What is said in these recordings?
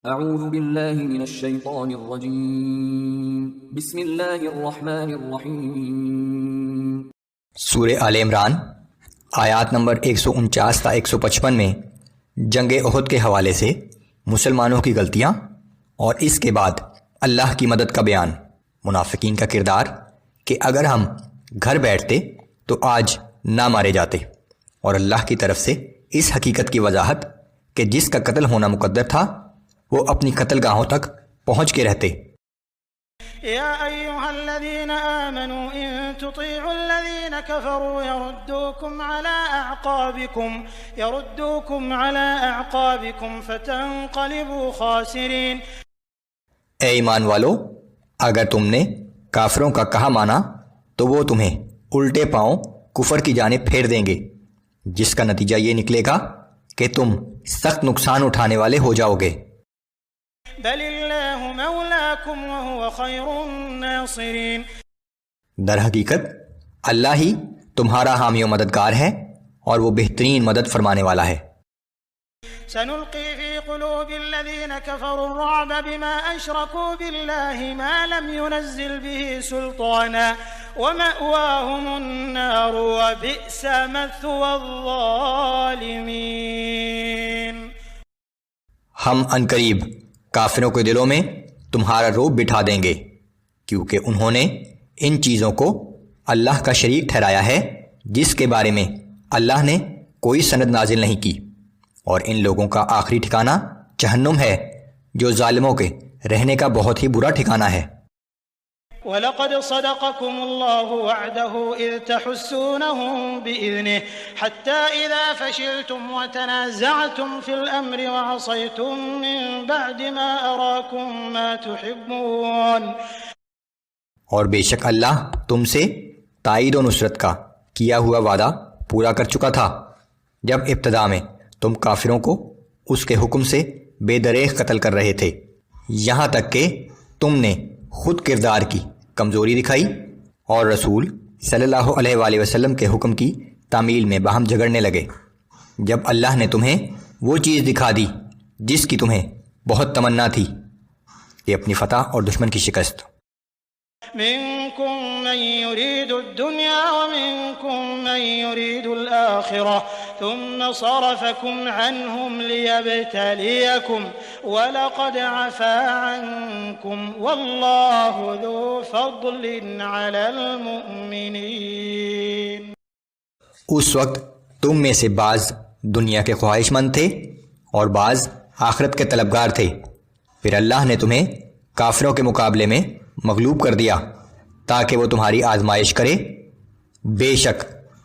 اعوذ باللہ من الشیطان الرجیم بسم اللہ الرحمن الرحیم۔ سورہ آل عمران آیات نمبر 149 تا 155 میں جنگ احد کے حوالے سے مسلمانوں کی غلطیاں اور اس کے بعد اللہ کی مدد کا بیان، منافقین کا کردار کہ اگر ہم گھر بیٹھتے تو آج نہ مارے جاتے، اور اللہ کی طرف سے اس حقیقت کی وضاحت کہ جس کا قتل ہونا مقدر تھا وہ اپنی قتل گاہوں تک پہنچ کے رہتے۔ یا ایہا الذین آمنوا ان تطیعوا الذین کفروا یردوکم علی اعقابکم فتنقلبوا خاسرین۔ اے ایمان والو، اگر تم نے کافروں کا کہا مانا تو وہ تمہیں الٹے پاؤں کفر کی جانب پھیر دیں گے، جس کا نتیجہ یہ نکلے گا کہ تم سخت نقصان اٹھانے والے ہو جاؤ گے۔ بل اللہ مولاکم وہو خیر الناصرین۔ در حقیقت اللہ ہی تمہارا حامی و مددگار ہے اور وہ بہترین مدد فرمانے والا ہے۔ سنلقی فی قلوب الذین کفروا الرعب بما اشرکوا باللہ ما لم ينزل به سلطانا ومأواهم النار وبئس مثوى الظالمین۔ ہم عنقریب کافروں کے دلوں میں تمہارا رعب بٹھا دیں گے، کیونکہ انہوں نے ان چیزوں کو اللہ کا شریک ٹھہرایا ہے جس کے بارے میں اللہ نے کوئی سند نازل نہیں کی، اور ان لوگوں کا آخری ٹھکانہ جہنم ہے جو ظالموں کے رہنے کا بہت ہی برا ٹھکانہ ہے۔ وَلَقَدْ صَدَقَكُمُ اللَّهُ وَعْدَهُ إِذْ تَحُسُّونَهُم بِإِذْنِهِ حَتَّى إِذَا فَشِلْتُمْ وَتَنَازَعْتُمْ فِي الْأَمْرِ وَعَصَيْتُم مِّن بَعْدِ مَا أَرَاكُم مَّا تُحِبُّونَ۔ اور بے شک اللہ تم سے تائید و نصرت کا کیا ہوا وعدہ پورا کر چکا تھا جب ابتدا میں تم کافروں کو اس کے حکم سے بے دریغ قتل کر رہے تھے، یہاں تک کہ تم نے خود کردار کی کمزوری دکھائی اور رسول صلی اللہ علیہ وآلہ وسلم کے حکم کی تعمیل میں باہم جھگڑنے لگے، جب اللہ نے تمہیں وہ چیز دکھا دی جس کی تمہیں بہت تمنا تھی کہ اپنی فتح اور دشمن کی شکست۔ منكم من يريد الدنيا ومنكم من يريد الآخرة ثم صرفكم عنهم ليبتليكم ولقد عفا عنكم والله ذو فضل على المؤمنين۔ اس وقت تم میں سے بعض دنیا کے خواہش مند تھے اور بعض آخرت کے طلبگار تھے، پھر اللہ نے تمہیں کافروں کے مقابلے میں مغلوب کر دیا تاکہ وہ تمہاری آزمائش کرے، بے شک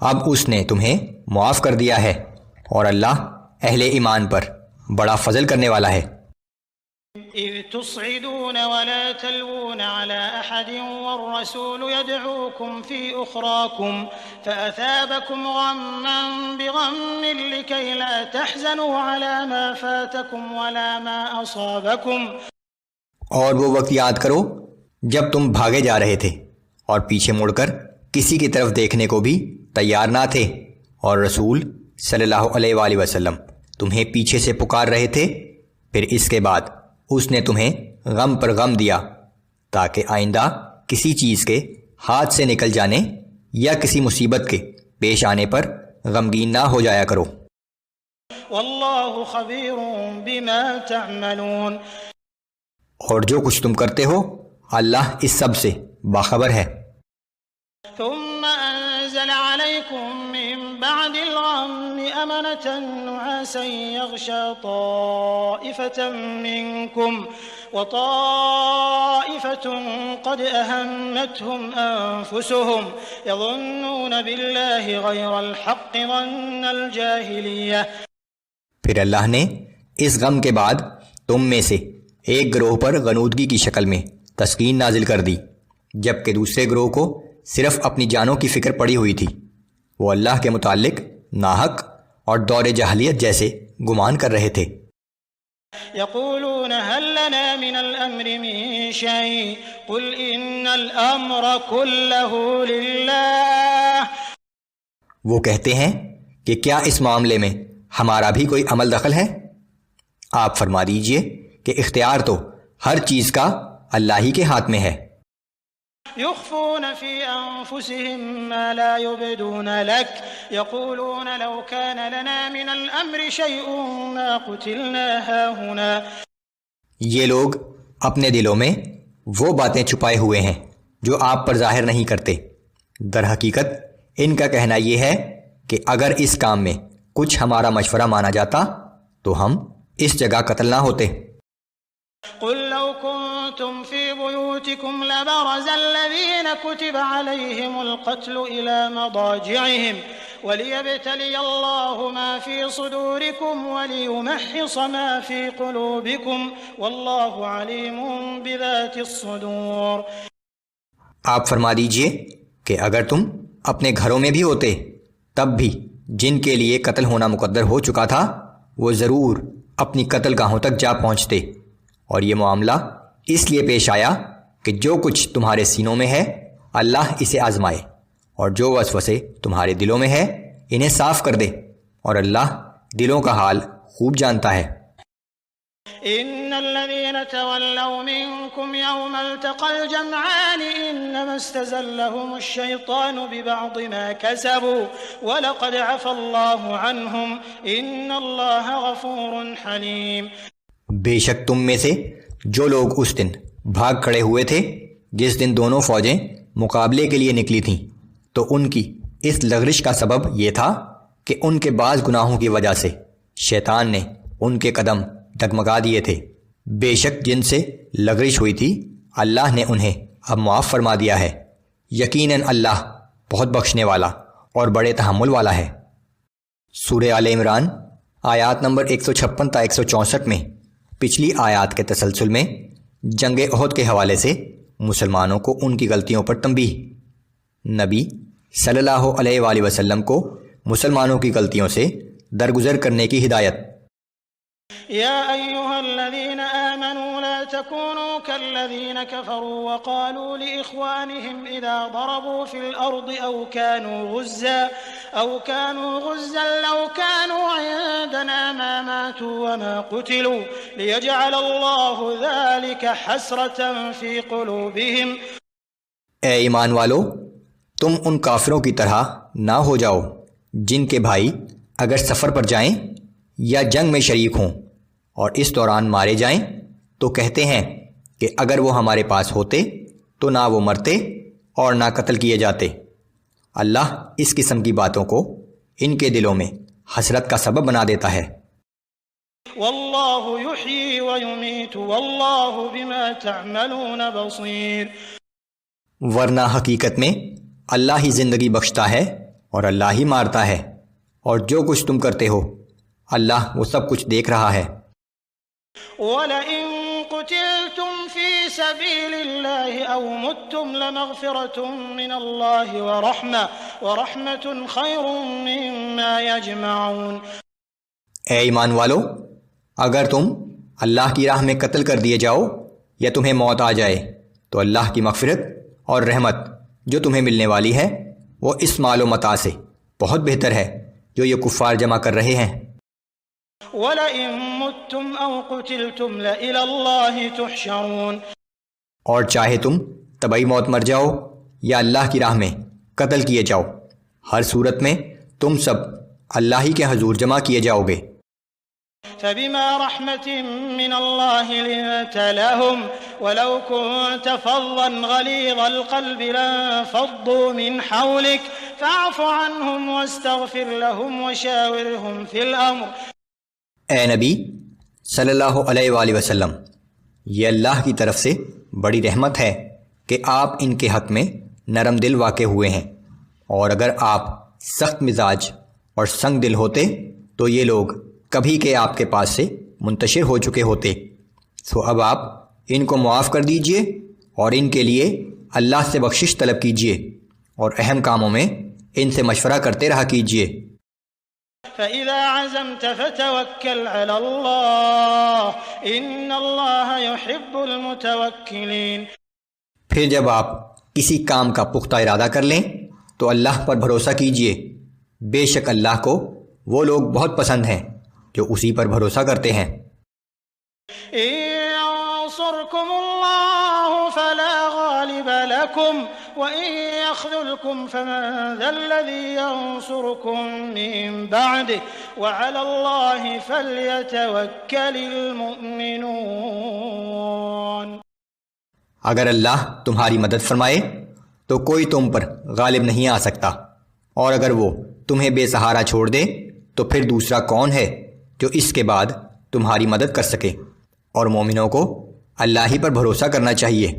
اب اس نے تمہیں معاف کر دیا ہے، اور اللہ اہل ایمان پر بڑا فضل کرنے والا ہے۔ اذ تصعدون ولا تلوون على احد والرسول يدعوكم في اخراكم فاثابكم غما بغم لكي لا تحزنوا على ما فاتكم ولا ما اصابكم۔ اور وہ وقت یاد کرو جب تم بھاگے جا رہے تھے اور پیچھے مڑ کر کسی کی طرف دیکھنے کو بھی تیار نہ تھے، اور رسول صلی اللہ علیہ وآلہ وسلم تمہیں پیچھے سے پکار رہے تھے، پھر اس کے بعد اس نے تمہیں غم پر غم دیا تاکہ آئندہ کسی چیز کے ہاتھ سے نکل جانے یا کسی مصیبت کے پیش آنے پر غمگین نہ ہو جایا کرو۔ واللہ خبیر بما تعملون۔ اور جو کچھ تم کرتے ہو اللہ اس سب سے باخبر ہے۔ ثم انزل عليكم من بعد الغم امنة نعاسا يغشى طائفة منكم وطائفة قد اهمتهم انفسهم يظنون بالله غير الحق ظن الجاهلية۔ پھر اللہ نے اس غم کے بعد تم میں سے ایک گروہ پر غنودگی کی شکل میں تسکین نازل کر دی، جبکہ دوسرے گروہ کو صرف اپنی جانوں کی فکر پڑی ہوئی تھی، وہ اللہ کے متعلق ناحق اور دور جاہلیت جیسے گمان کر رہے تھے۔ يقولون هل لنا من الامر من شيء قل ان الامر كله لله۔ وہ کہتے ہیں کہ کیا اس معاملے میں ہمارا بھی کوئی عمل دخل ہے؟ آپ فرما دیجئے کہ اختیار تو ہر چیز کا اللہ ہی کے ہاتھ میں ہے۔ يخفون في أنفسهم ما لا يبدون لك يقولون لو كان لنا من الأمر شيء ما قتلنا هاهنا۔ یہ لوگ اپنے دلوں میں وہ باتیں چھپائے ہوئے ہیں جو آپ پر ظاہر نہیں کرتے۔ در حقیقت ان کا کہنا یہ ہے کہ اگر اس کام میں کچھ ہمارا مشورہ مانا جاتا تو ہم اس جگہ قتل نہ ہوتے۔ قل لو كنتم في بيوتكم لبرز الذين كتب عليهم القتل إلى مضاجعهم وليبتلي الله ما في صدوركم وليمحص ما في قلوبكم والله عليم بذات الصدور۔ آپ فرما دیجئے کہ اگر تم اپنے گھروں میں بھی ہوتے تب بھی جن کے لیے قتل ہونا مقدر ہو چکا تھا وہ ضرور اپنی قتل گاہوں تک جا پہنچتے، اور یہ معاملہ اس لیے پیش آیا کہ جو کچھ تمہارے سینوں میں ہے اللہ اسے آزمائے، اور جو وسوسے تمہارے دلوں میں ہے انہیں صاف کر دے، اور اللہ دلوں کا حال خوب جانتا ہے۔ إن الذين تولوا منكم يوم التقى الجمعان إنما استزلهم الشيطان ببعض ما كسبوا ولقد عفى الله عنهم إن الله غفور حليم۔ بے شک تم میں سے جو لوگ اس دن بھاگ کھڑے ہوئے تھے جس دن دونوں فوجیں مقابلے کے لیے نکلی تھیں، تو ان کی اس لغزش کا سبب یہ تھا کہ ان کے بعض گناہوں کی وجہ سے شیطان نے ان کے قدم ڈگمگا دیے تھے۔ بے شک جن سے لغزش ہوئی تھی اللہ نے انہیں اب معاف فرما دیا ہے، یقیناً اللہ بہت بخشنے والا اور بڑے تحمل والا ہے۔ سورہ آل عمران آیات نمبر 156 تا 164 میں پچھلی آیات کے تسلسل میں جنگ احد کے حوالے سے مسلمانوں کو ان کی غلطیوں پر تنبیہ، نبی صلی اللہ علیہ وآلہ وسلم کو مسلمانوں کی غلطیوں سے درگزر کرنے کی ہدایت۔ يا أيها الذين آمنوا لا تكونوا كالذين كفروا وقالوا لإخوانهم إذا ضربوا في الأرض أو كانوا غزا لو كانوا عندنا ما ماتوا وما قتلوا ليجعل الله ذلك حسرة في قلوبهم۔ اے ایمان والو، تم ان کافروں کی طرح نہ ہو جاؤ جن کے بھائی اگر سفر پر جائیں یا جنگ میں شریک ہوں اور اس دوران مارے جائیں تو کہتے ہیں کہ اگر وہ ہمارے پاس ہوتے تو نہ وہ مرتے اور نہ قتل کیے جاتے۔ اللہ اس قسم کی باتوں کو ان کے دلوں میں حسرت کا سبب بنا دیتا ہے۔ واللہ یحیی ویمیت واللہ بما تعملون بصیر۔ ورنہ حقیقت میں اللہ ہی زندگی بخشتا ہے اور اللہ ہی مارتا ہے، اور جو کچھ تم کرتے ہو اللہ وہ سب کچھ دیکھ رہا ہے۔ وَلَئِن قُتِلْتُمْ فِي سَبِيلِ اللَّهِ أَوْ مُتُّمْ لَمَغْفِرَةٌ مِّنَ اللَّهِ وَرَحْمَةٌ خَيْرٌ مِّمَّا يَجْمَعُونَ۔ اے ایمان والو، اگر تم اللہ کی راہ میں قتل کر دیے جاؤ یا تمہیں موت آ جائے تو اللہ کی مغفرت اور رحمت جو تمہیں ملنے والی ہے وہ اس مال و متاع سے بہت بہتر ہے جو یہ کفار جمع کر رہے ہیں۔ وَلَئِن مُتُّمْ أَوْ قُتِلْتُمْ لَإِلَى اللَّهِ تُحْشَرُونَ۔ اور چاہے تم طبعی موت مر جاؤ یا اللہ کی راہ میں قتل کیے جاؤ، ہر صورت میں تم سب اللہ ہی کے حضور جمع کیے جاؤ گے۔ فَبِمَا رَحْمَةٍ مِّنَ اللَّهِ لِنتَ لَهُمْ وَلَوْ كُنتَ فَظًّا غَلِيظَ الْقَلْبِ لَانفَضُّوا مِنْ حَوْلِكَ فَاعْفُ عَنْهُمْ وَاسْتَغْفِرْ لَهُمْ وَشَاوِرْهُمْ فِي الْأَمْرِ۔ اے نبی صلی اللہ علیہ وآلہ وسلم، یہ اللہ کی طرف سے بڑی رحمت ہے کہ آپ ان کے حق میں نرم دل واقع ہوئے ہیں، اور اگر آپ سخت مزاج اور سنگ دل ہوتے تو یہ لوگ کبھی کے آپ کے پاس سے منتشر ہو چکے ہوتے۔ سو اب آپ ان کو معاف کر دیجئے اور ان کے لیے اللہ سے بخشش طلب کیجئے، اور اہم کاموں میں ان سے مشورہ کرتے رہا کیجئے۔ فَإِذَا عَزَمْتَ فَتَوَكَّلْ عَلَى اللَّهِ إِنَّ اللَّهَ يُحِبُّ الْمُتَوَكِّلِينَ۔ پھر جب آپ کسی کام کا پختہ ارادہ کر لیں تو اللہ پر بھروسہ کیجئے، بے شک اللہ کو وہ لوگ بہت پسند ہیں جو اسی پر بھروسہ کرتے ہیں۔ إن ينصركم الله فلا غالب لكم وإن يخذلكم فمن ذا الذي ينصركم من بعده وعلى الله فليتوكل المؤمنون۔ اگر اللہ تمہاری مدد فرمائے تو کوئی تم پر غالب نہیں آ سکتا، اور اگر وہ تمہیں بے سہارا چھوڑ دے تو پھر دوسرا کون ہے جو اس کے بعد تمہاری مدد کر سکے؟ اور مومنوں کو اللہ ہی پر بھروسہ کرنا چاہیے۔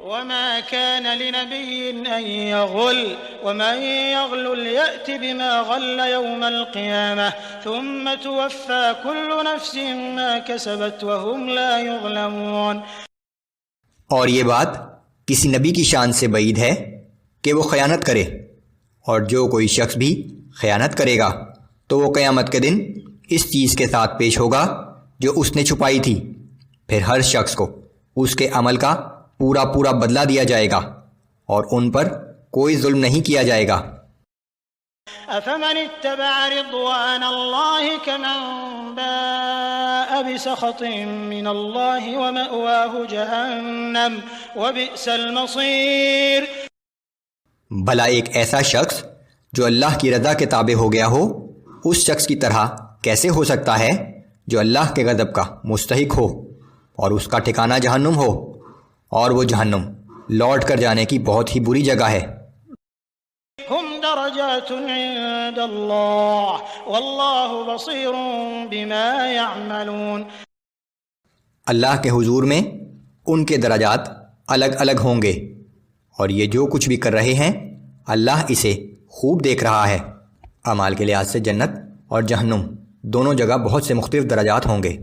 وما كان لنبي أن يغل ومن يغل يأت بما غل يوم القيامة ثم توفى كل نفس ما كسبت وهم لا يظلمون۔ اور یہ بات کسی نبی کی شان سے بعید ہے کہ وہ خیانت کرے، اور جو کوئی شخص بھی خیانت کرے گا تو وہ قیامت کے دن اس چیز کے ساتھ پیش ہوگا جو اس نے چھپائی تھی، پھر ہر شخص کو اس کے عمل کا پورا پورا بدلہ دیا جائے گا، اور ان پر کوئی ظلم نہیں کیا جائے گا۔ أفمن اتبع رضوان الله كمن باء بسخط من الله ومأواه جهنم وبئس المصير۔ بھلا ایک ایسا شخص جو اللہ کی رضا کے تابع ہو گیا ہو اس شخص کی طرح کیسے ہو سکتا ہے جو اللہ کے غضب کا مستحق ہو اور اس کا ٹھکانہ جہنم ہو، اور وہ جہنم لوٹ کر جانے کی بہت ہی بری جگہ ہے۔ هم درجات عند الله والله بصير بما يعملون۔ اللہ کے حضور میں ان کے درجات الگ الگ ہوں گے، اور یہ جو کچھ بھی کر رہے ہیں اللہ اسے خوب دیکھ رہا ہے۔ اعمال کے لحاظ سے جنت اور جہنم دونوں جگہ بہت سے مختلف درجات ہوں گے۔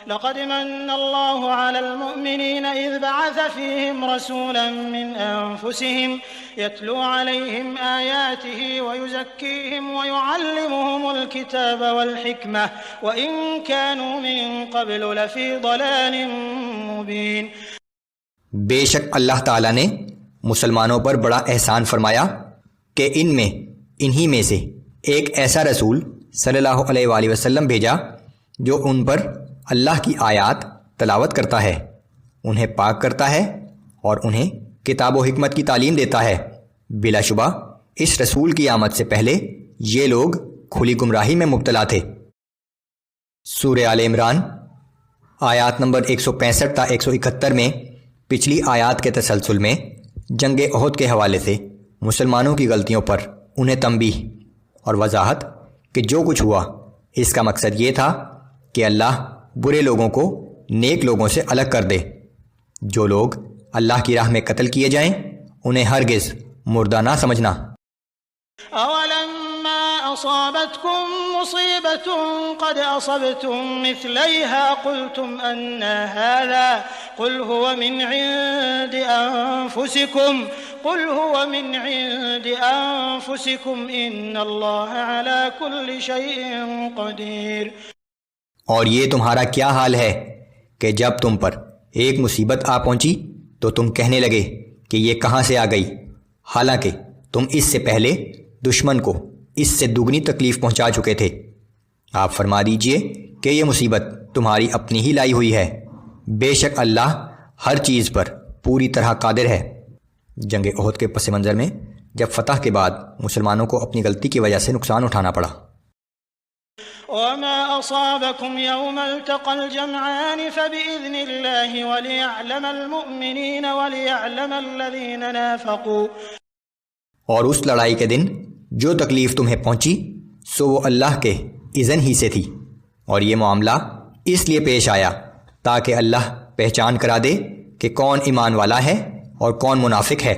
لقد من الله على المؤمنين إذ بعث فيهم رسولا من أنفسهم يتلو عليهم آياته ويزكيهم ويعلمهم الكتاب والحكمة وإن كانوا من قبل لفي ضلال مبين۔ بے شک اللہ تعالیٰ نے مسلمانوں پر بڑا احسان فرمایا کہ انہی میں سے ایک ایسا رسول صلی اللہ علیہ وآلہ وسلم بھیجا جو ان پر اللہ کی آیات تلاوت کرتا ہے، انہیں پاک کرتا ہے اور انہیں کتاب و حکمت کی تعلیم دیتا ہے۔ بلا شبہ اس رسول کی آمد سے پہلے یہ لوگ کھلی گمراہی میں مبتلا تھے۔ سورہ آل عمران آیات نمبر 165 تا 171 میں پچھلی آیات کے تسلسل میں جنگ احد کے حوالے سے مسلمانوں کی غلطیوں پر انہیں تنبیہ اور وضاحت کہ جو کچھ ہوا اس کا مقصد یہ تھا کہ اللہ برے لوگوں کو نیک لوگوں سے الگ کر دے۔ جو لوگ اللہ کی راہ میں قتل کیے جائیں انہیں ہرگز مردہ نہ سمجھنا۔ أولما أصابتكم مصيبة قد أصبتم مثليها قلتم أن هذا قل هو من عند أنفسكم إن الله على كل شيء قدير۔ اور یہ تمہارا کیا حال ہے کہ جب تم پر ایک مصیبت آ پہنچی تو تم کہنے لگے کہ یہ کہاں سے آ گئی، حالانکہ تم اس سے پہلے دشمن کو اس سے دگنی تکلیف پہنچا چکے تھے۔ آپ فرما دیجئے کہ یہ مصیبت تمہاری اپنی ہی لائی ہوئی ہے، بے شک اللہ ہر چیز پر پوری طرح قادر ہے۔ جنگ احد کے پس منظر میں جب فتح کے بعد مسلمانوں کو اپنی غلطی کی وجہ سے نقصان اٹھانا پڑا۔ وما أصابكم يوم التقى الجمعان فبإذن الله وليعلم المؤمنين وليعلم الذين نافقوا۔ اور اس لڑائی کے دن جو تکلیف تمہیں پہنچی سو وہ اللہ کے اذن ہی سے تھی، اور یہ معاملہ اس لیے پیش آیا تاکہ اللہ پہچان کرا دے کہ کون ایمان والا ہے اور کون منافق ہے۔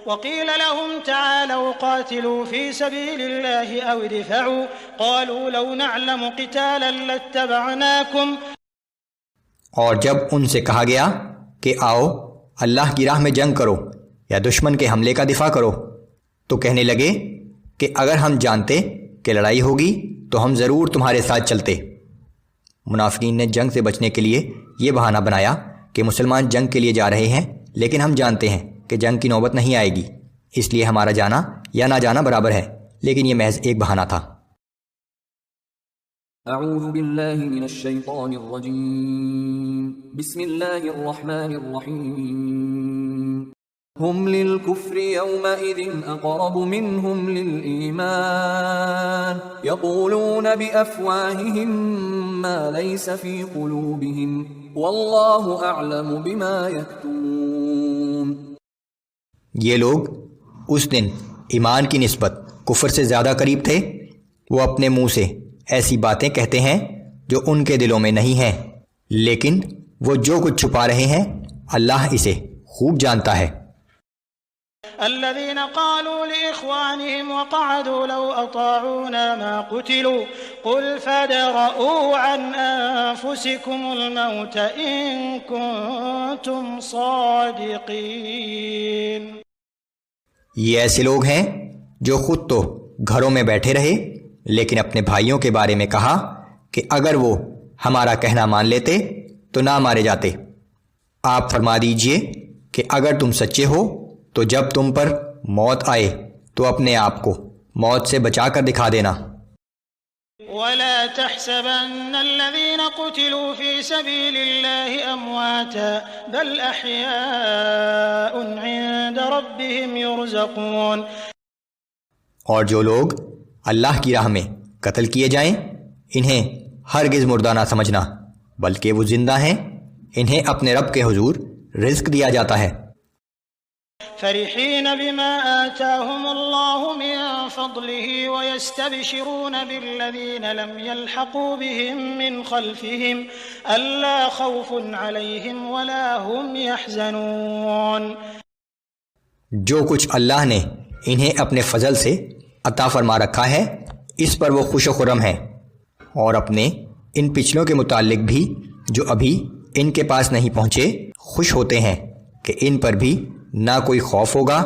وقيل لهم تعالوا قاتلوا في سبيل الله أو ادفعوا قالوا لو نعلم قتالا لاتبعناكم۔ اور جب ان سے کہا گیا کہ آؤ اللہ کی راہ میں جنگ کرو یا دشمن کے حملے کا دفاع کرو تو کہنے لگے کہ اگر ہم جانتے کہ لڑائی ہوگی تو ہم ضرور تمہارے ساتھ چلتے۔ منافقین نے جنگ سے بچنے کے لیے یہ بہانہ بنایا کہ مسلمان جنگ کے لیے جا رہے ہیں لیکن ہم جانتے ہیں کہ جنگ کی نوبت نہیں آئے گی، اس لیے ہمارا جانا یا نہ جانا برابر ہے، لیکن یہ محض ایک بہانہ تھا۔ أعوذ بالله من الشيطان الرجيم بسم الله الرحمن الرحيم هم للكفر يومئذ أقرب منهم للإيمان يقولون بأفواههم ما ليس في قلوبهم والله أعلم بما يكتمون. یہ لوگ اس دن ایمان کی نسبت کفر سے زیادہ قریب تھے. وہ اپنے منہ سے ایسی باتیں کہتے ہیں جو ان کے دلوں میں نہیں ہیں، لیکن وہ جو کچھ چھپا رہے ہیں اللہ اسے خوب جانتا ہے. الذين قالوا لإخوانهم وقعدوا لو أطاعونا ما قتلوا قل فادرءوا عن أنفسكم الموت إن كنتم صادقين. یہ ایسے لوگ ہیں جو خود تو گھروں میں بیٹھے رہے لیکن اپنے بھائیوں کے بارے میں کہا کہ اگر وہ ہمارا کہنا مان لیتے تو نہ مارے جاتے. آپ فرما دیجئے کہ اگر تم سچے ہو تو جب تم پر موت آئے تو اپنے آپ کو موت سے بچا کر دکھا دینا. ولا تحسبن الذين قتلوا في سبيل الله أمواتا بل أحياء عند ربهم يرزقون. اور جو لوگ اللہ کی راہ میں قتل کیے جائیں انہیں ہرگز مردہ نہ سمجھنا، بلکہ وہ زندہ ہیں، انہیں اپنے رب کے حضور رزق دیا جاتا ہے. فرحين بما آتاهم الله من فضله ويستبشرون بالذين لم يلحقوا بهم من خلفهم ألا خوف عليهم ولا هم يحزنون. جو کچھ اللہ نے انہیں اپنے فضل سے عطا فرما رکھا ہے اس پر وہ خوش و خرم ہیں، اور اپنے ان پچھلوں کے متعلق بھی جو ابھی ان کے پاس نہیں پہنچے خوش ہوتے ہیں کہ ان پر بھی نہ کوئی خوف ہوگا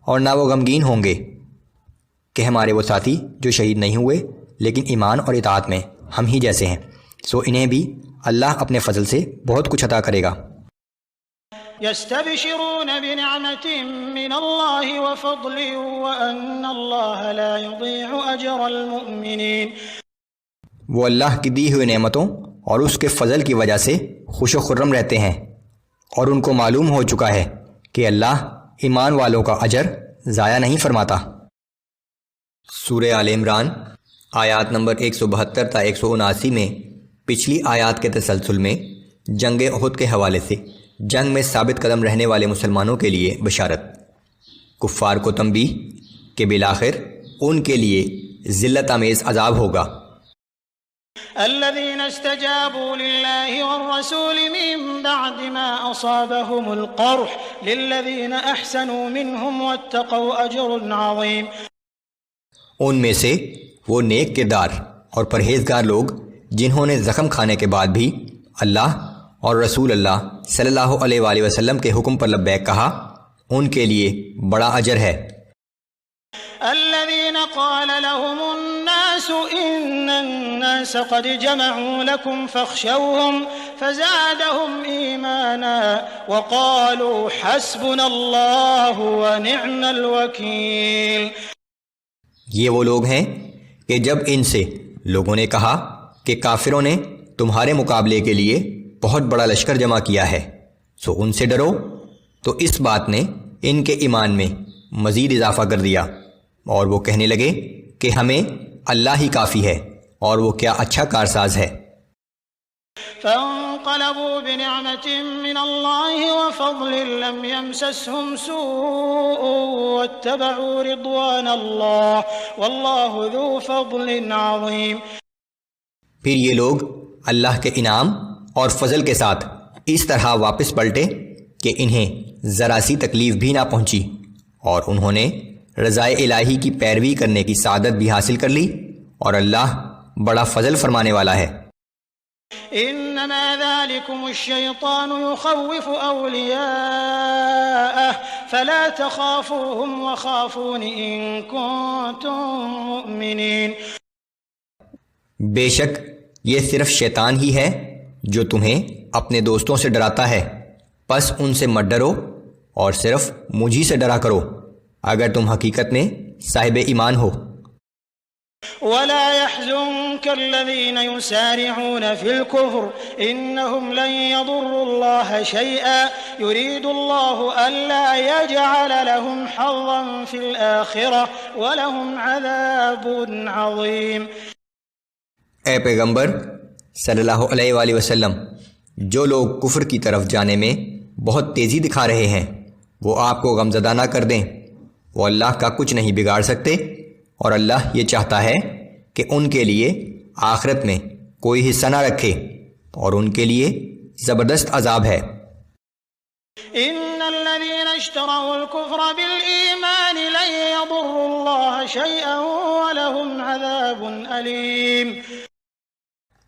اور نہ وہ غمگین ہوں گے کہ ہمارے وہ ساتھی جو شہید نہیں ہوئے لیکن ایمان اور اطاعت میں ہم ہی جیسے ہیں، سو انہیں بھی اللہ اپنے فضل سے بہت کچھ عطا کرے گا. يستبشرون بنعمة من الله وفضل وأن الله لا يضيع أجر المؤمنين. وہ اللہ کی دی ہوئی نعمتوں اور اس کے فضل کی وجہ سے خوش و خرم رہتے ہیں، اور ان کو معلوم ہو چکا ہے کہ اللہ ایمان والوں کا اجر ضائع نہیں فرماتا. سورہ آل عمران آیات نمبر 172 تا 179 میں پچھلی آیات کے تسلسل میں جنگ احد کے حوالے سے جنگ میں ثابت قدم رہنے والے مسلمانوں کے لیے بشارت، کفار کو تنبیہ کہ بالآخر ان کے لیے ذلت آمیز عذاب ہوگا. الذين استجابوا لله والرسول من بعد ما أصابهم القرح للذين أحسنوا منهم واتقوا أجر عظيم. ان میں سے وہ نیک کردار اور پرہیزگار لوگ جنہوں نے زخم کھانے کے بعد بھی اللہ اور رسول اللہ صلی اللہ علیہ وآلہ وسلم کے حکم پر لبیک کہا، ان کے لیے بڑا اجر ہے. الذين قال لهم الناس إن الناس قد جمعوا لكم فاخشوهم فزادهم إيمانا وقالوا حسبنا الله ونعم الوكيل. یہ وہ لوگ ہیں کہ جب ان سے لوگوں نے کہا کہ کافروں نے تمہارے مقابلے کے لیے بہت بڑا لشکر جمع کیا ہے سو ان سے ڈرو، تو اس بات نے ان کے ایمان میں مزید اضافہ کر دیا، اور وہ کہنے لگے کہ ہمیں اللہ ہی کافی ہے اور وہ کیا اچھا کارساز ہے. فانقلبوا بنعمة من الله وفضل لم يمسسهم سوء واتبعوا رضوان الله والله ذو فضل عظيم. پھر یہ لوگ اللہ کے انعام اور فضل کے ساتھ اس طرح واپس پلٹے کہ انہیں ذرا سی تکلیف بھی نہ پہنچی، اور انہوں نے رضائے الہی کی پیروی کرنے کی سعادت بھی حاصل کر لی، اور اللہ بڑا فضل فرمانے والا ہے. انما ذلكم الشيطان يخوف اولياءه فلا تخافوهم وخافون ان كنتم مؤمنين. بے شک یہ صرف شیطان ہی ہے جو تمہیں اپنے دوستوں سے ڈراتا ہے، پس ان سے مت ڈرو اور صرف مجھی سے ڈرا کرو اگر تم حقیقت میں صاحب ایمان ہو. ولا يحزنك الذين يسارعون في الكفر إنهم لن يضروا الله شيئا يريد الله ألا يجعل لهم حظا في الآخرة ولهم عذاب عظيم۔ اے پیغمبر صلی اللہ علیہ وآلہ وسلم، جو لوگ کفر کی طرف جانے میں بہت تیزی دکھا رہے ہیں وہ آپ کو غمزدہ نہ کر دیں، وہ اللہ کا کچھ نہیں بگاڑ سکتے، اور اللہ یہ چاہتا ہے کہ ان کے لیے آخرت میں کوئی حصہ نہ رکھے اور ان کے لیے زبردست عذاب ہے۔ إن الذين اشتروا الكفر بالإيمان لن يضروا الله شيئا ولهم عذاب أليم۔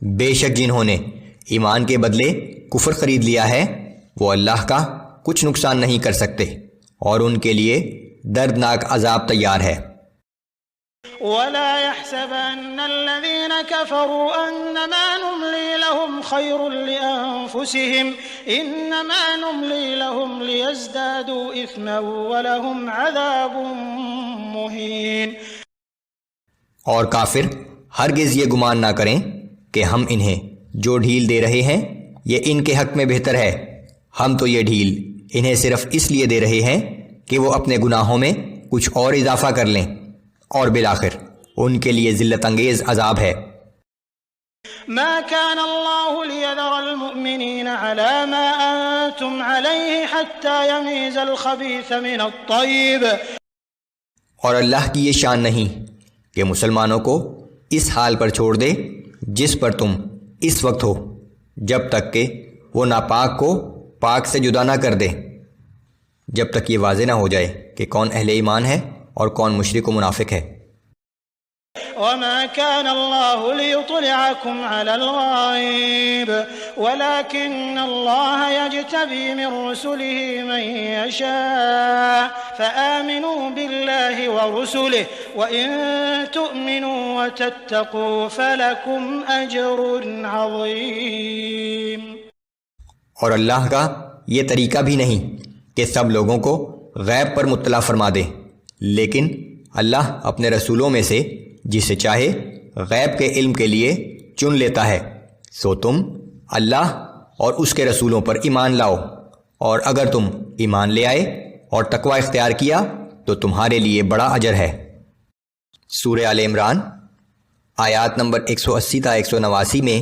بے شک جنہوں نے ایمان کے بدلے کفر خرید لیا ہے وہ اللہ کا کچھ نقصان نہیں کر سکتے اور ان کے لیے دردناک عذاب تیار ہے۔ ولا يحسبن الذين كفروا أنما نملي لهم خير لأنفسهم إنما نملي لهم ليزدادوا إثما ولهم عذاب مهين۔ اور کافر ہرگز یہ گمان نہ کریں کہ ہم انہیں جو ڈھیل دے رہے ہیں یہ ان کے حق میں بہتر ہے، ہم تو یہ ڈھیل انہیں صرف اس لیے دے رہے ہیں کہ وہ اپنے گناہوں میں کچھ اور اضافہ کر لیں، اور بالآخر ان کے لیے ذلت انگیز عذاب ہے۔ ما كان الله ليذر المؤمنين على ما أنتم عليه حتى يميز الخبيث من الطيب۔ اور اللہ کی یہ شان نہیں کہ مسلمانوں کو اس حال پر چھوڑ دے جس پر تم اس وقت ہو، جب تک کہ وہ ناپاک کو پاک سے جدا نہ کر دے، جب تک یہ واضح نہ ہو جائے کہ کون اہل ایمان ہے اور کون مشرک و منافق ہے۔ وما كان الله ليطلعكم على الغيب ولكن الله يجتبي من رسله من يشاء فآمنوا بالله ورسله وإن تؤمنوا وتتقوا فلكم أجر عظيم۔ اور اللہ کا یہ طریقہ بھی نہیں کہ سب لوگوں کو غیب پر مطلع فرما دے، لیکن اللہ اپنے رسولوں میں سے جسے چاہے غیب کے علم کے لیے چن لیتا ہے، سو تم اللہ اور اس کے رسولوں پر ایمان لاؤ، اور اگر تم ایمان لے آئے اور تقوی اختیار کیا تو تمہارے لیے بڑا اجر ہے۔ سورہ آل عمران آیات نمبر 180 تا 189 میں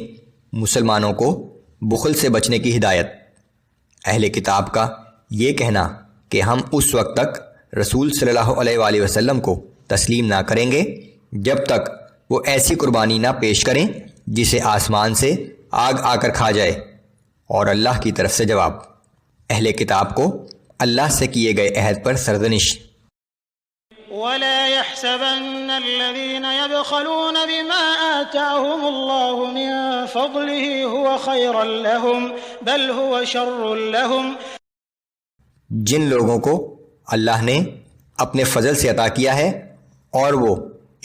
مسلمانوں کو بخل سے بچنے کی ہدایت۔ اہل کتاب کا یہ کہنا کہ ہم اس وقت تک رسول صلی اللہ علیہ وآلہ وسلم کو تسلیم نہ کریں گے جب تک وہ ایسی قربانی نہ پیش کریں جسے آسمان سے آگ آ کر کھا جائے، اور اللہ کی طرف سے جواب، اہل کتاب کو اللہ سے کیے گئے عہد پر سرزنش۔ ولا يحسبن الذين يبخلون بما آتاهم الله من فضله هو خيرا لهم بل هو شر لهم۔ جن لوگوں کو اللہ نے اپنے فضل سے عطا کیا ہے اور وہ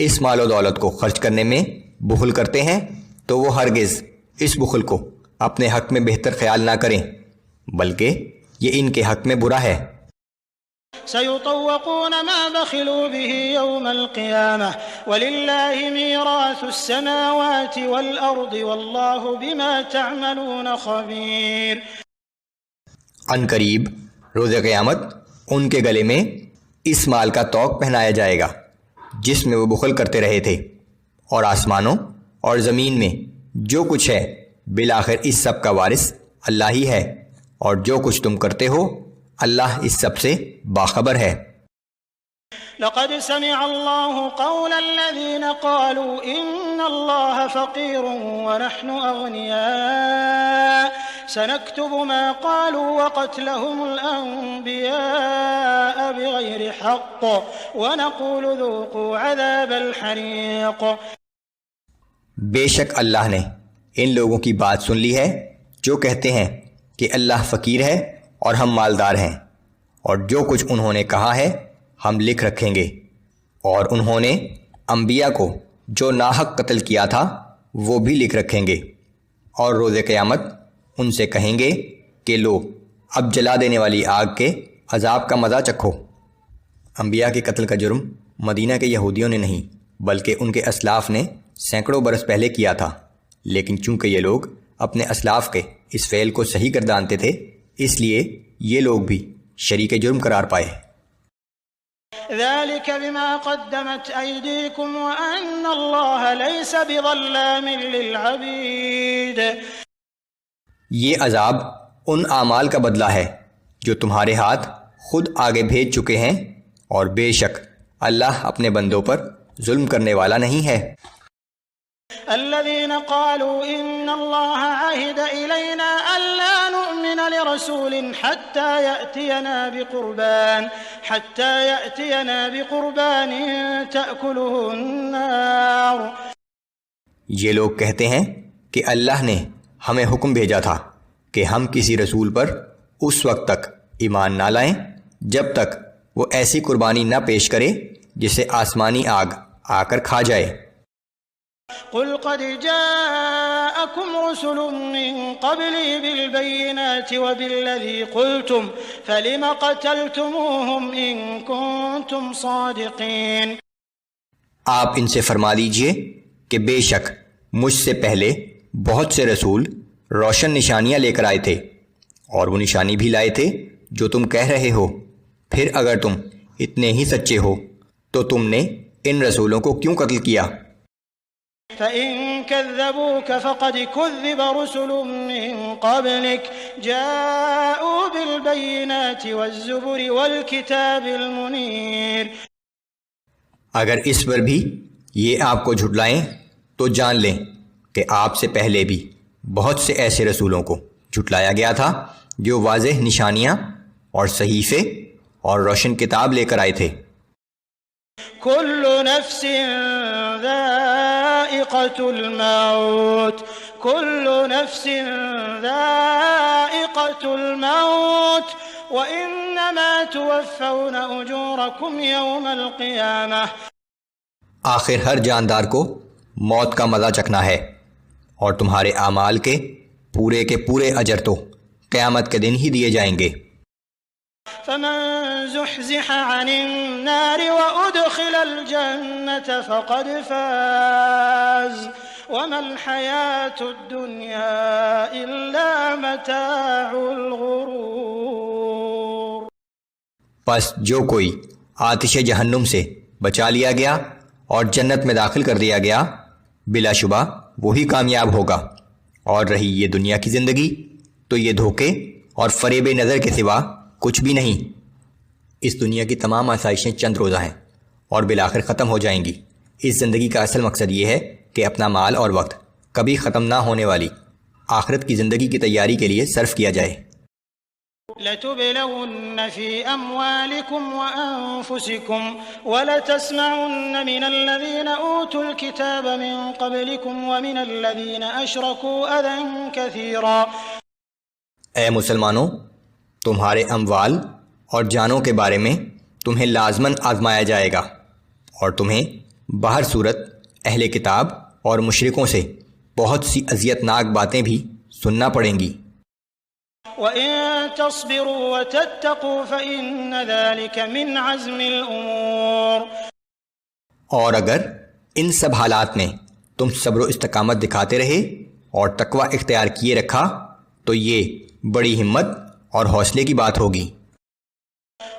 اس مال و دولت کو خرچ کرنے میں بخل کرتے ہیں تو وہ ہرگز اس بخل کو اپنے حق میں بہتر خیال نہ کریں، بلکہ یہ ان کے حق میں برا ہے۔ سيطوقون ما بخلوا به يوم القيامة ولله ميراث السماوات والأرض والله بما تعملون خبير۔ ان قریب روز قیامت ان کے گلے میں اس مال کا طوق پہنایا جائے گا جس میں وہ بخل کرتے رہے تھے، اور آسمانوں اور زمین میں جو کچھ ہے بالآخر اس سب کا وارث اللہ ہی ہے، اور جو کچھ تم کرتے ہو اللہ اس سب سے باخبر ہے۔ لقد سمع الله قول الذين قالوا إن الله فقير ونحن أغنياء سنكتب ما قالوا وقتلهم الأنبياء بغير حق ونقول ذوقوا عذاب الحريق۔ بے شک اللہ نے ان لوگوں کی بات سن لی ہے جو کہتے ہیں کہ اللہ فقیر ہے اور ہم مالدار ہیں، اور جو کچھ انہوں نے کہا ہے ہم لکھ رکھیں گے، اور انہوں نے انبیاء کو جو ناحق قتل کیا تھا وہ بھی لکھ رکھیں گے، اور روز قیامت ان سے کہیں گے کہ لو اب جلا دینے والی آگ کے عذاب کا مزہ چکھو۔ انبیاء کے قتل کا جرم مدینہ کے یہودیوں نے نہیں بلکہ ان کے اسلاف نے سینکڑوں برس پہلے کیا تھا، لیکن چونکہ یہ لوگ اپنے اسلاف کے اس فعل کو صحیح گردانتے تھے، اس لیے یہ لوگ بھی شریک جرم قرار پائے۔ ذلك بما قدمت أيديكم وأن الله ليس بظلام للعبيد۔ یہ عذاب ان اعمال کا بدلہ ہے جو تمہارے ہاتھ خود آگے بھیج چکے ہیں، اور بے شک اللہ اپنے بندوں پر ظلم کرنے والا نہیں ہے۔ الذين قالوا إن الله عهد إلينا ألا نؤمن لرسول حتى يأتينا بقربان تأكله النار۔ یہ لوگ کہتے ہیں کہ اللہ نے ہمیں حکم بھیجا تھا کہ ہم کسی رسول پر اس وقت تک ایمان نہ لائیں جب تک وہ ایسی قربانی نہ پیش کرے جسے آسمانی آگ آ کر کھا جائے۔ قل قد جاءكم رسل من قبلي بالبينات وبالذي قلتم فلم قتلتموهم إن كنتم صادقين۔ آپ ان سے فرما دیجئے کہ بے شک مجھ سے پہلے بہت سے رسول روشن نشانیاں لے کر آئے تھے، اور وہ نشانی بھی لائے تھے جو تم کہہ رہے ہو، پھر اگر تم اتنے ہی سچے ہو تو تم نے ان رسولوں کو کیوں قتل کیا؟ فَإِن كَذَّبُوكَ فَقَدْ كُذِّبَ رُسُلٌ مِّن قَبْلِكَ جَاءُوا بِالْبَيِّنَاتِ وَالزُّبُرِ وَالْكِتَابِ الْمُنِيرِ۔ اگر اس پر بھی یہ آپ کو جھٹلائیں تو جان لیں کہ آپ سے پہلے بھی بہت سے ایسے رسولوں کو جھٹلایا گیا تھا جو واضح نشانیاں اور صحیفے اور روشن کتاب لے کر آئے تھے۔ كل نفس ذائقة الموت كل نفس ذائقة الموت وإنما توفون أجوركم يوم القيامة۔ آخر ہر جاندار کو موت کا مزہ چکھنا ہے، اور تمہارے اعمال کے پورے اجر تو قیامت کے دن ہی دیے جائیں گے۔ فمن زحزح عن النار وأدخل الجنة فقد فاز وما الحياة الدنيا إلا متاع الغرور۔ پس جو کوئی آتش جہنم سے بچا لیا گیا اور جنت میں داخل کر دیا گیا، بلا شبہ وہی کامیاب ہوگا، اور رہی یہ دنیا کی زندگی تو یہ دھوکے اور فریب نظر کے سوا کچھ بھی نہیں۔ اس دنیا کی تمام آسائشیں چند روزہ ہیں اور بالآخر ختم ہو جائیں گی۔ اس زندگی کا اصل مقصد یہ ہے کہ اپنا مال اور وقت کبھی ختم نہ ہونے والی آخرت کی زندگی کی تیاری کے لیے صرف کیا جائے۔ لَتُبْلَوُنَّ فِي أَمْوَالِكُمْ وَأَنفُسِكُمْ وَلَتَسْمَعُنَّ مِنَ الَّذِينَ أُوتُوا الْكِتَابَ مِنْ قَبْلِكُمْ وَمِنَ الَّذِينَ أَشْرَكُوا أَذًى كَثِيرًا۔ اے مسلمانوں، تمہارے اموال اور جانوں کے بارے میں تمہیں لازماً آزمایا جائے گا، اور تمہیں باہر صورت اہل کتاب اور مشرکوں سے بہت سی اذیت ناک باتیں بھی سننا پڑیں گی۔ وَإِن تَصْبِرُوا وَتَتَّقُوا فَإِنَّ ذَلِكَ مِنْ عَزْمِ الْأُمُورِ۔ اور اگر ان سب حالات میں تم صبر و استقامت دکھاتے رہے اور تقوی اختیار کیے رکھا تو یہ بڑی ہمت اور حوصلے کی بات ہوگی۔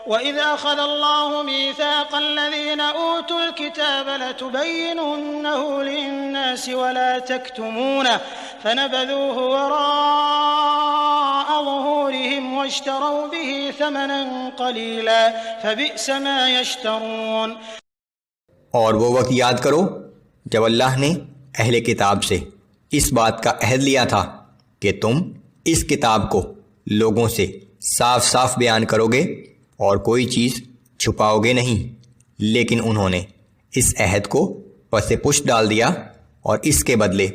وَإِذْ أَخَذَ اللَّهُ مِيثَاقَ الَّذِينَ أُوتُوا الْكِتَابَ لَتُبَيِّنُنَّهُ لِلنَّاسِ وَلَا تَكْتُمُونَهُ فَنَبَذُوهُ وَرَاءَ ظُهُورِهِمْ وَاشْتَرَوْا بِهِ ثَمَنًا قَلِيلًا فَبِئْسَ مَا يَشْتَرُونَ۔ اور وہ وقت یاد کرو جب اللہ نے اہل کتاب سے اس بات کا عہد لیا تھا کہ تم اس کتاب کو لوگوں سے صاف صاف بیان کرو گے اور کوئی چیز چھپاؤ گے نہیں، لیکن انہوں نے اس عہد کو پس پشت ڈال دیا اور اس کے بدلے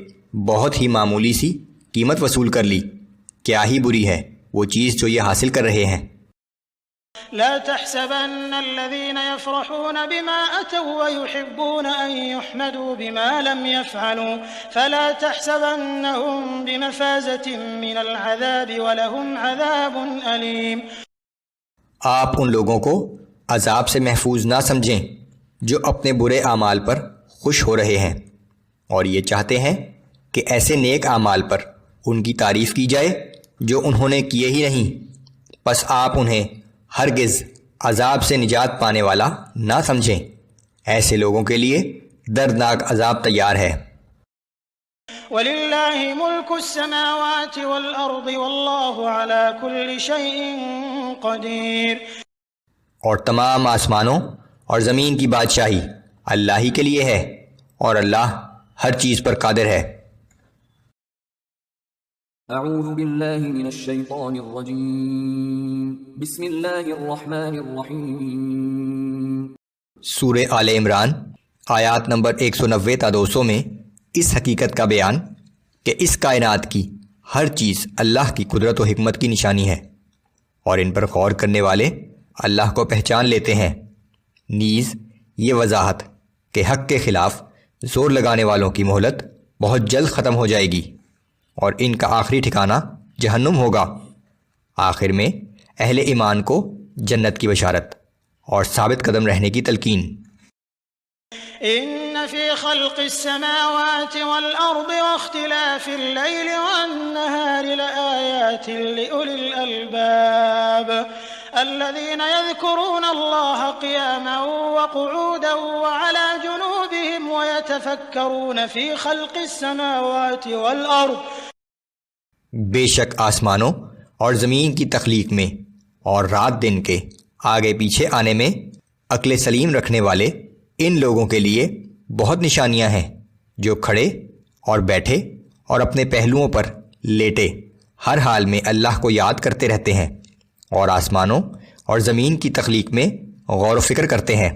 بہت ہی معمولی سی قیمت وصول کر لی۔ کیا ہی بری ہے وہ چیز جو یہ حاصل کر رہے ہیں۔ لا تحسبن الذين يفرحون بما أتوا ويحبون أن يحمدوا بما لم يفعلوا فلا تحسبنهم بمفازة من العذاب ولهم عذاب أليم۔ آپ ان لوگوں کو عذاب سے محفوظ نہ سمجھیں جو اپنے برے اعمال پر خوش ہو رہے ہیں اور یہ چاہتے ہیں کہ ایسے نیک اعمال پر ان کی تعریف کی جائے جو انہوں نے کیے ہی نہیں، پس آپ انہیں ہرگز عذاب سے نجات پانے والا نہ سمجھیں۔ ایسے لوگوں کے لیے دردناک عذاب تیار ہے۔ وَلِلَّهِ مُلْكُ السَّمَاوَاتِ وَالْأَرْضِ وَاللَّهُ عَلَى كُلِّ شَيْءٍ قَدِيرٌ، اور تمام آسمانوں اور زمین کی بادشاہی اللہ ہی کے لیے ہے اور اللہ ہر چیز پر قادر ہے۔ اعوذ باللہ من الشیطان الرجیم، بسم اللہ الرحمن الرحیم۔ سورہ آل عمران آیات نمبر 190 تا 200 میں اس حقیقت کا بیان کہ اس کائنات کی ہر چیز اللہ کی قدرت و حکمت کی نشانی ہے، اور ان پر غور کرنے والے اللہ کو پہچان لیتے ہیں۔ نیز یہ وضاحت کہ حق کے خلاف زور لگانے والوں کی مہلت بہت جلد ختم ہو جائے گی اور ان کا آخری ٹھکانہ جہنم ہوگا۔ آخر میں اہل ایمان کو جنت کی بشارت اور ثابت قدم رہنے کی تلقین۔ ان فی خلق السماوات والارض واختلاف اللیل والنہار لآیات لأولی الالباب الذين يذكرون الله قياما وقعودا وعلى جنوبهم ويتفكرون في خلق السماوات والارض۔ بے شک آسمانوں اور زمین کی تخلیق میں اور رات دن کے آگے پیچھے آنے میں عقل سلیم رکھنے والے ان لوگوں کے لیے بہت نشانیاں ہیں، جو کھڑے اور بیٹھے اور اپنے پہلوؤں پر لیٹے ہر حال میں اللہ کو یاد کرتے رہتے ہیں اور آسمانوں اور زمین کی تخلیق میں غور و فکر کرتے ہیں۔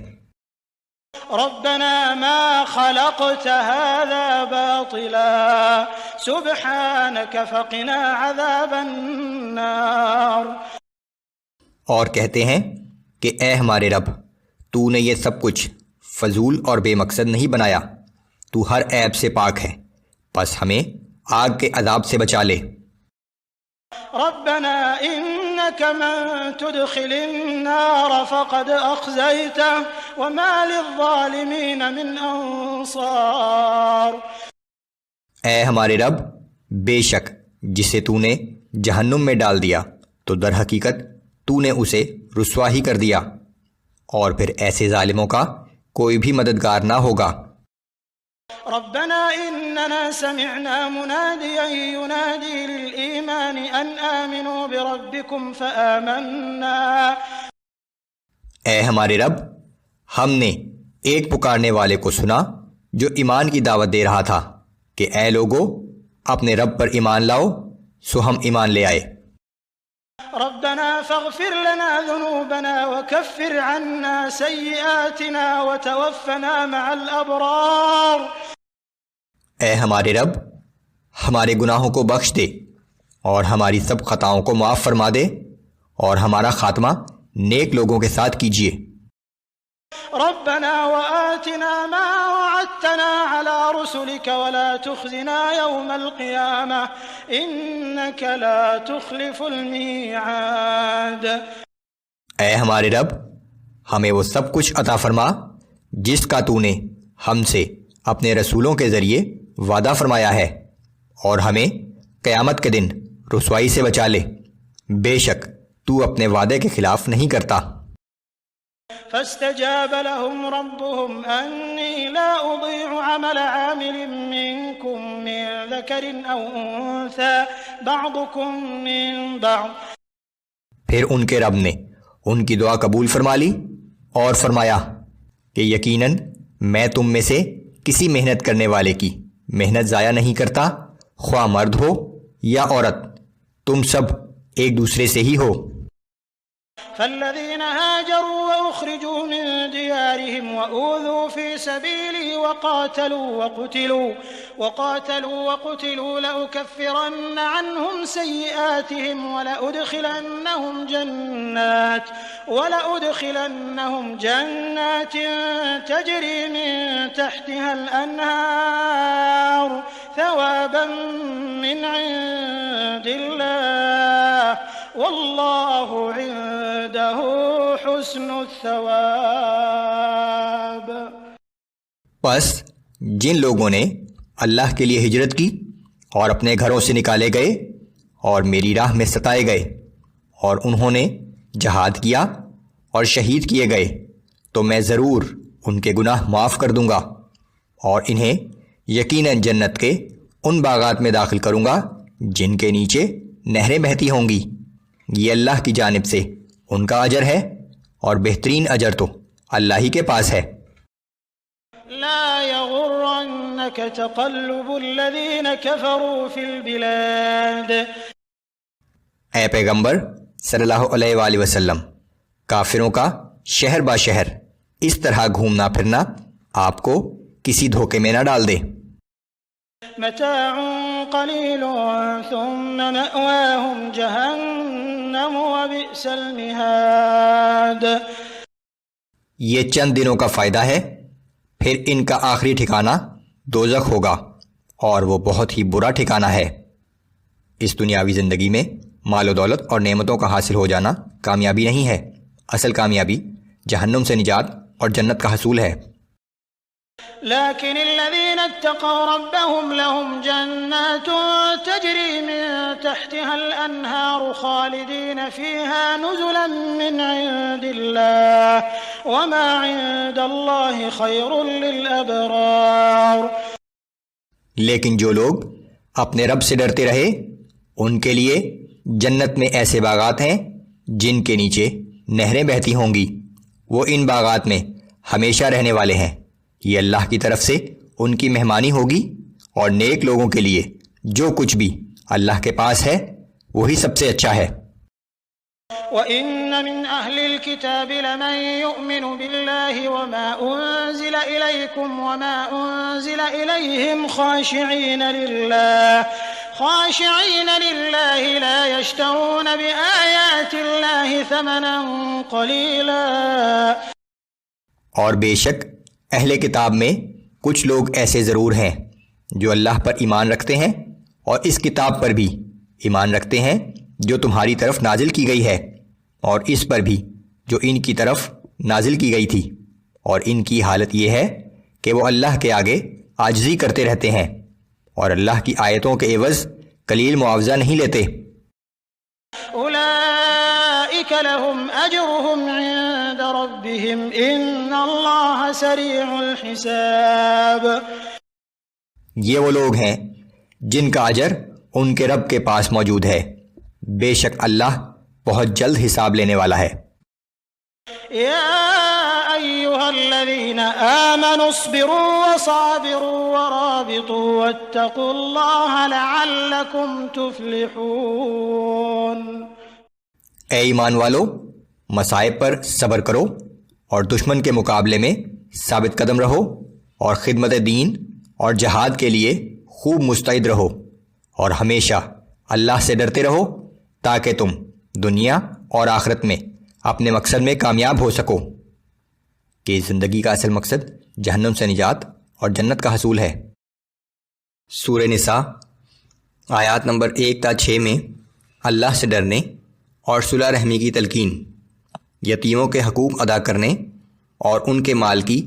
ربنا ما خلقت هذا باطلا سبحانك فقنا عذاب النار۔ اور کہتے ہیں کہ اے ہمارے رب، تو نے یہ سب کچھ فضول اور بے مقصد نہیں بنایا، تو ہر عیب سے پاک ہے، پس ہمیں آگ کے عذاب سے بچا لے۔ ربنا انك من تدخل النار فقد اخزيته وما للظالمين من انصار۔ اے ہمارے رب، بے شک جسے تو نے جہنم میں ڈال دیا تو در حقیقت تو نے اسے رسوا ہی کر دیا، اور پھر ایسے ظالموں کا کوئی بھی مددگار نہ ہوگا۔ ربنا اننا سمعنا مناديا ينادي للإيمان ان آمنوا بربكم فآمنا۔ اے ہمارے رب، ہم نے ایک پکارنے والے کو سنا جو ایمان کی دعوت دے رہا تھا کہ اے لوگو اپنے رب پر ایمان لاؤ، سو ہم ایمان لے آئے۔ ربنا فاغفر لنا ذنوبنا وكفر عنا سيئاتنا وتوفنا مع الأبرار۔ اے ہمارے رب، ہمارے گناہوں کو بخش دے اور ہماری سب خطاؤں کو معاف فرما دے، اور ہمارا خاتمہ نیک لوگوں کے ساتھ کیجیے۔ ربنا وآتنا ما وعدتنا على رسلك ولا تخزنا يوم القيامة إنك لا تخلف الميعاد۔ اے ہمارے رب، ہمیں وہ سب کچھ عطا فرما جس کا تو نے ہم سے اپنے رسولوں کے ذریعے وعدہ فرمایا ہے، اور ہمیں قیامت کے دن رسوائی سے بچا لے، بے شک تو اپنے وعدے کے خلاف نہیں کرتا۔ فاستجاب لهم ربهم أني لا أضيع عمل عامل منكم من ذكر أو أنثى بعضكم من بعض۔ پھر ان کے رب نے ان کی دعا قبول فرما لی اور فرمایا کہ یقیناً میں تم میں سے کسی محنت کرنے والے کی محنت ضائع نہیں کرتا، خواہ مرد ہو یا عورت، تم سب ایک دوسرے سے ہی ہو۔ فالذين هاجروا وأخرجوا من ديارهم وأوذوا في سبيلي وقاتلوا وقتلوا لأكفرن عنهم سيئاتهم ولأدخلنهم جنات تجري من تحتها الأنهار ثوابا من عند الله واللہ عنده حسن الثواب۔ پس جن لوگوں نے اللہ کے لیے ہجرت کی اور اپنے گھروں سے نکالے گئے اور میری راہ میں ستائے گئے اور انہوں نے جہاد کیا اور شہید کیے گئے تو میں ضرور ان کے گناہ معاف کر دوں گا اور انہیں یقیناً جنت کے ان باغات میں داخل کروں گا جن کے نیچے نہریں بہتی ہوں گی۔ یہ اللہ کی جانب سے ان کا اجر ہے اور بہترین اجر تو اللہ ہی کے پاس ہے۔ لا يغرنك تقلب الذين كفروا في البلاد۔ اے پیغمبر صلی اللہ علیہ وآلہ وسلم، کافروں کا شہر با شہر اس طرح گھومنا پھرنا آپ کو کسی دھوکے میں نہ ڈال دے۔ متاع قلیل ثم مأواہم جہنم وبئس المہاد۔ یہ چند دنوں کا فائدہ ہے، پھر ان کا آخری ٹھکانہ دوزخ ہوگا اور وہ بہت ہی برا ٹھکانہ ہے۔ اس دنیاوی زندگی میں مال و دولت اور نعمتوں کا حاصل ہو جانا کامیابی نہیں ہے، اصل کامیابی جہنم سے نجات اور جنت کا حصول ہے۔ لیکن الذین اتقوا ربهم لهم جنات تجری من تحتها الانہار خالدین فیها نزلا من عند اللہ وما عند اللہ خیر للابرار۔ لیکن جو لوگ اپنے رب سے ڈرتے رہے ان کے لیے جنت میں ایسے باغات ہیں جن کے نیچے نہریں بہتی ہوں گی، وہ ان باغات میں ہمیشہ رہنے والے ہیں۔ یہ اللہ کی طرف سے ان کی مہمانی ہوگی اور نیک لوگوں کے لیے جو کچھ بھی اللہ کے پاس ہے وہی سب سے اچھا ہے۔ وَإِنَّ مِنْ أَهْلِ الْكِتَابِ لَمَنْ يُؤْمِنُ بِاللَّهِ وَمَا أُنزِلَ إِلَيْكُمْ وَمَا أُنزِلَ إِلَيْهِمْ خاشعين لله لا يشترون بآيات الله ثمنا قليلا۔ اور بے شک اہل کتاب میں کچھ لوگ ایسے ضرور ہیں جو اللہ پر ایمان رکھتے ہیں اور اس کتاب پر بھی ایمان رکھتے ہیں جو تمہاری طرف نازل کی گئی ہے اور اس پر بھی جو ان کی طرف نازل کی گئی تھی، اور ان کی حالت یہ ہے کہ وہ اللہ کے آگے عاجزی کرتے رہتے ہیں اور اللہ کی آیتوں کے عوض قلیل معاوضہ نہیں لیتے۔ اولئک لهم اجرهم عند ربهم ان اللہ سریع الحساب۔ یہ وہ لوگ ہیں جن کا اجر ان کے رب کے پاس موجود ہے، بے شک اللہ بہت جلد حساب لینے والا ہے۔ یا ایھا الذین آمنوا اصبروا وصابروا ورابطوا واتقوا اللہ لعلکم تفلحون۔ اے ایمان والو، مصائب پر صبر کرو اور دشمن کے مقابلے میں ثابت قدم رہو اور خدمت دین اور جہاد کے لیے خوب مستعد رہو اور ہمیشہ اللہ سے ڈرتے رہو تاکہ تم دنیا اور آخرت میں اپنے مقصد میں کامیاب ہو سکو، کہ زندگی کا اصل مقصد جہنم سے نجات اور جنت کا حصول ہے۔ سورہ نساء آیات نمبر 1 تا 6 میں اللہ سے ڈرنے اور صلح رحمی کی تلقین، یتیموں کے حقوق ادا کرنے اور ان کے مال کی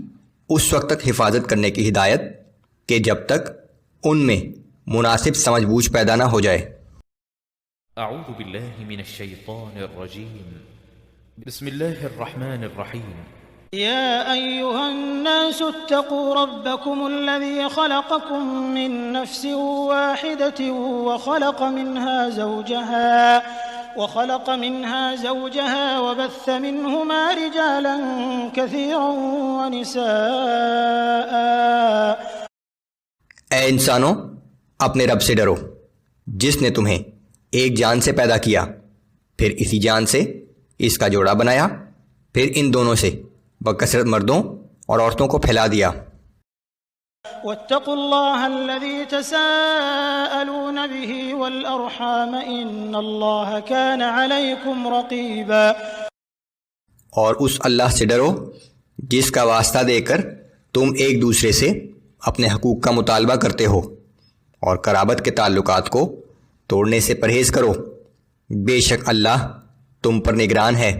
اس وقت تک حفاظت کرنے کی ہدایت کہ جب تک ان میں مناسب سمجھ بوجھ پیدا نہ ہو جائے۔ اعوذ باللہ من الشیطان الرجیم، بسم اللہ الرحمن الرحیم۔ يا أيها الناس اتقوا ربكم الذي خلقكم من نفس واحدة وخلق منها زوجها وبث منهما رجالا كثيرا ونساء۔ اے انسانوں، اپنے رب سے ڈرو جس نے تمہیں ایک جان سے پیدا کیا، پھر اسی جان سے اس کا جوڑا بنایا، پھر ان دونوں سے بکثرت مردوں اور عورتوں کو پھیلا دیا۔ واتقوا الله الذي تساءلون به والأرحام إن الله كان عليكم رقيبا۔ اور اس اللہ سے ڈرو جس کا واسطہ دے کر تم ایک دوسرے سے اپنے حقوق کا مطالبہ کرتے ہو، اور قرابت کے تعلقات کو توڑنے سے پرہیز کرو، بے شک اللہ تم پر نگران ہے۔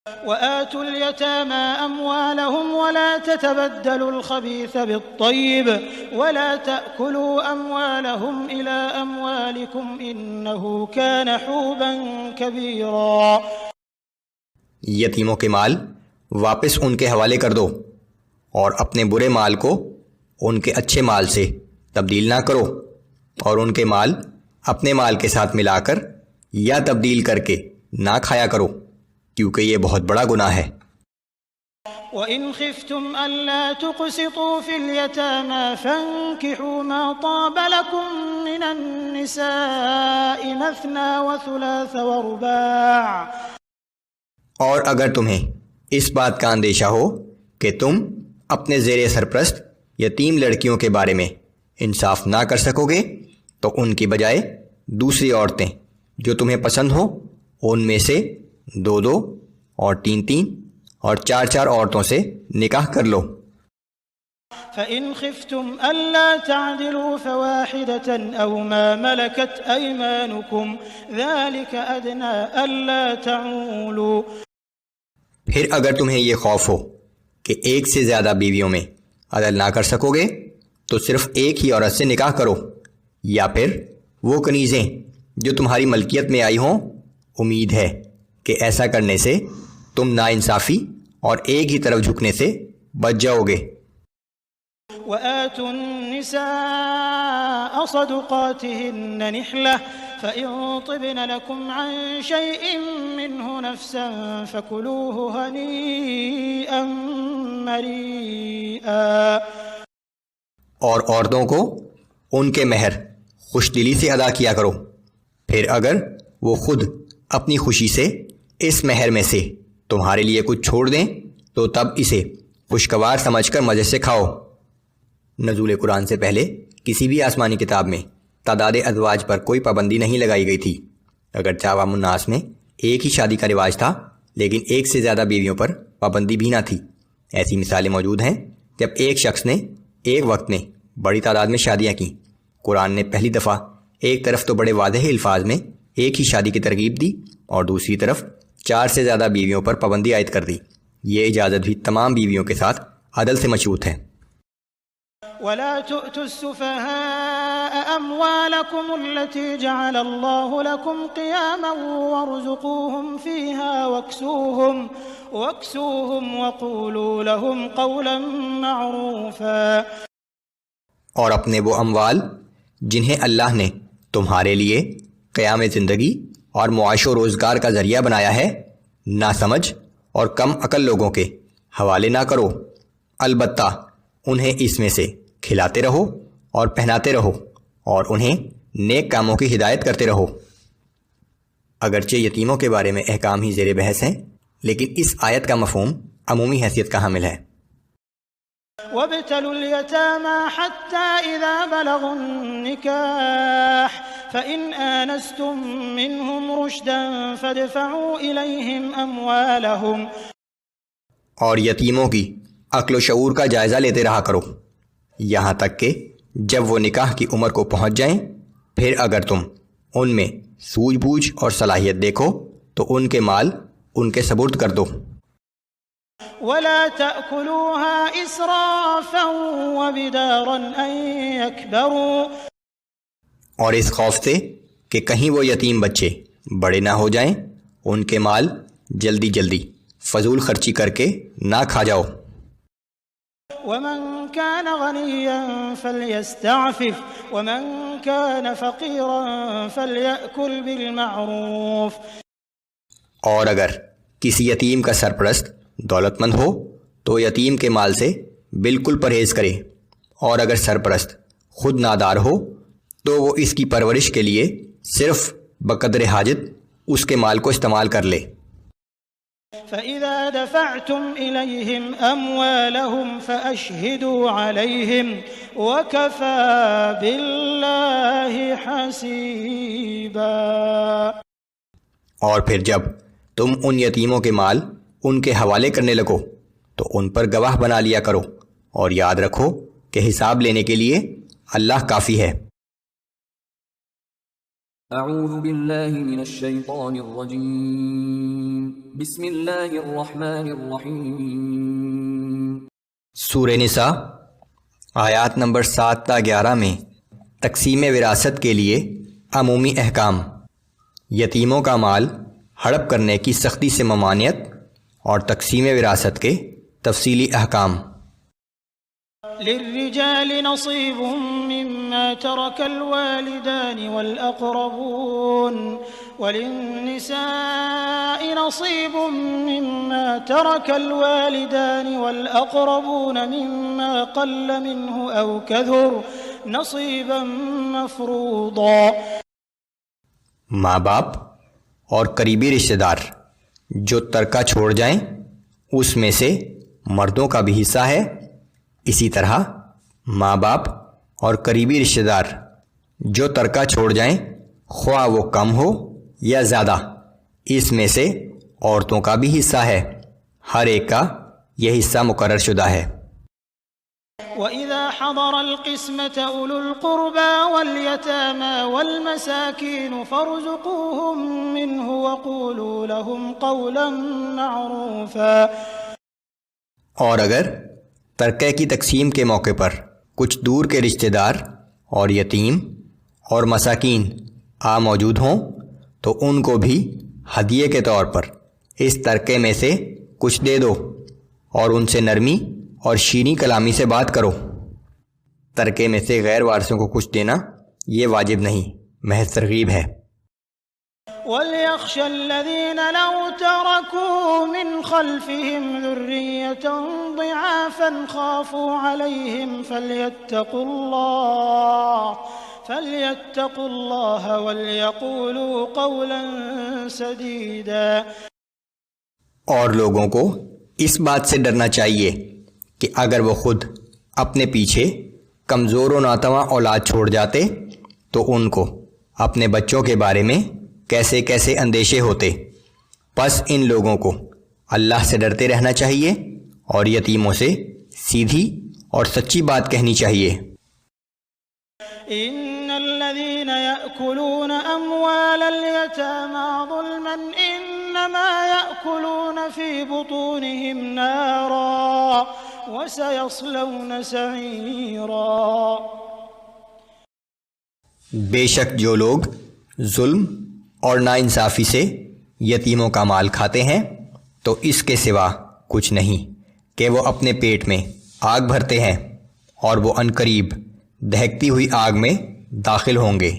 وآتوا اليتامى أموالهم ولا تتبدلوا الخبيث بالطيب ولا تأكلوا أموالهم إلى أموالكم إنه كان حوبا كبيرا۔ یتیموں کے مال واپس ان کے حوالے کر دو اور اپنے برے مال کو ان کے اچھے مال سے تبدیل نہ کرو، اور ان کے مال اپنے مال کے ساتھ ملا کر یا تبدیل کر کے نہ کھایا کرو، کیونکہ یہ بہت بڑا گناہ ہے۔ وَإِنْ خِفْتُمْ أَلَّا تُقْسِطُوا فِي الْيَتَامَى فَانكِحُوا مَا طَابَ لَكُم مِّنَ النِّسَاءِ مَثْنَىٰ وَثُلَاثَ وَرُبَاعَ۔ اور اگر تمہیں اس بات کا اندیشہ ہو کہ تم اپنے زیر سرپرست یتیم لڑکیوں کے بارے میں انصاف نہ کر سکو گے تو ان کی بجائے دوسری عورتیں جو تمہیں پسند ہوں ان میں سے 2 اور 3 اور 4 عورتوں سے نکاح کر لو۔ فَإِنْ خِفْتُمْ أَلَّا تَعْدِلُوا فَوَاحِدَةً أَوْ مَا مَلَكَتْ أَيْمَانُكُمْ ذَلِكَ أَدْنَىٰ أَلَّا تَعُولُوا۔ پھر اگر تمہیں یہ خوف ہو کہ ایک سے زیادہ بیویوں میں عدل نہ کر سکو گے تو صرف ایک ہی عورت سے نکاح کرو، یا پھر وہ کنیزیں جو تمہاری ملکیت میں آئی ہوں، امید ہے کہ ایسا کرنے سے تم ناانصافی اور ایک ہی طرف جھکنے سے بچ جاؤ گے۔ وَآتُوا النِّسَاءَ صَدُقَاتِهِنَّ نِحْلَةً فَإِن طِبْنَ لَكُمْ عَن شَيْءٍ مِّنْهُ نَفْسًا فَكُلُوهُ هَنِيئًا مَّرِيئًا۔ اور عورتوں کو ان کے مہر خوش دلی سے ادا کیا کرو، پھر اگر وہ خود اپنی خوشی سے اس مہر میں سے تمہارے لیے کچھ چھوڑ دیں تو تب اسے خوشگوار سمجھ کر مزے سے کھاؤ۔ نزول قرآن سے پہلے کسی بھی آسمانی کتاب میں تعداد ازواج پر کوئی پابندی نہیں لگائی گئی تھی، اگرچہ عوام الناس میں ایک ہی شادی کا رواج تھا، لیکن ایک سے زیادہ بیویوں پر پابندی بھی نہ تھی۔ ایسی مثالیں موجود ہیں جب ایک شخص نے ایک وقت میں بڑی تعداد میں شادیاں کیں۔ قرآن نے پہلی دفعہ ایک طرف تو بڑے واضح الفاظ میں ایک ہی شادی کی ترغیب دی اور دوسری طرف 4 سے زیادہ بیویوں پر پابندی عائد کر دی۔ یہ اجازت بھی تمام بیویوں کے ساتھ عدل سے مشروط ہے۔ وَلَا تُؤْتُوا السُّفَهَاءَ أَمْوَالَكُمُ الَّتِي جَعَلَ اللَّهُ لَكُمْ قِيَامًا وَارْزُقُوهُمْ فِيهَا وَاكْسُوهُمْ وَقُولُوا لَهُمْ قَوْلًا مَّعْرُوفًا۔ اور اپنے وہ اموال جنہیں اللہ نے تمہارے لیے قیام زندگی اور معاش و روزگار کا ذریعہ بنایا ہے، ناسمجھ اور کم عقل لوگوں کے حوالے نہ کرو، البتہ انہیں اس میں سے کھلاتے رہو اور پہناتے رہو اور انہیں نیک کاموں کی ہدایت کرتے رہو۔ اگرچہ یتیموں کے بارے میں احکام ہی زیر بحث ہیں، لیکن اس آیت کا مفہوم عمومی حیثیت کا حامل ہے۔ وَابْتَلُوا الْيَتَامَى حَتَّى إِذَا بَلَغُوا النِّكَاحَ فَإِنْ آنَسْتُم مِّنْهُمْ رُشْدًا فَادْفَعُوا إِلَيْهِمْ أَمْوَالَهُمْ۔ اور یتیموں کی عقل و شعور کا جائزہ لیتے رہا کرو یہاں تک کہ جب وہ نکاح کی عمر کو پہنچ جائیں، پھر اگر تم ان میں سوجھ بوجھ اور صلاحیت دیکھو تو ان کے مال ان کے سپرد کر دو۔ وَلَا تَأْكُلُوهَا إِسْرَافًا وَبِدَارًا أَن يَكْبَرُوا۔ اور اس خوف سے کہ کہیں وہ یتیم بچے بڑے نہ ہو جائیں، ان کے مال جلدی جلدی فضول خرچی کر کے نہ کھا جاؤ۔ وَمَن كَانَ غَنِيًّا فَلْيَسْتَعْفِفْ وَمَن كَانَ فَقِيرًا فَلْيَأْكُلْ بِالْمَعْرُوفِ۔ اور اگر کسی یتیم کا سرپرست دولت مند ہو تو یتیم کے مال سے بالکل پرہیز کرے، اور اگر سرپرست خود نادار ہو تو وہ اس کی پرورش کے لیے صرف بقدر حاجت اس کے مال کو استعمال کر لے۔ فَإِذَا دَفَعْتُمْ إِلَيْهِمْ أَمْوَالَهُمْ فَأَشْهِدُوا عَلَيْهِمْ وَكَفَى بِاللَّهِ حَسِيبًا۔ اور پھر جب تم ان یتیموں کے مال ان کے حوالے کرنے لگو تو ان پر گواہ بنا لیا کرو، اور یاد رکھو کہ حساب لینے کے لیے اللہ کافی ہے۔ اعوذ باللہ من الشیطان الرجیم بسم اللہ الرحمن الرحیم. سورہ نساء آیات نمبر 7 تا 11 میں تقسیم وراثت کے لیے عمومی احکام، یتیموں کا مال ہڑپ کرنے کی سختی سے ممانعت اور تقسیم وراثت کے تفصیلی احکام. للرجال نصيب مما ترك الوالدان والأقربون وللنساء نصيب مما ترك الوالدان والأقربون مما قل منه أو كثر نصيبا مفروضا. ماں باپ اور قریبی رشتہ دار جو ترکہ چھوڑ جائیں اس میں سے مردوں کا بھی حصہ ہے، اسی طرح ماں باپ اور قریبی رشتہ دار جو ترکہ چھوڑ جائیں خواہ وہ کم ہو یا زیادہ، اس میں سے عورتوں کا بھی حصہ ہے، ہر ایک کا یہ حصہ مقرر شدہ ہے. وَإِذَا حَضَرَ الْقِسْمَةَ أُولُو الْقُرْبَى وَالْيَتَامَى وَالْمَسَاكِينُ فَارْزُقُوهُم مِّنْهُ وَقُولُوا لَهُمْ قَوْلًا مَّعْرُوفًا. اور اگر ترکہ کی تقسیم کے موقع پر کچھ دور کے رشتہ دار اور یتیم اور مساکین موجود ہوں تو ان کو بھی ہدیے کے طور پر اس ترکے میں سے کچھ دے دو اور ان سے نرمی اور شیریں کلامی سے بات کرو. ترکے میں سے غیر وارثوں کو کچھ دینا یہ واجب نہیں، محض ترغیب ہے. وَلْيَخْشَ الَّذِينَ لَوْ تَرَكُوا مِنْ خَلْفِهِمْ ذُرِّيَّةً ضِعَافًا خَافُوا عَلَيْهِمْ فَلْيَتَّقُوا اللَّهَ وَلْيَقُولُوا قَوْلًا سَدِيدًا. اور لوگوں کو اس بات سے ڈرنا چاہیے کہ اگر وہ خود اپنے پیچھے کمزور و ناتواں اولاد چھوڑ جاتے تو ان کو اپنے بچوں کے بارے میں کیسے کیسے اندیشے ہوتے. پس ان لوگوں کو اللہ سے ڈرتے رہنا چاہیے اور یتیموں سے سیدھی اور سچی بات کہنی چاہیے. ان الذين يأكلون اموال اليتامى ظلما انما يأكلون في بطونهم نارا وسيصلون سعيرا. بے شک جو لوگ ظلم اور ناانصافی سے یتیموں کا مال کھاتے ہیں تو اس کے سوا کچھ نہیں کہ وہ اپنے پیٹ میں آگ بھرتے ہیں اور وہ عنقریب دہکتی ہوئی آگ میں داخل ہوں گے.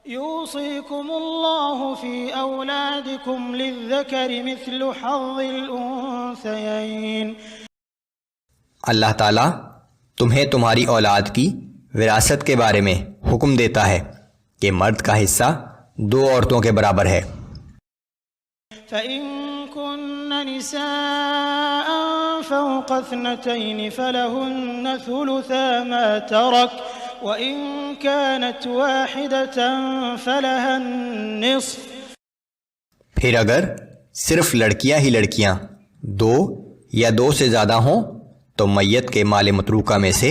یوصیکم اللہ فی اولادکم للذکر مثل حظ الانثیین. اللہ تعالیٰ تمہیں تمہاری اولاد کی وراثت کے بارے میں حکم دیتا ہے کہ مرد کا حصہ 2 عورتوں کے برابر ہے. فَإِن كُنَّ نِسَاءً فَوْقَ 2 فَلَهُنَّ ثُلُثَا مَا تَرَكَ وَإِن كَانَتْ وَاحِدَةً فَلَهَا النِّصْفُ. پھر اگر صرف لڑکیاں ہی لڑکیاں 2 یا 2 سے زیادہ ہوں تو میت کے مال متروکہ میں سے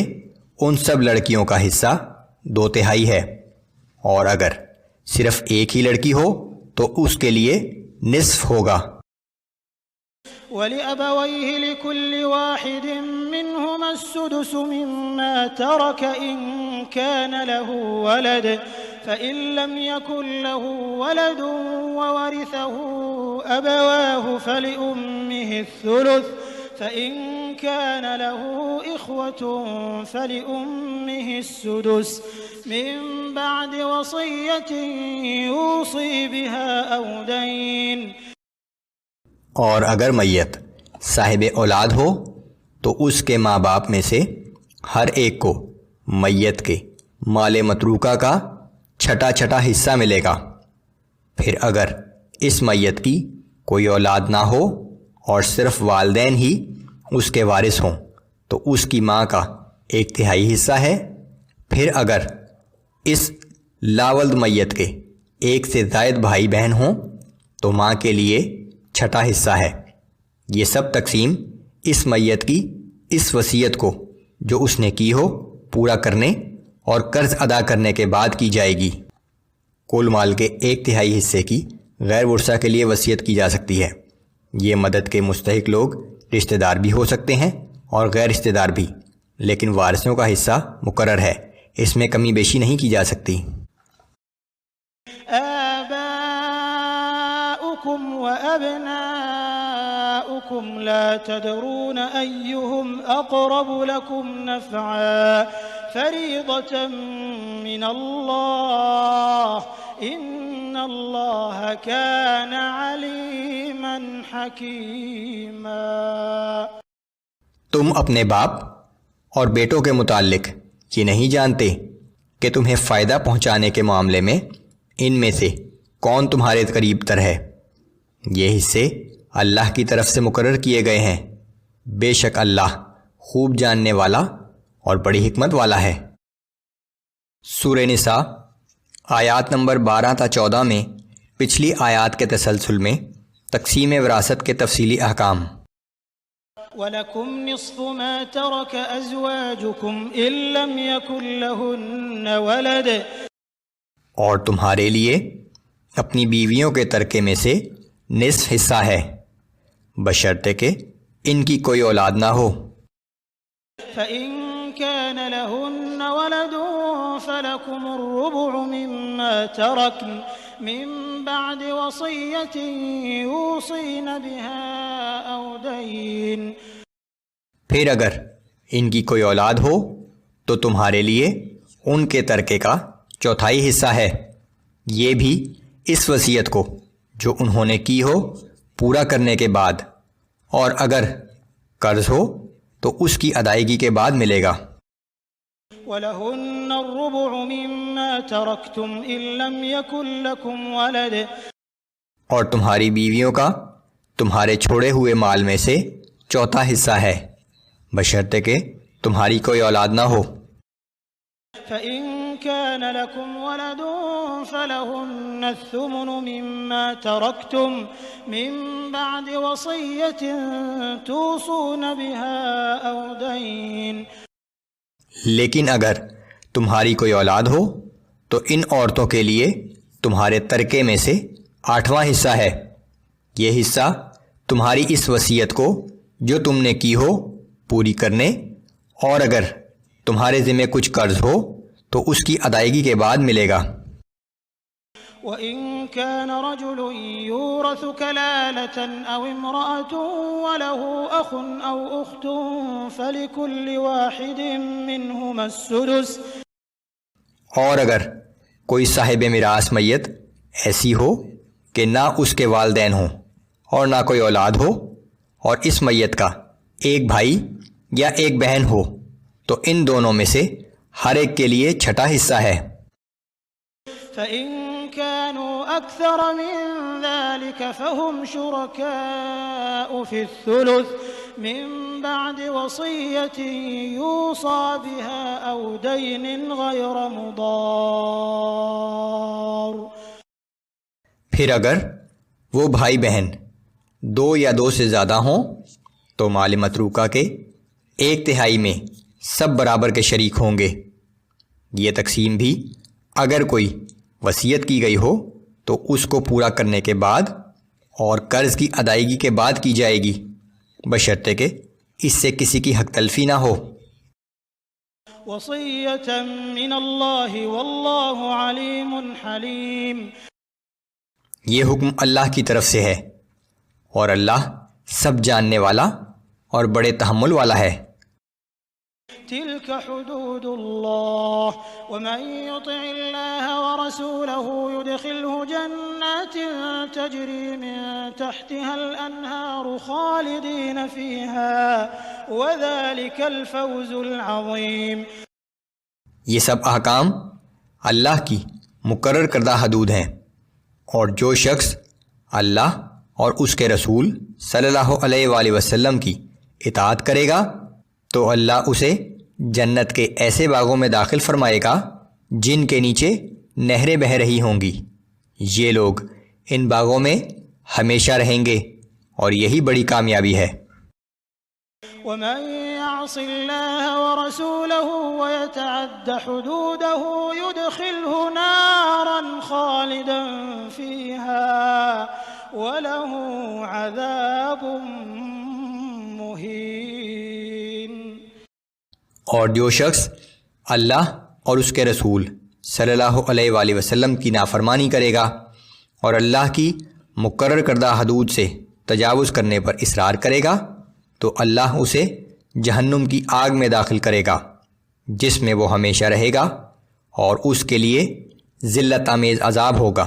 ان سب لڑکیوں کا حصہ 2/3 ہے، اور اگر صرف ایک ہی لڑکی ہو تو اس کے لیے نصف ہوگا. وَلِأَبَوَيْهِ لِكُلِّ وَاحِدٍ مِّنْهُمَا السُّدُسُ مِمَّا تَرَكَ إِن كَانَ لَهُ وَلَدٌ فَإِن لَّمْ يَكُن لَّهُ وَلَدٌ وَوَرِثَهُ أَبَوَاهُ فَلِأُمِّهِ الثُّلُثُ فَإِن كَانَ لَهُ إِخْوَةٌ فَلِأُمِّهِ السُّدُسُ مِن بَعْدِ وَصِيَّةٍ يُوصِي بِهَا أَوْ دَيْنٍ. اور اگر میت صاحب اولاد ہو تو اس کے ماں باپ میں سے ہر ایک کو میت کے مال متروکہ کا چھٹا حصہ ملے گا. پھر اگر اس میت کی کوئی اولاد نہ ہو اور صرف والدین ہی اس کے وارث ہوں تو اس کی ماں کا 1/3 حصہ ہے. پھر اگر اس لاولد میت کے 1 سے زائد بھائی بہن ہوں تو ماں کے لیے 6 حصہ ہے. یہ سب تقسیم اس میت کی اس وصیت کو جو اس نے کی ہو پورا کرنے اور قرض ادا کرنے کے بعد کی جائے گی. کل مال کے 1/3 حصے کی غیر ورثہ کے لیے وصیت کی جا سکتی ہے۔ یہ مدد کے مستحق لوگ رشتہ دار بھی ہو سکتے ہیں اور غیر رشتہ دار بھی، لیکن وارثوں کا حصہ مقرر ہے، اس میں کمی بیشی نہیں کی جا سکتی۔ آباؤکم وابناؤکم لا تدرون ایہم اقرب لکم نفعا فریضة من اللہ ان اللہ کان علیما حکیما۔ تم اپنے باپ اور بیٹوں کے متعلق یہ نہیں جانتے کہ تمہیں فائدہ پہنچانے کے معاملے میں ان میں سے کون تمہارے قریب تر ہے۔ یہ حصے اللہ کی طرف سے مقرر کیے گئے ہیں، بے شک اللہ خوب جاننے والا اور بڑی حکمت والا ہے۔ سورہ نساء آیات نمبر 12 تا 14 میں پچھلی آیات کے تسلسل میں تقسیم وراثت کے تفصیلی احکام۔ وَلَكُمْ نِصْفُ مَا تَرَكَ أَزْوَاجُكُمْ إِن لَّمْ يَكُن لَّهُنَّ وَلَدٌ، اور تمہارے لیے اپنی بیویوں کے ترکے میں سے نصف حصہ ہے، بشرطے کہ ان کی کوئی اولاد نہ ہو۔ فَإِن كَانَ لَهُنَّ وَلَدٌ فَلَكُمُ الرُّبُعُ مِمَّا تَرَكْنَ مِن بَعْدِ وَصِيَّةٍ يُوصِينَ بِهَا أَوْ دَيْنٍ، پھر اگر ان کی کوئی اولاد ہو تو تمہارے لیے ان کے ترکے کا چوتھائی حصہ ہے، یہ بھی اس وصیت کو جو انہوں نے کی ہو پورا کرنے کے بعد، اور اگر قرض ہو تو اس کی ادائیگی کے بعد ملے گا۔ وَلَهُنَّ الرُّبُعُ مِمَّا تَرَكْتُمْ إِن لَّمْ يَكُن لَّكُمْ وَلَدٌ، اور تمہاری بیویوں کا تمہارے چھوڑے ہوئے مال میں سے چوتھا حصہ ہے، بشرطے کہ تمہاری کوئی اولاد نہ ہو۔ فَإِن كَانَ لَكُمْ وَلَدٌ فَلَهُنَّ الثُّمُنُ مِمَّا تَرَكْتُمْ مِن بَعْدِ وَصِيَّةٍ تُوصُونَ بِهَا أَوْ دَيْنٍ، لیکن اگر تمہاری کوئی اولاد ہو تو ان عورتوں کے لیے تمہارے ترکے میں سے 8واں حصہ ہے، یہ حصہ تمہاری اس وصیت کو جو تم نے کی ہو پوری کرنے، اور اگر تمہارے ذمہ کچھ قرض ہو تو اس کی ادائیگی کے بعد ملے گا۔ وَإِن كَانَ رَجُلٌ يُورَثُ كَلَالَةً أَوْ امْرَأَةٌ وَلَهُ أَخٌ أَوْ أُخْتٌ فَلِكُلِّ وَاحِدٍ مِّنْهُمَا السُّدُسُ، اور اگر کوئی صاحب میراث میت ایسی ہو کہ نہ اس کے والدین ہوں اور نہ کوئی اولاد ہو، اور اس میت کا ایک بھائی یا ایک بہن ہو تو ان دونوں میں سے ہر ایک کے لیے چھٹا حصہ ہے۔ فَإِن كَانُوا أَكْثَرَ مِن ذَلِكَ فَهُمْ شُرَكَاءُ فِي الثُّلُثِ مِن بَعْدِ وَصِيَّةٍ يُوصَى بِهَا أَوْ دَيْنٍ غَيْرَ مُضَارٍ، پھر اگر وہ بھائی بہن 2 یا 2 سے زیادہ ہوں تو مال متروکہ کے 1/3 میں سب برابر کے شریک ہوں گے۔ یہ تقسیم بھی اگر کوئی وصیت کی گئی ہو تو اس کو پورا کرنے کے بعد اور قرض کی ادائیگی کے بعد کی جائے گی، بشرطے کہ اس سے کسی کی حق تلفی نہ ہو۔ وصیۃ من اللہ واللہ علیم حلیم، یہ حکم اللہ کی طرف سے ہے اور اللہ سب جاننے والا اور بڑے تحمل والا ہے۔ تلك حدود اللہ ومن يطع اللہ ورسولہ يدخلہ جنات تجری من تحتها الانہار خالدین فیہا وذلک الفوز العظیم۔ یہ سب احکام اللہ کی مقرر کردہ حدود ہیں، اور جو شخص اللہ اور اس کے رسول صلی اللہ علیہ وآلہ وسلم کی اطاعت کرے گا تو اللہ اسے جنت کے ایسے باغوں میں داخل فرمائے گا جن کے نیچے نہریں بہہ رہی ہوں گی، یہ لوگ ان باغوں میں ہمیشہ رہیں گے اور یہی بڑی کامیابی ہے۔ ومن يعص الله ورسوله ويتعد حدوده يدخله نارا خالدا فيها وَلَهُ عَذَابٌ مُّهِينٌ۔ اور جو شخص اللہ اور اس کے رسول صلی اللہ علیہ وآلہ وسلم کی نافرمانی کرے گا اور اللہ کی مقرر کردہ حدود سے تجاوز کرنے پر اصرار کرے گا تو اللہ اسے جہنم کی آگ میں داخل کرے گا جس میں وہ ہمیشہ رہے گا اور اس کے لیے ذلت آمیز عذاب ہوگا۔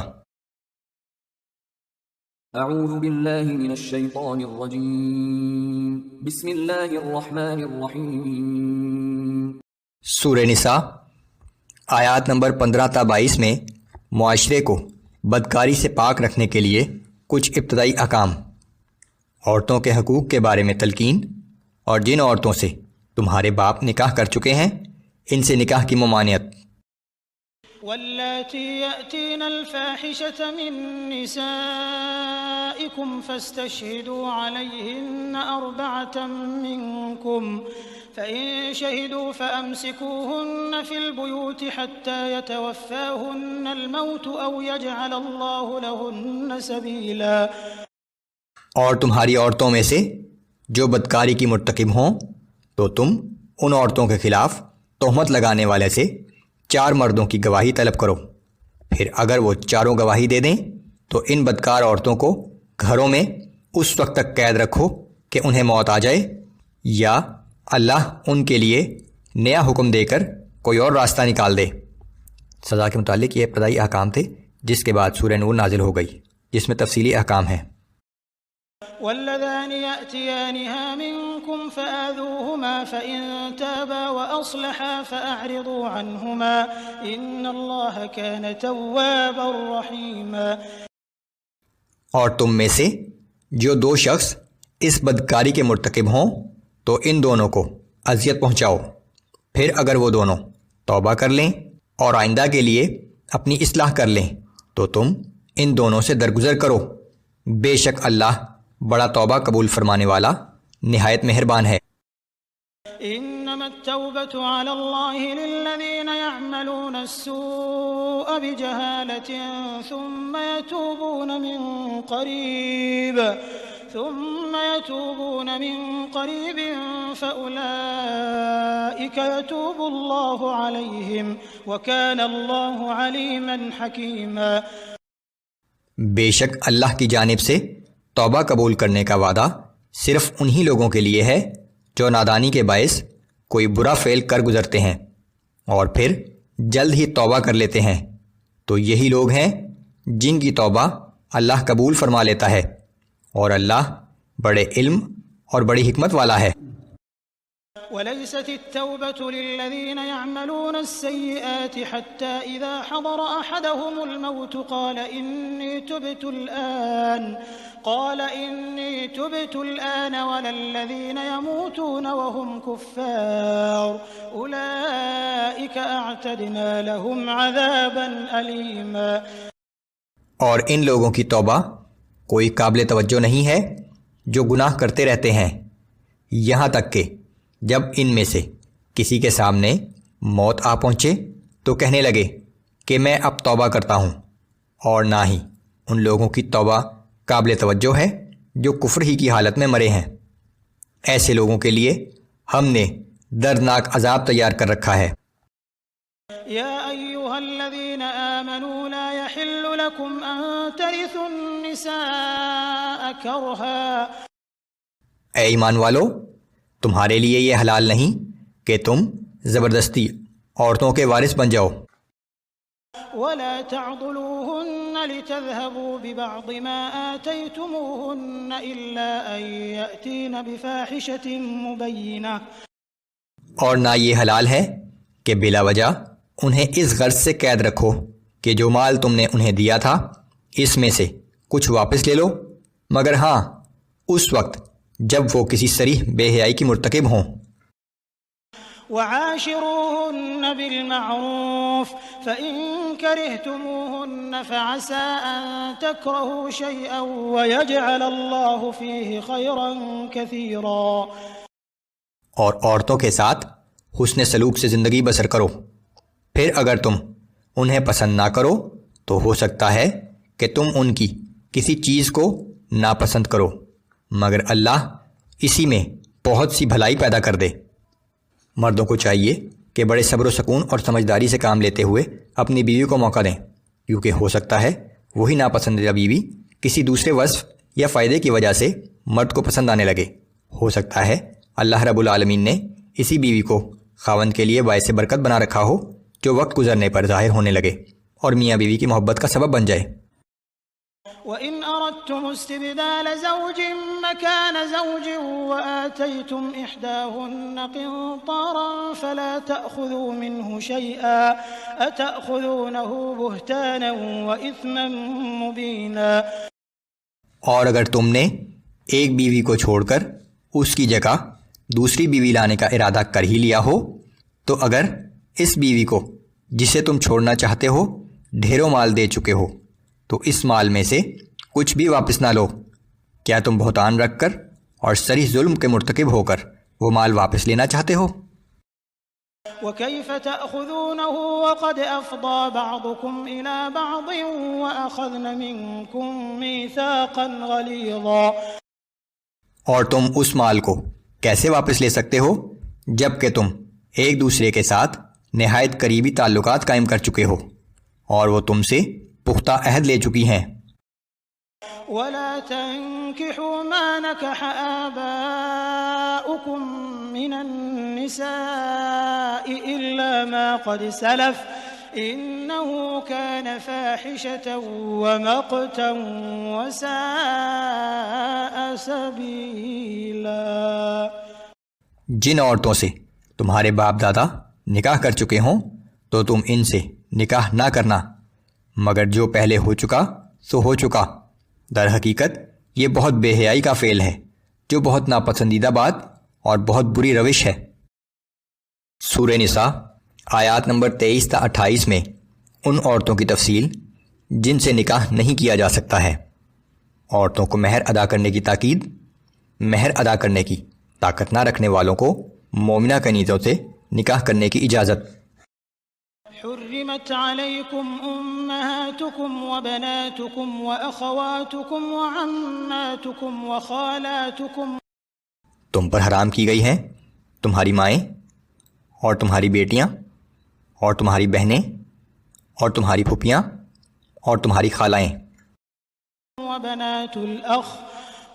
اعوذ باللہ من الشیطان الرجیم بسم اللہ الرحمن الرحیم۔ سورہ نساء آیات نمبر 15 تا 22 میں معاشرے کو بدکاری سے پاک رکھنے کے لیے کچھ ابتدائی احکام، عورتوں کے حقوق کے بارے میں تلقین، اور جن عورتوں سے تمہارے باپ نکاح کر چکے ہیں ان سے نکاح کی ممانعت۔ واللاتی یأتین الفاحشة من نسائکم فاستشہدوا علیہن اربعة منکم فإن شهدوا فأمسكوهن في البيوت حتى يتوفاهن الموت أو يجعل الله لهن سبيلا۔ اور تمہاری عورتوں میں سے جو بدکاری کی مرتکب ہوں تو تم ان عورتوں کے خلاف تہمت لگانے والے سے 4 مردوں کی گواہی طلب کرو، پھر اگر وہ چاروں گواہی دے دیں تو ان بدکار عورتوں کو گھروں میں اس وقت تک قید رکھو کہ انہیں موت آ جائے، یا اللہ ان کے لیے نیا حکم دے کر کوئی اور راستہ نکال دے۔ سزا کے متعلق یہ ابتدائی احکام تھے جس کے بعد سورہ نور نازل ہو گئی جس میں تفصیلی احکام ہیں۔ واللذان يأتيانها منكم فآذوهما فإن تابا وأصلحا فأعرضوا عنهما إن الله كان توابا رحيما۔ اور تم میں سے جو 2 شخص اس بدکاری کے مرتکب ہوں تو ان دونوں کو اذیت پہنچاؤ، پھر اگر وہ دونوں توبہ کر لیں اور آئندہ کے لیے اپنی اصلاح کر لیں تو تم ان دونوں سے درگزر کرو، بے شک اللہ بڑا توبہ قبول فرمانے والا نہایت مہربان ہے۔ انما التوبة على الله للذين يعملون السوء بجهالة ثم يتوبون من قريب فأولئك يتوب الله عليهم وكان الله عليما حكيما۔ بے شک اللہ کی جانب سے توبہ قبول کرنے کا وعدہ صرف انہی لوگوں کے لیے ہے جو نادانی کے باعث کوئی برا فعل کر گزرتے ہیں اور پھر جلد ہی توبہ کر لیتے ہیں، تو یہی لوگ ہیں جن کی توبہ اللہ قبول فرما لیتا ہے، اور اللہ بڑے علم اور بڑی حکمت والا ہے۔ وليست التوبة للذين يعملون السيئات حتى إذا حضر أحدهم الموت قال إني تبت الآن ولا الذين يموتون وهم كفار أولئك أعتدنا لهم عذابا أليما۔ اور ان لوگوں کی توبہ کوئی قابل توجہ نہیں ہے جو گناہ کرتے رہتے ہیں یہاں تک کہ جب ان میں سے کسی کے سامنے موت آ پہنچے تو کہنے لگے کہ میں اب توبہ کرتا ہوں، اور نہ ہی ان لوگوں کی توبہ قابل توجہ ہے جو کفر ہی کی حالت میں مرے ہیں۔ ایسے لوگوں کے لیے ہم نے دردناک عذاب تیار کر رکھا ہے۔ یا ایھا الذین آمنوا لا یحل لکم ان ترثوا النساء کرہا۔ اے ایمان والو، تمہارے لیے یہ حلال نہیں کہ تم زبردستی عورتوں کے وارث بن جاؤ۔ ولا تعضلوهن لتذهبوا ببعض ما آتيتموهن إلا أن يأتين بفاحشة مبينة۔ اور نہ یہ حلال ہے کہ بلا وجہ انہیں اس غرض سے قید رکھو کہ جو مال تم نے انہیں دیا تھا اس میں سے کچھ واپس لے لو، مگر ہاں اس وقت جب وہ کسی صریح بے حیائی کی مرتکب ہوں۔ وعاشروهن بالمعروف فإن كرهتموهن فعسى أن تكرهوا شيئا ويجعل الله فيه خيرا كثيرا۔ اور عورتوں کے ساتھ حسن سلوک سے زندگی بسر کرو، پھر اگر تم انہیں پسند نہ کرو تو ہو سکتا ہے کہ تم ان کی کسی چیز کو ناپسند کرو مگر اللہ اسی میں بہت سی بھلائی پیدا کر دے۔ مردوں کو چاہیے کہ بڑے صبر و سکون اور سمجھداری سے کام لیتے ہوئے اپنی بیوی کو موقع دیں، کیونکہ ہو سکتا ہے وہی ناپسندیدہ بیوی کسی دوسرے وصف یا فائدے کی وجہ سے مرد کو پسند آنے لگے۔ ہو سکتا ہے اللہ رب العالمین نے اسی بیوی کو خاوند کے لیے باعث برکت بنا رکھا ہو، جو وقت گزرنے پر ظاہر ہونے لگے اور میاں بیوی کی محبت کا سبب بن جائے۔ وَإِنْ أَرَدْتُمُ اسْتِبْدَالَ زَوْجٍ مَّكَانَ زَوْجٍ وَآتَيْتُمْ إِحْدَاهُنَّ قِنطَارًا فَلَا تَأْخُذُوا مِنْهُ شَيْئًا أَتَأْخُذُونَهُ بُهْتَانًا وَإِثْمًا مُّبِينًا۔ اور اگر تم نے ایک بیوی کو چھوڑ کر اس کی جگہ دوسری بیوی لانے کا ارادہ کر ہی لیا ہو، تو اگر اس بیوی کو جسے تم چھوڑنا چاہتے ہو ڈھیروں مال دے چکے ہو تو اس مال میں سے کچھ بھی واپس نہ لو۔ کیا تم بہتان رکھ کر اور صریح ظلم کے مرتکب ہو کر وہ مال واپس لینا چاہتے ہو؟ وَكَيْفَ تَأْخُذُونَهُ وَقَدْ أَفْضَىٰ بَعْضُكُمْ إِلَىٰ بَعْضٍ وَأَخَذْنَ مِنكُم مِّيثَاقًا غَلِيظًا۔ اور تم اس مال کو کیسے واپس لے سکتے ہو جب کہ تم ایک دوسرے کے ساتھ نہایت قریبی تعلقات قائم کر چکے ہو اور وہ تم سے پختہ عہد لے چکی ہیں۔ وَلَا تَنكِحُوا مَا نَكَحَ آبَاؤُكُم مِّنَ النِّسَاءِ إِلَّا مَا قَدْ سَلَفَ إِنَّهُ كَانَ فَاحِشَةً وَمَقْتًا وَسَاءَ سَبِيلًا۔ جن عورتوں سے تمہارے باپ دادا نکاح کر چکے ہوں تو تم ان سے نکاح نہ کرنا، مگر جو پہلے ہو چکا سو ہو چکا۔ در حقیقت یہ بہت بے حیائی کا فعل ہے، جو بہت ناپسندیدہ بات اور بہت بری روش ہے۔ سورہ نساء آیات نمبر 23 تا 28 میں ان عورتوں کی تفصیل جن سے نکاح نہیں کیا جا سکتا ہے۔ عورتوں کو مہر ادا کرنے کی تاکید، مہر ادا کرنے کی طاقت نہ رکھنے والوں کو مومنہ کنیزوں سے نکاح کرنے کی اجازت۔ حرمت علیکم امہاتکم وبناتکم واخواتکم وعماتکم وخالاتکم۔ تم پر حرام کی گئی ہیں تمہاری مائیں اور تمہاری بیٹیاں اور تمہاری بہنیں اور تمہاری پھوپھیاں اور تمہاری خالائیں۔ وبنات الأخ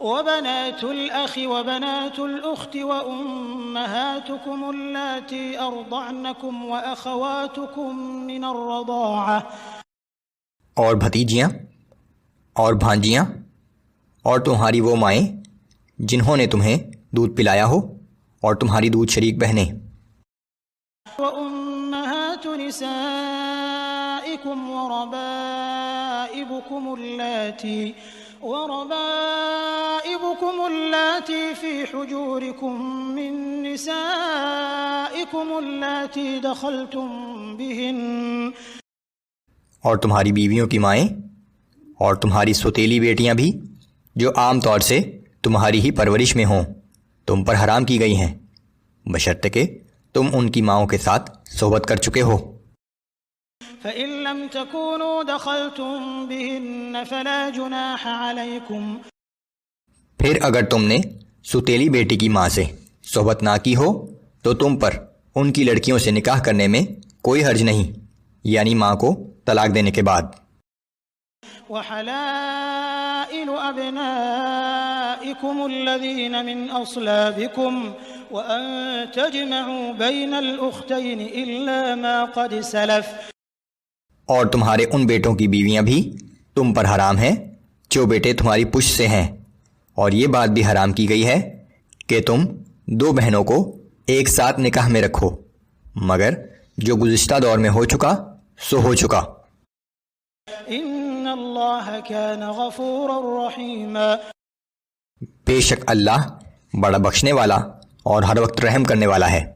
وبنات الأخت وأمهاتكم اللاتي أرضعنكم وأخواتكم من الرضاعة۔ اور بھتیجیاں اور بھانجیاں اور تمہاری وہ مائیں جنہوں نے تمہیں دودھ پلایا ہو اور تمہاری دودھ شریک بہنیں۔ وأمهات نسائكم وربائبكم اللاتي في حجوركم من نسائكم اللاتي دخلتم بهن۔ اور تمہاری بیویوں کی مائیں اور تمہاری سوتیلی بیٹیاں بھی جو عام طور سے تمہاری ہی پرورش میں ہوں تم پر حرام کی گئی ہیں، بشرطے کہ تم ان کی ماؤں کے ساتھ صحبت کر چکے ہو۔ فَإِن لَّمْ تَكُونُوا دَخَلْتُم بِهِنَّ فَلَا جُنَاحَ عَلَيْكُمْ۔ پھر اگر تم نے سوتیلی بیٹی کی ماں سے صحبت نہ کی ہو تو تم پر ان کی لڑکیوں سے نکاح کرنے میں کوئی حرج نہیں، یعنی ماں کو طلاق دینے کے بعد۔ وَحَلَائِلُ أَبْنَائِكُمُ الَّذِينَ مِنْ أَصْلَابِكُمْ وَأَن تَجْمَعُوا بَيْنَ الْأُخْتَيْنِ إِلَّا مَا قَدْ سَلَفَ۔ اور تمہارے ان بیٹوں کی بیویاں بھی تم پر حرام ہیں جو بیٹے تمہاری پشت سے ہیں، اور یہ بات بھی حرام کی گئی ہے کہ تم دو بہنوں کو ایک ساتھ نکاح میں رکھو، مگر جو گزشتہ دور میں ہو چکا سو ہو چکا۔ ان اللہ کان غفورا رحیما۔ بے شک اللہ بڑا بخشنے والا اور ہر وقت رحم کرنے والا ہے۔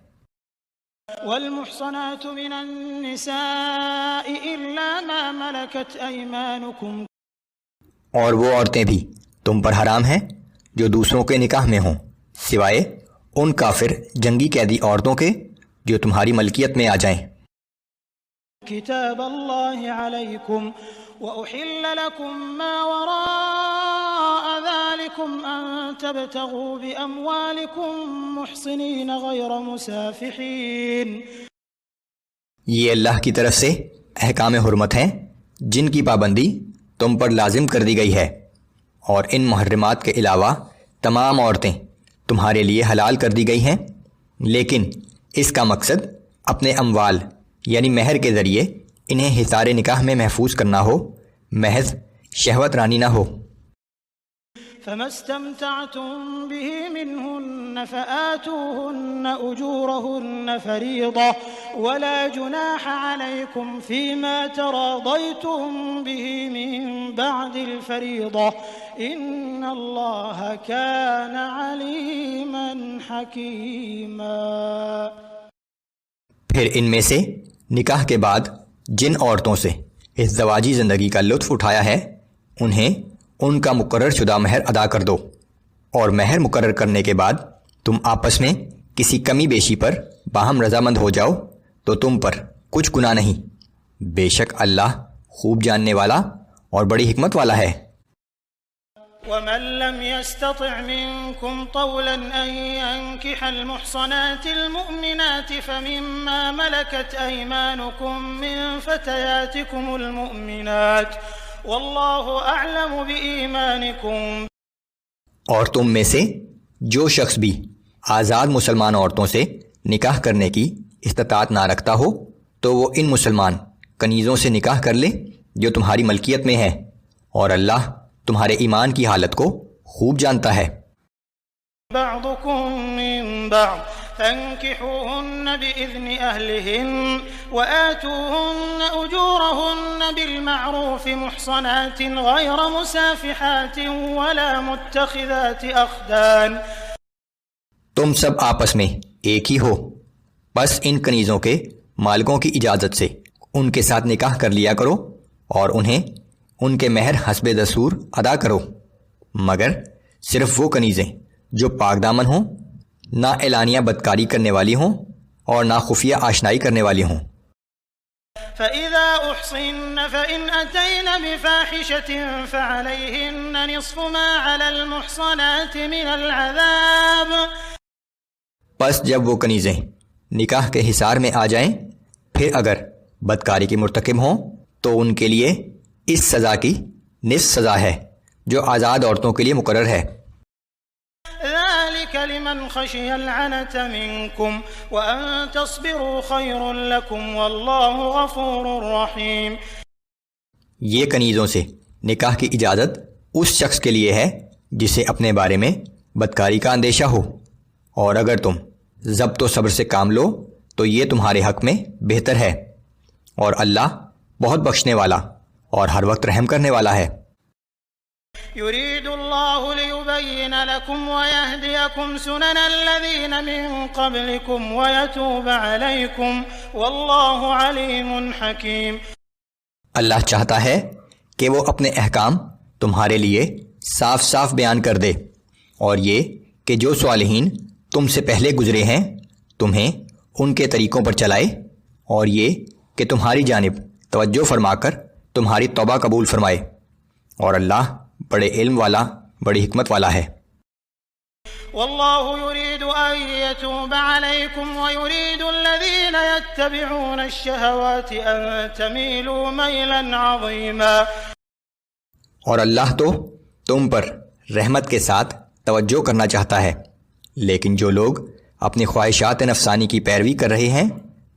والمحصنات من النساء الا ما ملكت ايمانكم۔ اور وہ عورتیں بھی تم پر حرام ہیں جو دوسروں کے نکاح میں ہوں سوائے ان کافر جنگی قیدی عورتوں کے جو تمہاری ملکیت میں آ جائیں۔ کتاب اللہ علیکم وأحل لكم ما وراء ذلكم أن تبتغوا بأموالكم محصنين غير مسافحين. یہ اللہ کی طرف سے احکام حرمت ہیں جن کی پابندی تم پر لازم کر دی گئی ہے، اور ان محرمات کے علاوہ تمام عورتیں تمہارے لیے حلال کر دی گئی ہیں، لیکن اس کا مقصد اپنے اموال یعنی مہر کے ذریعے انہیں حصار نکاح میں محفوظ کرنا ہو، محض شہوت رانی نہ ہو. فما استمتعتم به منهن فآتوهن أجورهن فريضة ولا جناح عليكم فيما تراضيتم به من بعد الفريضة إن الله كان عليما حكيما. پھر ان میں سے نکاح کے بعد جن عورتوں سے اس زواجی زندگی کا لطف اٹھایا ہے انہیں ان کا مقرر شدہ مہر ادا کر دو، اور مہر مقرر کرنے کے بعد تم آپس میں کسی کمی بیشی پر باہم رضامند ہو جاؤ تو تم پر کچھ گناہ نہیں، بے شک اللہ خوب جاننے والا اور بڑی حکمت والا ہے. ومن لم يستطع منكم طولا أن ينكح المحصنات المؤمنات فمما ملكت أيمانكم من فتياتكم المؤمنات واللہ اعلم بإیمانکم. اور تم میں سے جو شخص بھی آزاد مسلمان عورتوں سے نکاح کرنے کی استطاعت نہ رکھتا ہو تو وہ ان مسلمان کنیزوں سے نکاح کر لے جو تمہاری ملکیت میں ہیں، اور اللہ تمہارے ایمان کی حالت کو خوب جانتا ہے. بعضكم من بعض فانكحوهن بإذن أهلهن وآتوهن أجورهن بالمعروف محصنات غير مسافحات ولا متخذات أخدان. تم سب آپس میں ایک ہی ہو، بس ان کنیزوں کے مالکوں کی اجازت سے ان کے ساتھ نکاح کر لیا کرو اور انہیں ان کے مہر حسب دستور ادا کرو، مگر صرف وہ کنیزیں جو پاک دامن ہوں، نہ اعلانیہ بدکاری کرنے والی ہوں اور نہ خفیہ آشنائی کرنے والی ہوں. فَإِذَا أُحْصِنَّ فَإِنْ أَتَيْنَ بِفَاحِشَةٍ فَعَلَيْهِنَّ نِصْفُ مَا عَلَى الْمُحْصَنَاتِ مِنَ الْعَذَابِ. پس جب وہ کنیزیں نکاح کے حصار میں آ جائیں پھر اگر بدکاری کے مرتکب ہوں تو ان کے لیے اس سزا کی نصف سزا ہے جو آزاد عورتوں کے لیے مقرر ہے. ذلك لمن خشي العنة منكم وأن تصبروا خير لكم والله غفور رحيم. یہ کنیزوں سے نکاح کی اجازت اس شخص کے لیے ہے جسے اپنے بارے میں بدکاری کا اندیشہ ہو، اور اگر تم ضبط و صبر سے کام لو تو یہ تمہارے حق میں بہتر ہے، اور اللہ بہت بخشنے والا اور ہر وقت رحم کرنے والا ہے. يريد الله ليبين لكم ويهديكم سنن الذين من قبلكم ويتوب عليكم والله عليم حكيم. اللہ چاہتا ہے کہ وہ اپنے احکام تمہارے لیے صاف صاف بیان کر دے، اور یہ کہ جو صالحین تم سے پہلے گزرے ہیں تمہیں ان کے طریقوں پر چلائے، اور یہ کہ تمہاری جانب توجہ فرما کر تمہاری توبہ قبول فرمائے، اور اللہ بڑے علم والا بڑی حکمت والا ہے. والله يريد أن يتوب عليكم ويريد الذين يتبعون الشهوات أن تميلوا ميلا عظيما. اور اللہ تو تم پر رحمت کے ساتھ توجہ کرنا چاہتا ہے، لیکن جو لوگ اپنی خواہشات نفسانی کی پیروی کر رہے ہیں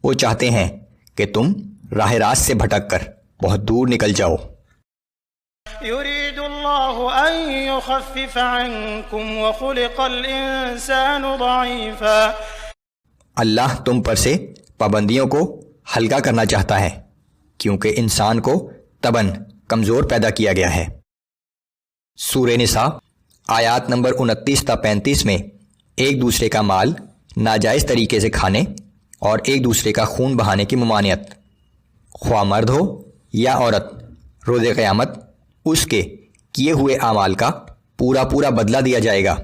وہ چاہتے ہیں کہ تم راہ راست سے بھٹک کر بہت دور نکل جاؤ. يريد الله أن يخفف عنكم وخلق الإنسان ضعيفا. اللہ تم پر سے پابندیوں کو ہلکا کرنا چاہتا ہے کیونکہ انسان کو طبعاً کمزور پیدا کیا گیا ہے. سورہ نساء آیات نمبر 29 تا 35 میں ایک دوسرے کا مال ناجائز طریقے سے کھانے اور ایک دوسرے کا خون بہانے کی ممانعت، خواہ مرد ہو یا عورت، روز قیامت اس کے کیے ہوئے اعمال کا پورا بدلہ دیا جائے گا.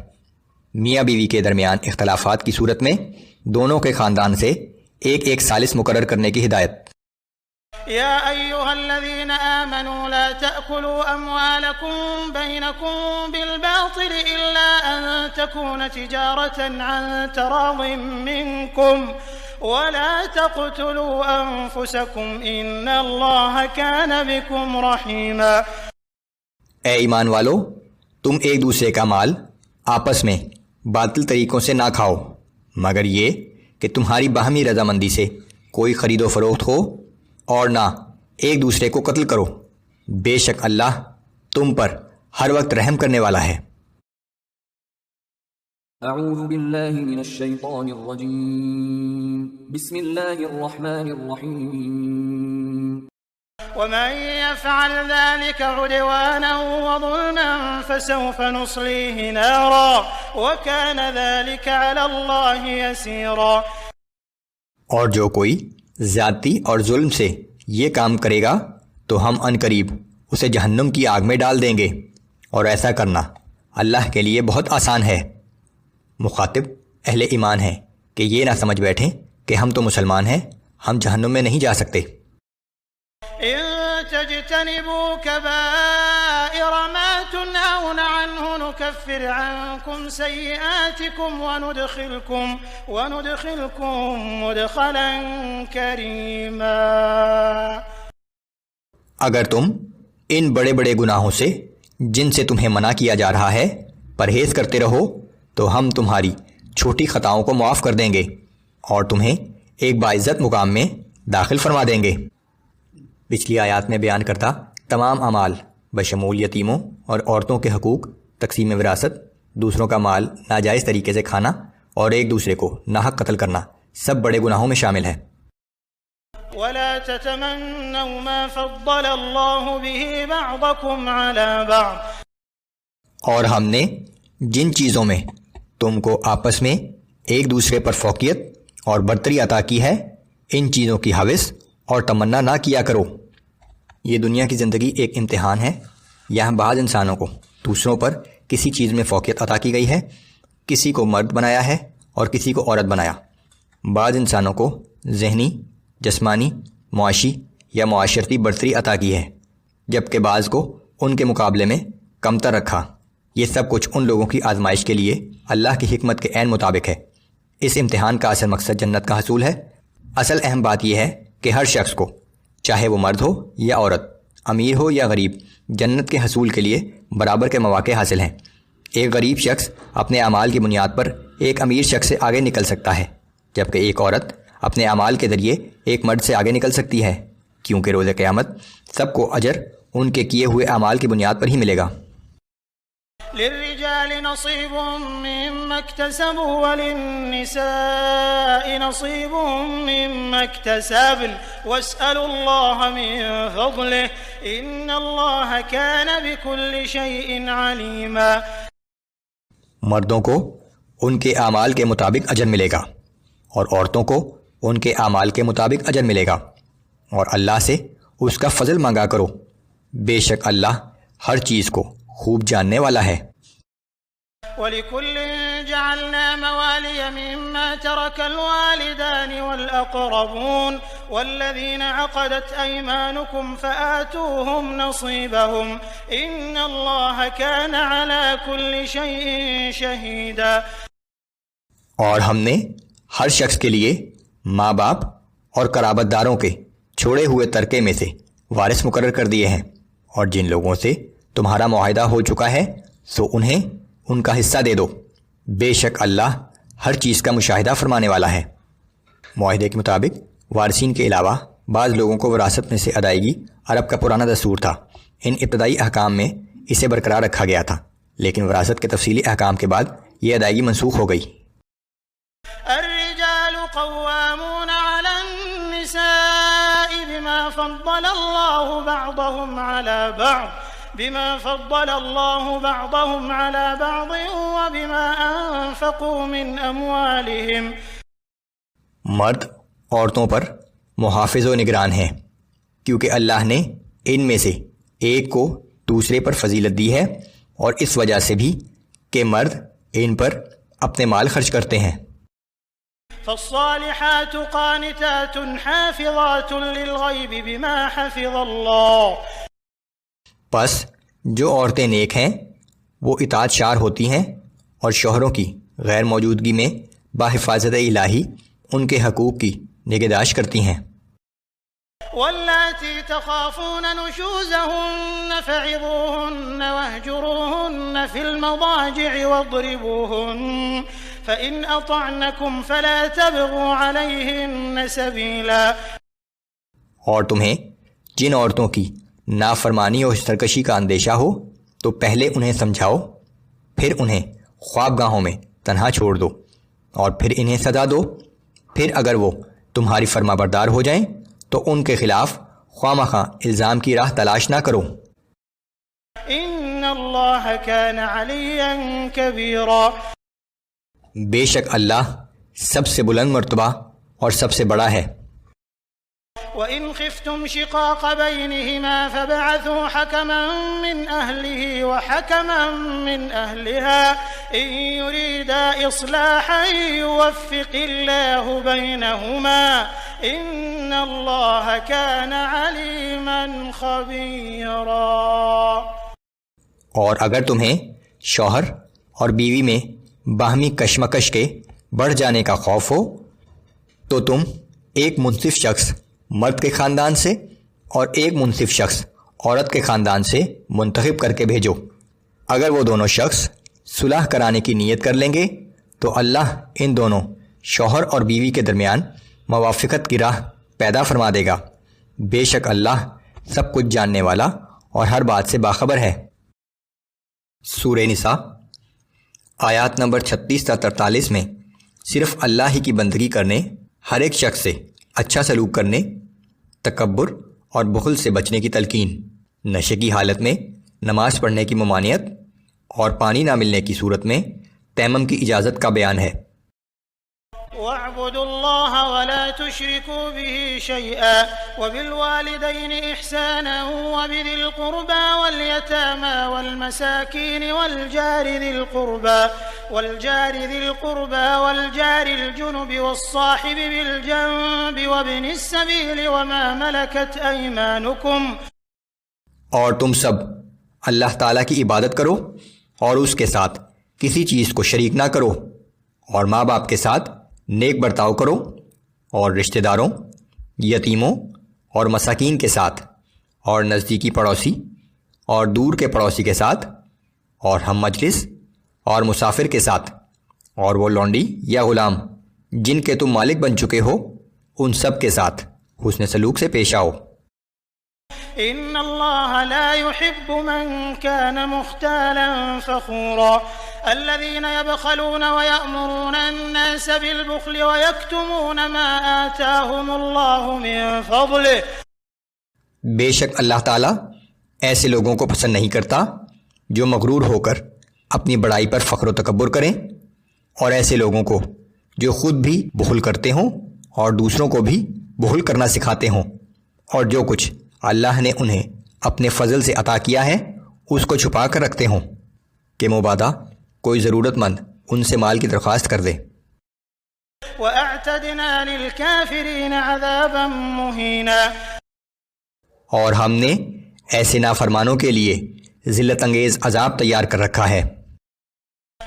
میاں بیوی کے درمیان اختلافات کی صورت میں دونوں کے خاندان سے ایک ثالث مقرر کرنے کی ہدایت. يا أيها الذين آمنوا لا تأكلوا أموالكم بينكم بالباطل إلا أن تكون تجارة عن تراض منكم ولا تقتلوا أنفسكم إن الله كان بكم رحيما۔ اے ایمان والو، تم ایک دوسرے کا مال آپس میں باطل طریقوں سے نہ کھاؤ مگر یہ کہ تمہاری باہمی رضامندی سے کوئی خرید و فروخت ہو، اور نہ ایک دوسرے کو قتل کرو، بے شک اللہ تم پر ہر وقت رحم کرنے والا ہے۔ اعوذ باللہ من الشیطان الرجیم بسم اللہ الرحمن الرحیم ومن يفعل ذلك عدوانا وظلما فسوف نصليه نارا وكان ذلك على الله يسيرا۔ اور جو کوئی زیادتی اور ظلم سے یہ کام کرے گا تو ہم عنقریب اسے جہنم کی آگ میں ڈال دیں گے، اور ایسا کرنا اللہ کے لیے بہت آسان ہے۔ مخاطب اہل ایمان ہے کہ یہ نہ سمجھ بیٹھیں کہ ہم تو مسلمان ہیں، ہم جہنم میں نہیں جا سکتے۔ إن تجتنبوا كبائر ما تنهون عنه نكفر عنكم سيئاتكم وندخلكم مدخلا كريما۔ اگر تم ان بڑے بڑے گناہوں سے جن سے تمہیں منع کیا جا رہا ہے پرہیز کرتے رہو تو ہم تمہاری چھوٹی خطاؤں کو معاف کر دیں گے اور تمہیں ایک باعزت مقام میں داخل فرما دیں گے۔ پچھلی آیات میں بیان کرتا تمام اعمال بشمول یتیموں اور عورتوں کے حقوق، تقسیم وراثت، دوسروں کا مال ناجائز طریقے سے کھانا اور ایک دوسرے کو ناحق قتل کرنا سب بڑے گناہوں میں شامل ہے۔ ولا تتمنوا ما فضل الله به بعضكم على بعض۔ اور ہم نے جن چیزوں میں تم کو آپس میں ایک دوسرے پر فوقیت اور برتری عطا کی ہے ان چیزوں کی ہوس اور تمنا نہ کیا کرو۔ یہ دنیا کی زندگی ایک امتحان ہے، یہاں بعض انسانوں کو دوسروں پر کسی چیز میں فوقیت عطا کی گئی ہے، کسی کو مرد بنایا ہے اور کسی کو عورت بنایا۔ بعض انسانوں کو ذہنی، جسمانی، معاشی یا معاشرتی برتری عطا کی ہے، جبکہ بعض کو ان کے مقابلے میں کمتر رکھا۔ یہ سب کچھ ان لوگوں کی آزمائش کے لیے اللہ کی حکمت کے عین مطابق ہے۔ اس امتحان کا اصل مقصد جنت کا حصول ہے۔ اصل اہم بات یہ ہے کہ ہر شخص کو، چاہے وہ مرد ہو یا عورت، امیر ہو یا غریب، جنت کے حصول کے لیے برابر کے مواقع حاصل ہیں۔ ایک غریب شخص اپنے اعمال کی بنیاد پر ایک امیر شخص سے آگے نکل سکتا ہے، جبکہ ایک عورت اپنے اعمال کے ذریعے ایک مرد سے آگے نکل سکتی ہے، کیونکہ روز قیامت سب کو اجر ان کے کیے ہوئے اعمال کی بنیاد پر ہی ملے گا۔ للرجال نصيب مما اكتسبوا وللنساء نصيب مما اكتسبن واسألوا الله من فضله إن الله كان بكل شيء عليما۔ مردوں کو ان کے اعمال کے مطابق اجر ملے گا اور عورتوں کو ان کے اعمال کے مطابق اجر ملے گا، اور اللہ سے اس کا فضل مانگا کرو، بے شک اللہ ہر چیز کو خوب جاننے والا ہے۔ وَلِكُلٍّ جَعَلْنَا مَوَالِيَ مِمَّا تَرَكَ الْوَالِدَانِ وَالْأَقْرَبُونَ وَالَّذِينَ عَقَدَتْ أَيْمَانُكُمْ فَآتُوهُمْ نَصِيبَهُمْ إِنَّ اللَّهَ كَانَ عَلَى كُلِّ شَيْءٍ شَهِيدًا۔ اور ہم نے ہر شخص کے لیے ماں باپ اور قرابت داروں کے چھوڑے ہوئے ترکے میں سے وارث مقرر کر دیے ہیں، اور جن لوگوں سے تمہارا معاہدہ ہو چکا ہے سو انہیں ان کا حصہ دے دو، بے شک اللہ ہر چیز کا مشاہدہ فرمانے والا ہے۔ معاہدے کے مطابق وارثین کے علاوہ بعض لوگوں کو وراثت میں سے ادائیگی عرب کا پرانا دستور تھا۔ ان ابتدائی احکام میں اسے برقرار رکھا گیا تھا، لیکن وراثت کے تفصیلی احکام کے بعد یہ ادائیگی منسوخ ہو گئی۔ الرجال قوامون على النساء بما فضل الله بعضهم على بعض وبما أنفقوا من أموالهم۔ مرد عورتوں پر محافظ و نگران ہیں، کیونکہ اللہ نے ان میں سے ایک کو دوسرے پر فضیلت دی ہے، اور اس وجہ سے بھی کہ مرد ان پر اپنے مال خرچ کرتے ہیں۔ فالصالحات قانتات حافظات للغیب بما حفظ اللہ۔ پس جو عورتیں نیک ہیں وہ اطاعت شار ہوتی ہیں اور شوہروں کی غیر موجودگی میں بحفاظت الہی ان کے حقوق کی نگہداشت کرتی ہیں۔ واللاتی تخافون نشوزهن فعظوهن واهجروهن في المضاجع واضربوهن فإن أطعنكم فلا تبغوا عليهن سبيلا۔ اور تمہیں جن عورتوں کی نافرمانی اور سرکشی کا اندیشہ ہو تو پہلے انہیں سمجھاؤ، پھر انہیں خوابگاہوں میں تنہا چھوڑ دو اور پھر انہیں سزا دو۔ پھر اگر وہ تمہاری فرما بردار ہو جائیں تو ان کے خلاف خواہ الزام کی راہ تلاش نہ کرو۔ ان اللہ کان علیا کبیرا، بے شک اللہ سب سے بلند مرتبہ اور سب سے بڑا ہے۔ وَإِنْ خِفْتُمْ شِقَاقَ بَيْنِهِمَا فَابْعَثُوا حَكَمًا مِّنْ أَهْلِهِ وَحَكَمًا مِّنْ أَهْلِهَا إِن يُرِيدَا إِصْلَاحًا يُوَفِّقِ اللَّهُ بَيْنَهُمَا إِنَّ اللَّهَ كَانَ عَلِيمًا خَبِيرًا۔ اور اگر تمہیں شوہر اور بیوی میں باہمی کشمکش کے بڑھ جانے کا خوف ہو تو تم ایک منصف شخص مرد کے خاندان سے اور ایک منصف شخص عورت کے خاندان سے منتخب کر کے بھیجو۔ اگر وہ دونوں شخص صلح کرانے کی نیت کر لیں گے تو اللہ ان دونوں شوہر اور بیوی کے درمیان موافقت کی راہ پیدا فرما دے گا۔ بے شک اللہ سب کچھ جاننے والا اور ہر بات سے باخبر ہے۔ سورہ نساء آیات نمبر 36 تا 43 میں صرف اللہ ہی کی بندگی کرنے، ہر ایک شخص سے اچھا سلوک کرنے، تکبر اور بخل سے بچنے کی تلقین، نشے کی حالت میں نماز پڑھنے کی ممانعت اور پانی نہ ملنے کی صورت میں تیمم کی اجازت کا بیان ہے۔ وَاعْبُدُوا اللَّهَ وَلَا تُشْرِكُوا بِهِ شَيْئًا وَبِالْوَالِدَيْنِ إِحْسَانًا وَبِذِي الْقُرْبَى وَالْيَتَامَى وَالْمَسَاكِينِ وَالْجَارِ ذِي الْقُرْبَى وَالْجَارِ الْجُنُبِ وَالصَّاحِبِ بِالْجَنبِ وَابْنِ السَّبِيلِ وَمَا مَلَكَتْ أَيْمَانُكُمْ۔ اور تم سب اللہ تعالیٰ کی عبادت کرو اور اس کے ساتھ کسی چیز کو شریک نہ کرو، اور ماں باپ کے ساتھ نیک برتاؤ کرو، اور رشتہ داروں، یتیموں اور مساکین کے ساتھ، اور نزدیکی پڑوسی اور دور کے پڑوسی کے ساتھ، اور ہم مجلس اور مسافر کے ساتھ، اور وہ لونڈی یا غلام جن کے تم مالک بن چکے ہو، ان سب کے ساتھ حسن سلوک سے پیش آؤ۔ ان اللہ لا يحب من كان مختالا فخورا الذين يبخلون ويأمرون الناس بالبخل ويكتمون ما آتاهم الله من فضله۔ بے شک اللہ تعالیٰ ایسے لوگوں کو پسند نہیں کرتا جو مغرور ہو کر اپنی بڑائی پر فخر و تکبر کریں، اور ایسے لوگوں کو جو خود بھی بخل کرتے ہوں اور دوسروں کو بھی بخل کرنا سکھاتے ہوں، اور جو کچھ اللہ نے انہیں اپنے فضل سے عطا کیا ہے اس کو چھپا کر رکھتے ہوں کہ مبادا کوئی ضرورت مند ان سے مال کی درخواست کر دے۔ وَأَعْتَدْنَا لِلْكَافِرِينَ عَذَابًا مُهِينًا، اور ہم نے ایسے نافرمانوں کے لیے ذلت انگیز عذاب تیار کر رکھا ہے۔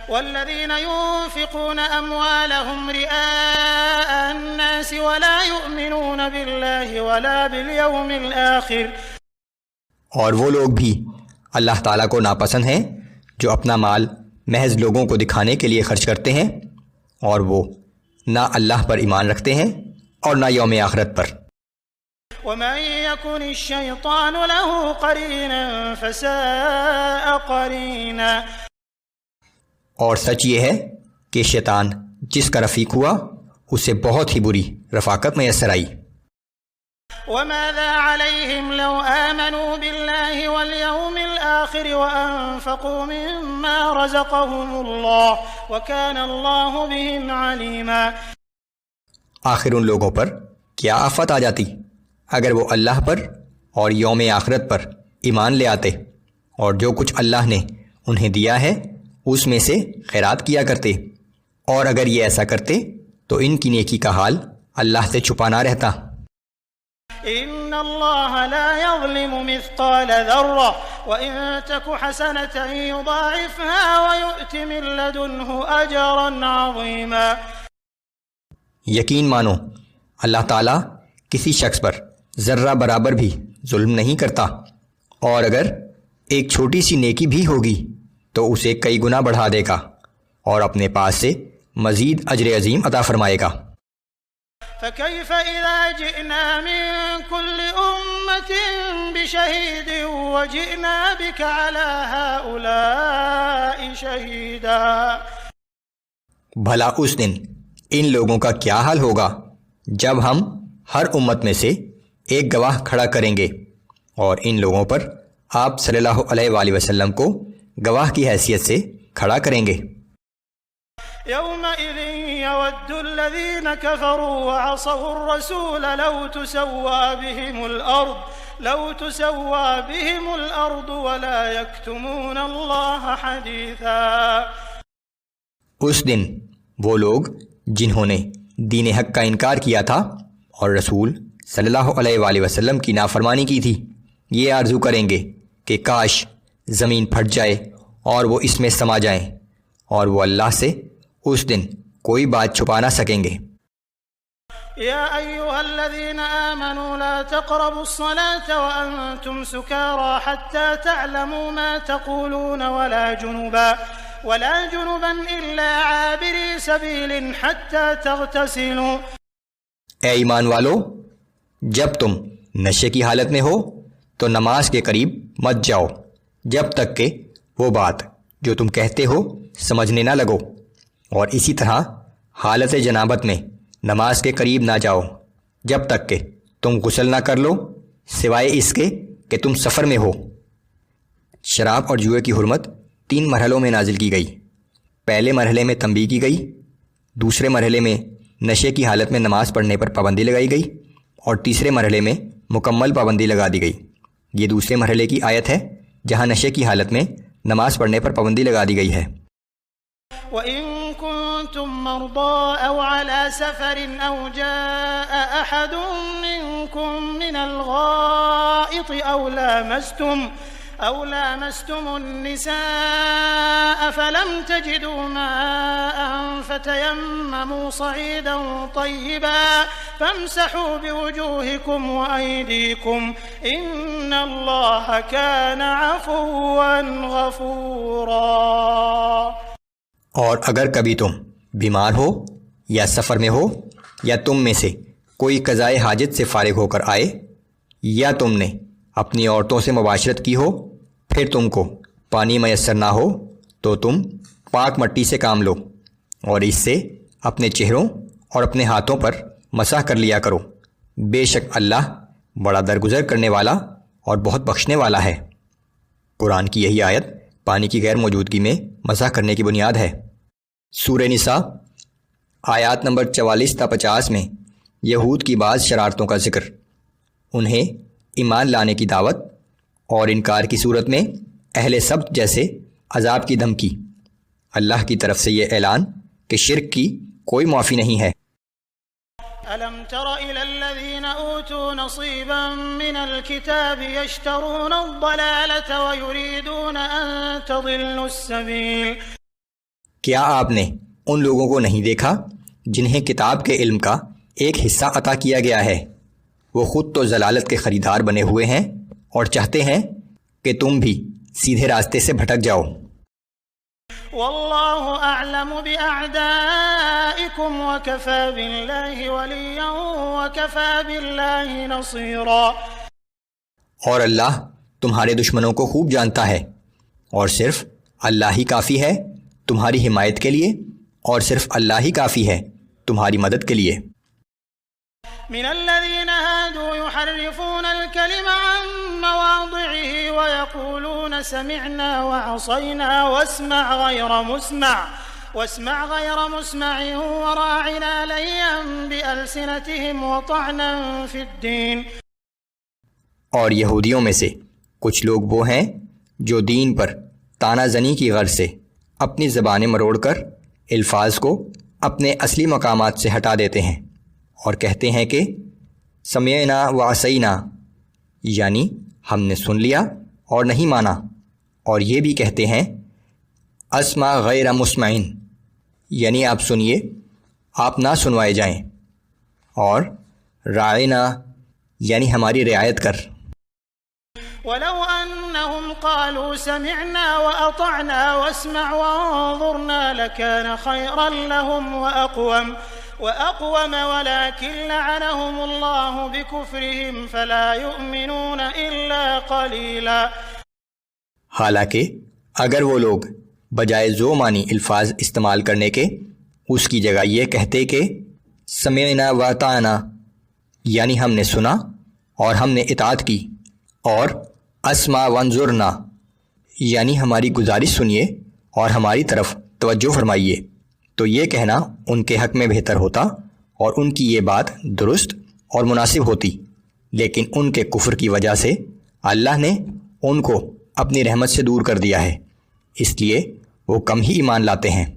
والذين ينفقون أموالهم رئاء الناس ولا يؤمنون بالله ولا باليوم الآخر، اور وہ لوگ بھی اللہ تعالیٰ کو ناپسند ہیں جو اپنا مال محض لوگوں کو دکھانے کے لیے خرچ کرتے ہیں، اور وہ نہ اللہ پر ایمان رکھتے ہیں اور نہ یوم آخرت پر۔ ومن يكن الشيطان له قرينا فساء قرينا، اور سچ یہ ہے کہ شیطان جس کا رفیق ہوا اسے بہت ہی بری رفاقت میسر آئی۔ وماذا عليهم لو آمنوا بالله واليوم الآخر وأنفقوا مما رزقهم الله وكان الله بهم عليما۔ آخر ان لوگوں پر کیا آفت آ جاتی اگر وہ اللہ پر اور یوم آخرت پر ایمان لے آتے اور جو کچھ اللہ نے انہیں دیا ہے اس میں سے خیرات کیا کرتے، اور اگر یہ ایسا کرتے تو ان کی نیکی کا حال اللہ سے چھپا نہ رہتا۔ إن الله لا يظلم مثقال ذرة وإن تك حسنة يضاعفها ويؤت من لدنه أجرا عظيما۔ یقین مانو اللہ تعالیٰ کسی شخص پر ذرہ برابر بھی ظلم نہیں کرتا، اور اگر ایک چھوٹی سی نیکی بھی ہوگی تو اسے کئی گنا بڑھا دے گا اور اپنے پاس سے مزید اجر عظیم عطا فرمائے گا۔ فكيف إذا جئنا من كل أمة بشهيد وجئنا بك على هؤلاء شهيدا۔ بھلا اس دن ان لوگوں کا کیا حال ہوگا جب ہم ہر امت میں سے ایک گواہ کھڑا کریں گے اور ان لوگوں پر آپ صلی اللہ علیہ وآلہ وسلم کو گواہ کی حیثیت سے کھڑا کریں گے۔ يومئذ يود الذين كفروا وعصوا الرسول لو تسوى بهم الأرض ولا يكتمون الله حديثا۔ اس دن وہ لوگ جنہوں نے دین حق کا انکار کیا تھا اور رسول صلی اللہ علیہ وآلہ وسلم کی نافرمانی کی تھی، یہ آرزو کریں گے کہ کاش زمین پھٹ جائے اور وہ اس میں سما جائیں، اور وہ اللہ سے اس دن کوئی بات چھپا نہ سکیں گے۔ يا أيها الذين آمنوا لا تقربوا الصلاة وأنتم سكارى حتى تعلموا ما تقولون ولا جنبا إلا عابري سبيل حتى تغتسلوا۔ اے ایمان والو، جب تم نشے کی حالت میں ہو تو نماز کے قریب مت جاؤ جب تک کہ وہ بات جو تم کہتے ہو سمجھنے نہ لگو، اور اسی طرح حالت جنابت میں نماز کے قریب نہ جاؤ جب تک کہ تم غسل نہ کر لو، سوائے اس کے کہ تم سفر میں ہو۔ شراب اور جوئے کی حرمت 3 مرحلوں میں نازل کی گئی۔ پہلے مرحلے میں تنبیہ کی گئی، دوسرے مرحلے میں نشے کی حالت میں نماز پڑھنے پر پابندی لگائی گئی، اور تیسرے مرحلے میں مکمل پابندی لگا دی گئی۔ یہ دوسرے مرحلے کی آیت ہے جہاں نشے کی حالت میں نماز پڑھنے پر پابندی لگا دی گئی ہے۔ وَإِن كُنتُم مَّرْضَىٰ أَوْ عَلَىٰ سَفَرٍ أَوْ جَاءَ أَحَدٌ مِّنكُم مِّنَ الْغَائِطِ أَوْ لَامَسْتُمُ النِّسَاءَ فَلَمْ تَجِدُوا مَاءً فَتَيَمَّمُوا صَعِيدًا طَيِّبًا فَامْسَحُوا بِوُجُوهِكُمْ وَأَيْدِيكُمْ إِنَّ اللَّهَ كَانَ عَفُوًّا غَفُورًا۔ اور اگر کبھی تم بیمار ہو یا سفر میں ہو، یا تم میں سے کوئی قضائے حاجت سے فارغ ہو کر آئے، یا تم نے اپنی عورتوں سے مباشرت کی ہو، پھر تم کو پانی میسر نہ ہو، تو تم پاک مٹی سے کام لو اور اس سے اپنے چہروں اور اپنے ہاتھوں پر مسح کر لیا کرو، بے شک اللہ بڑا درگزر کرنے والا اور بہت بخشنے والا ہے۔ قرآن کی یہی آیت پانی کی غیر موجودگی میں مسح کرنے کی بنیاد ہے۔ سورہ نساء آیات نمبر 44 تا 50 میں یہود کی بعض شرارتوں کا ذکر، انہیں ایمان لانے کی دعوت اور انکار کی صورت میں اہل سبت جیسے عذاب کی دھمکی، اللہ کی طرف سے یہ اعلان کہ شرک کی کوئی معافی نہیں ہے۔ أَلَمْ تَرَ إِلَى الَّذِينَ أُوتُوا نَصِيبًا مِّنَ الْكِتَابِ يَشْتَرُونَ الضَّلَالَةَ وَيُرِيدُونَ أَن تَضِلُّوا السَّبِيلَ۔ کیا آپ نے ان لوگوں کو نہیں دیکھا جنہیں کتاب کے علم کا ایک حصہ عطا کیا گیا ہے؟ وہ خود تو ضلالت کے خریدار بنے ہوئے ہیں اور چاہتے ہیں کہ تم بھی سیدھے راستے سے بھٹک جاؤ۔ واللہ اعلم باعدائکم وکفی باللہ ولیا وکفی باللہ نصیرا۔ اور اللہ تمہارے دشمنوں کو خوب جانتا ہے، اور صرف اللہ ہی کافی ہے تمہاری حمایت کے لیے، اور صرف اللہ ہی کافی ہے تمہاری مدد کے لیے۔ من الذين هادوا يحرفون الكلم عن مواضعه ويقولون سمعنا وعصينا واسمع غير مسمع وراعنا ليا بألسنتهم وطعنا في الدين۔ اور یہودیوں میں سے کچھ لوگ وہ ہیں جو دین پر طعنہ زنی کی غرض سے اپنی زبانیں مروڑ کر الفاظ کو اپنے اصلی مقامات سے ہٹا دیتے ہیں اور کہتے ہیں کہ سمعنا و عصینا، یعنی ہم نے سن لیا اور نہیں مانا، اور یہ بھی کہتے ہیں اسمع غیر مسمعین، یعنی آپ سنیے، آپ نہ سنوائے جائیں، اور راعنا، یعنی ہماری رعایت کر۔ وَلَوْ أَنَّهُمْ قَالُوا سَمِعْنَا وَأَطَعْنَا وَاسْمَعْ وَانظُرْنَا لَكَانَ خَيْرًا لَهُمْ وَأَقْوَمَ وَلَكِنْ لَعَنَهُمُ اللَّهُ بِكُفْرِهِمْ فَلَا يُؤْمِنُونَ إِلَّا قَلِيلًا۔ حالانکہ اگر وہ لوگ بجائے ذو معنی الفاظ استعمال کرنے کے اس کی جگہ یہ کہتے کہ سمعنا واطعنا، یعنی ہم نے سنا اور ہم نے اطاعت کی، اور اسمع وانظرنا، یعنی ہماری گزارش سنیے اور ہماری طرف توجہ فرمائیے، تو یہ کہنا ان کے حق میں بہتر ہوتا اور ان کی یہ بات درست اور مناسب ہوتی، لیکن ان کے کفر کی وجہ سے اللہ نے ان کو اپنی رحمت سے دور کر دیا ہے، اس لیے وہ کم ہی ایمان لاتے ہیں۔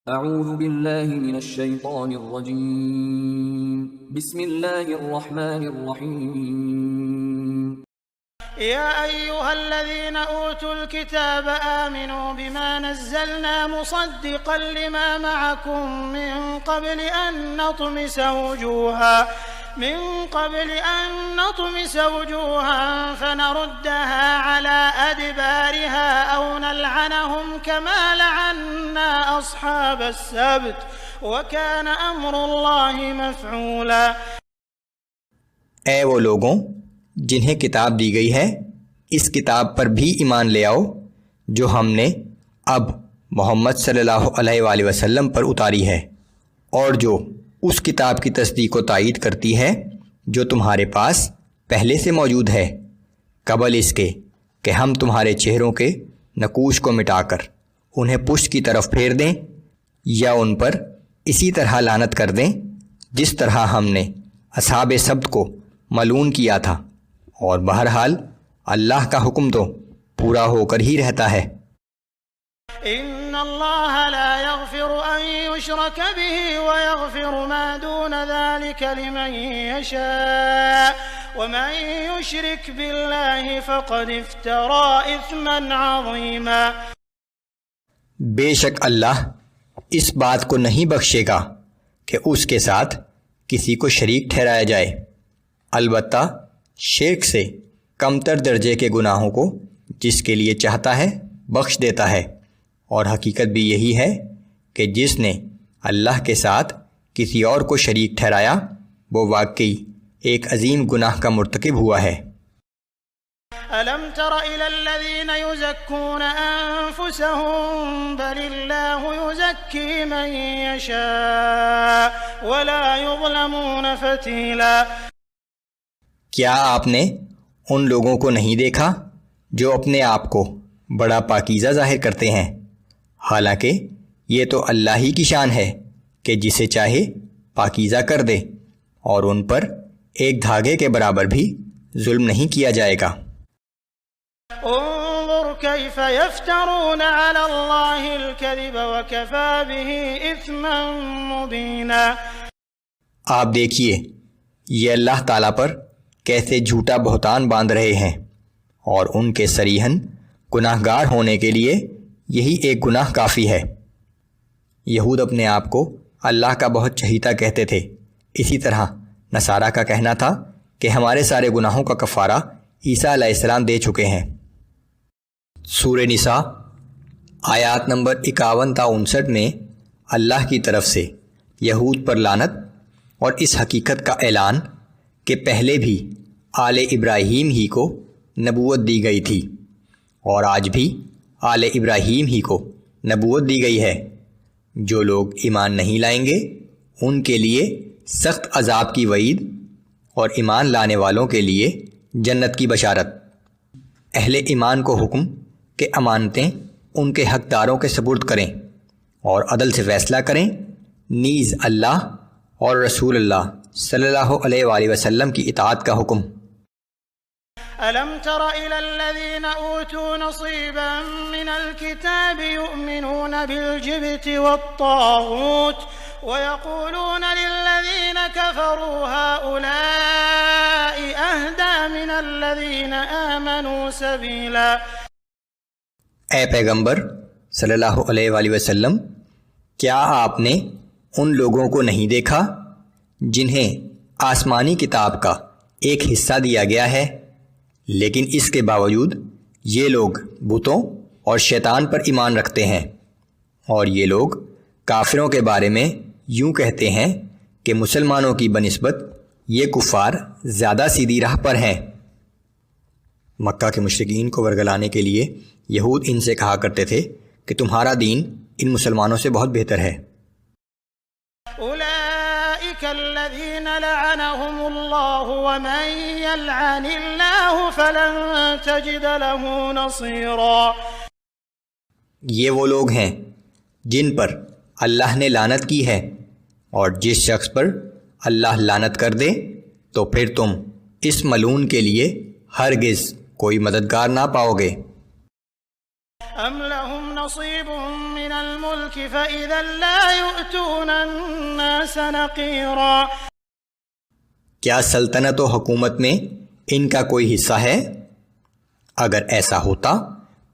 اعوذ باللہ من الشیطان الرجیم، بسم اللہ الرحمن الرحیم۔ يا أيها الذين أوتوا الكتاب آمنوا بما نزلنا مصدقا لما معكم من قبل أن نطمس وجوها فنردها على أدبارها أو نلعنهم كما لعنا أصحاب السبت وكان أمر الله مفعولا۔ اے وہ لوگوں جنہیں کتاب دی گئی ہے، اس کتاب پر بھی ایمان لے آؤ جو ہم نے اب محمد صلی اللہ علیہ وآلہ وسلم پر اتاری ہے، اور جو اس کتاب کی تصدیق و تائید کرتی ہے جو تمہارے پاس پہلے سے موجود ہے، قبل اس کے کہ ہم تمہارے چہروں کے نقوش کو مٹا کر انہیں پشت کی طرف پھیر دیں، یا ان پر اسی طرح لعنت کر دیں جس طرح ہم نے اصحاب سبت کو ملعون کیا تھا، اور بہرحال اللہ کا حکم تو پورا ہو کر ہی رہتا ہے۔ ان اللہ لا یغفر ان یشرک به ویغفر ما دون ذلك لمن یشاء ومن یشرک باللہ فقد افترى اثما عظیما۔ بے شک اللہ اس بات کو نہیں بخشے گا کہ اس کے ساتھ کسی کو شریک ٹھہرایا جائے، البتہ شرک سے کمتر درجے کے گناہوں کو جس کے لیے چاہتا ہے بخش دیتا ہے، اور حقیقت بھی یہی ہے کہ جس نے اللہ کے ساتھ کسی اور کو شریک ٹھہرایا وہ واقعی ایک عظیم گناہ کا مرتکب ہوا ہے۔ أَلَمْ تَرَ إِلَى الَّذِينَ يُزَكُّونَ أَنفُسَهُم بَلِ اللَّهُ يُزَكِّي مَن يَشَاءُ وَلَا يُظْلَمُونَ فَتِيلًا۔ کیا آپ نے ان لوگوں کو نہیں دیکھا جو اپنے آپ کو بڑا پاکیزہ ظاہر کرتے ہیں، حالانکہ یہ تو اللہ ہی کی شان ہے کہ جسے چاہے پاکیزہ کر دے، اور ان پر ایک دھاگے کے برابر بھی ظلم نہیں کیا جائے گا۔ انظر كيف يفترون على الله الكذب وكفى به اثما مبينا۔ آپ دیکھیے یہ اللہ تعالیٰ پر کیسے جھوٹا بہتان باندھ رہے ہیں، اور ان کے صریحاً گناہ گار ہونے کے لیے یہی ایک گناہ کافی ہے۔ یہود اپنے آپ کو اللہ کا بہت چہیتا کہتے تھے، اسی طرح نصارہ کا کہنا تھا کہ ہمارے سارے گناہوں کا کفارہ عیسیٰ علیہ السلام دے چکے ہیں۔ سورہ نساء آیات نمبر 51 تا 59 میں اللہ کی طرف سے یہود پر لعنت اور اس حقیقت کا اعلان کہ پہلے بھی آل ابراہیم ہی کو نبوت دی گئی تھی، اور آج بھی آل ابراہیم ہی کو نبوت دی گئی ہے۔ جو لوگ ایمان نہیں لائیں گے ان کے لیے سخت عذاب کی وعید، اور ایمان لانے والوں کے لیے جنت کی بشارت۔ اہل ایمان کو حکم کہ امانتیں ان کے حقداروں کے سپرد کریں اور عدل سے فیصلہ کریں، نیز اللہ اور رسول اللہ صلی اللہ علیہ وآلہ وسلم کی اطاعت کا حکم۔ ألم تر إلى الذين أوتوا نصيبا من الكتاب يؤمنون بالجبت والطاغوت ويقولون للذين كفروا هؤلاء أهدى من الذين آمنوا سبيلا۔ اے پیغمبر صلی اللہ علیہ وآلہ وسلم، کیا آپ نے ان لوگوں کو نہیں دیکھا جنہیں آسمانی کتاب کا ایک حصہ دیا گیا ہے، لیکن اس کے باوجود یہ لوگ بتوں اور شیطان پر ایمان رکھتے ہیں، اور یہ لوگ کافروں کے بارے میں یوں کہتے ہیں کہ مسلمانوں کی بنسبت یہ کفار زیادہ سیدھی راہ پر ہیں۔ مکہ کے مشرکین کو ورگلانے کے لیے یہود ان سے کہا کرتے تھے کہ تمہارا دین ان مسلمانوں سے بہت بہتر ہے۔ أولئك الذين لعنهم الله ومن يلعن الله فلن تجد له نصيرا۔ یہ وہ لوگ ہیں جن پر اللہ نے لعنت کی ہے، اور جس شخص پر اللہ لعنت کر دے تو پھر تم اس ملعون کے لیے ہرگز کوئی مددگار نہ پاؤ گے۔ أم لهم نصيب من الملك فإذا لا يؤتون الناس نقيرا۔ کیا سلطنت و حکومت میں ان کا کوئی حصہ ہے؟ اگر ایسا ہوتا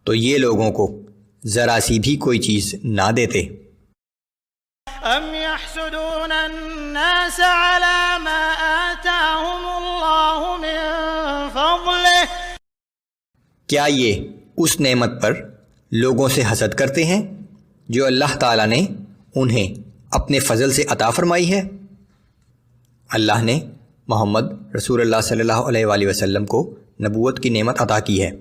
تو یہ لوگوں کو ذرا سی بھی کوئی چیز نہ دیتے۔ أم يحسدون الناس على ما آتاهم الله من فضله۔ کیا یہ اس نعمت پر لوگوں سے حسد کرتے ہیں جو اللہ تعالیٰ نے انہیں اپنے فضل سے عطا فرمائی ہے؟ اللہ نے محمد رسول اللہ صلی اللہ علیہ وآلہ وسلم کو نبوت کی نعمت عطا کی ہے،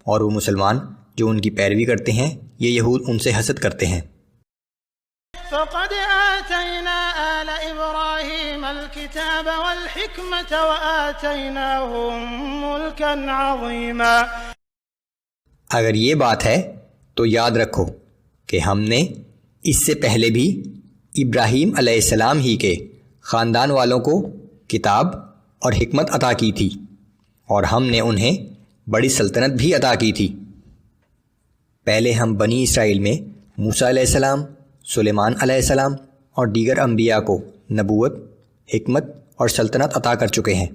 اور وہ مسلمان جو ان کی پیروی کرتے ہیں یہ یہود ان سے حسد کرتے ہیں۔ فقد آتينا آل إبراهيم الكتاب والحكمة وآتيناهم ملكا عظيما۔ اگر یہ بات ہے تو یاد رکھو کہ ہم نے اس سے پہلے بھی ابراہیم علیہ السلام ہی کے خاندان والوں کو کتاب اور حکمت عطا کی تھی، اور ہم نے انہیں بڑی سلطنت بھی عطا کی تھی۔ پہلے ہم بنی اسرائیل میں موسیٰ علیہ السلام، سلیمان علیہ السلام اور دیگر انبیاء کو نبوت، حکمت اور سلطنت عطا کر چکے ہیں،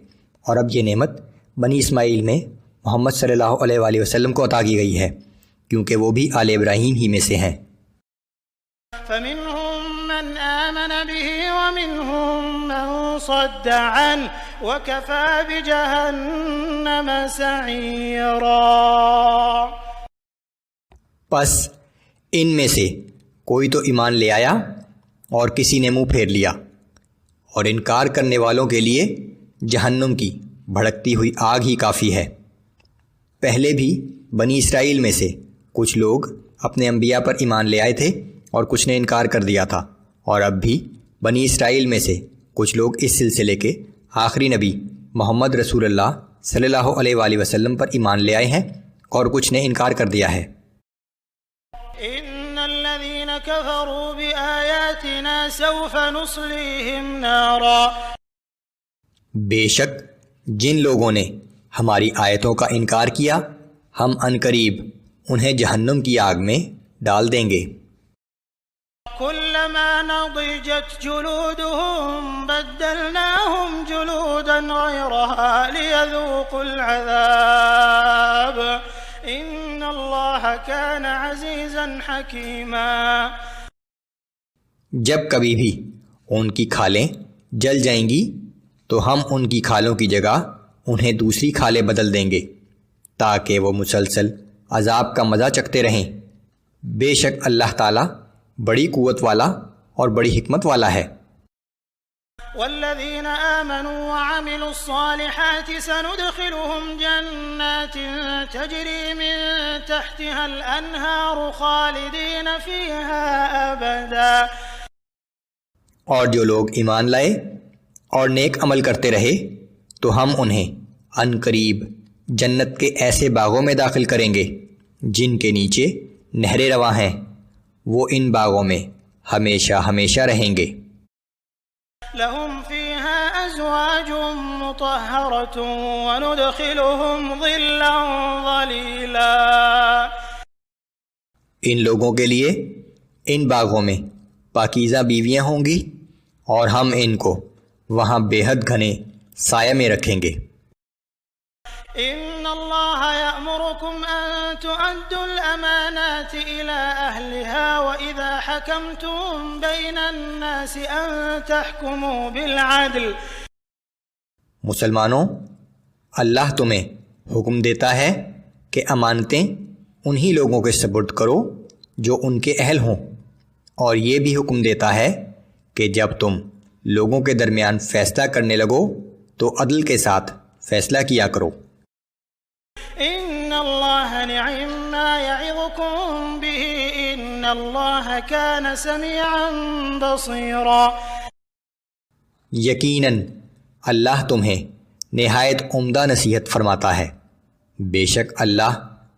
اور اب یہ نعمت بنی اسماعیل میں محمد صلی اللہ علیہ وآلہ وسلم کو عطا کی گئی ہے، کیونکہ وہ بھی آل ابراہیم ہی میں سے ہیں۔ فمنهم من آمن به ومنهم من صد عنه وكفى بجهنم سعيرا۔ پس ان میں سے کوئی تو ایمان لے آیا اور کسی نے منہ پھیر لیا، اور انکار کرنے والوں کے لیے جہنم کی بھڑکتی ہوئی آگ ہی کافی ہے۔ پہلے بھی بنی اسرائیل میں سے کچھ لوگ اپنے انبیاء پر ایمان لے آئے تھے اور کچھ نے انکار کر دیا تھا، اور اب بھی بنی اسرائیل میں سے کچھ لوگ اس سلسلے کے آخری نبی محمد رسول اللہ صلی اللہ علیہ وآلہ وسلم پر ایمان لے آئے ہیں، اور کچھ نے انکار کر دیا ہے۔ ان الذين كفروا بآياتنا سوف نصليهم نارا۔ بے شک جن لوگوں نے ہماری آیتوں کا انکار کیا ہم عنقریب انہیں جہنم کی آگ میں ڈال دیں گے۔ كلما نضجت جلودهم بدلناهم جلودا غيرها ليذوقوا العذاب ان اللہ كان عزیزا حکیما۔ جب کبھی بھی ان کی کھالیں جل جائیں گی تو ہم ان کی کھالوں کی جگہ انہیں دوسری کھالیں بدل دیں گے تاکہ وہ مسلسل عذاب کا مزہ چکھتے رہیں۔ بے شک اللہ تعالیٰ بڑی قوت والا اور بڑی حکمت والا ہے۔ والذین آمنوا وعملوا الصالحات سندخلهم جنات تجری من تحتها الانہار خالدین فیہا ابدا۔ اور جو لوگ ایمان لائے اور نیک عمل کرتے رہے تو ہم انہیں عنقریب جنت کے ایسے باغوں میں داخل کریں گے جن کے نیچے نہریں رواں ہیں، وہ ان باغوں میں ہمیشہ ہمیشہ رہیں گے۔ لهم فيها أزواج مطهرة وندخلهم ظلا ظليلا۔ ان لوگوں کے لیے ان باغوں میں پاکیزہ بیویاں ہوں گی اور ہم ان کو وہاں بے حد گھنے سایہ میں رکھیں گے۔ إن الله يأمركم أن تؤدوا الأمانات إلى أهلها وإذا حكمتم بين الناس أن تحكموا بالعدل۔ مسلمانوں، اللہ تمہیں حکم دیتا ہے کہ امانتیں انہی لوگوں کے سپرد کرو جو ان کے اہل ہوں، اور یہ بھی حکم دیتا ہے کہ جب تم لوگوں کے درمیان فیصلہ کرنے لگو تو عدل کے ساتھ فیصلہ کیا کرو۔ إن الله نعم ما يعظكم به إن الله كان سميعا بصيرا۔ یقیناً اللہ تمہیں نہایت عمدہ نصیحت فرماتا ہے، بے شک اللہ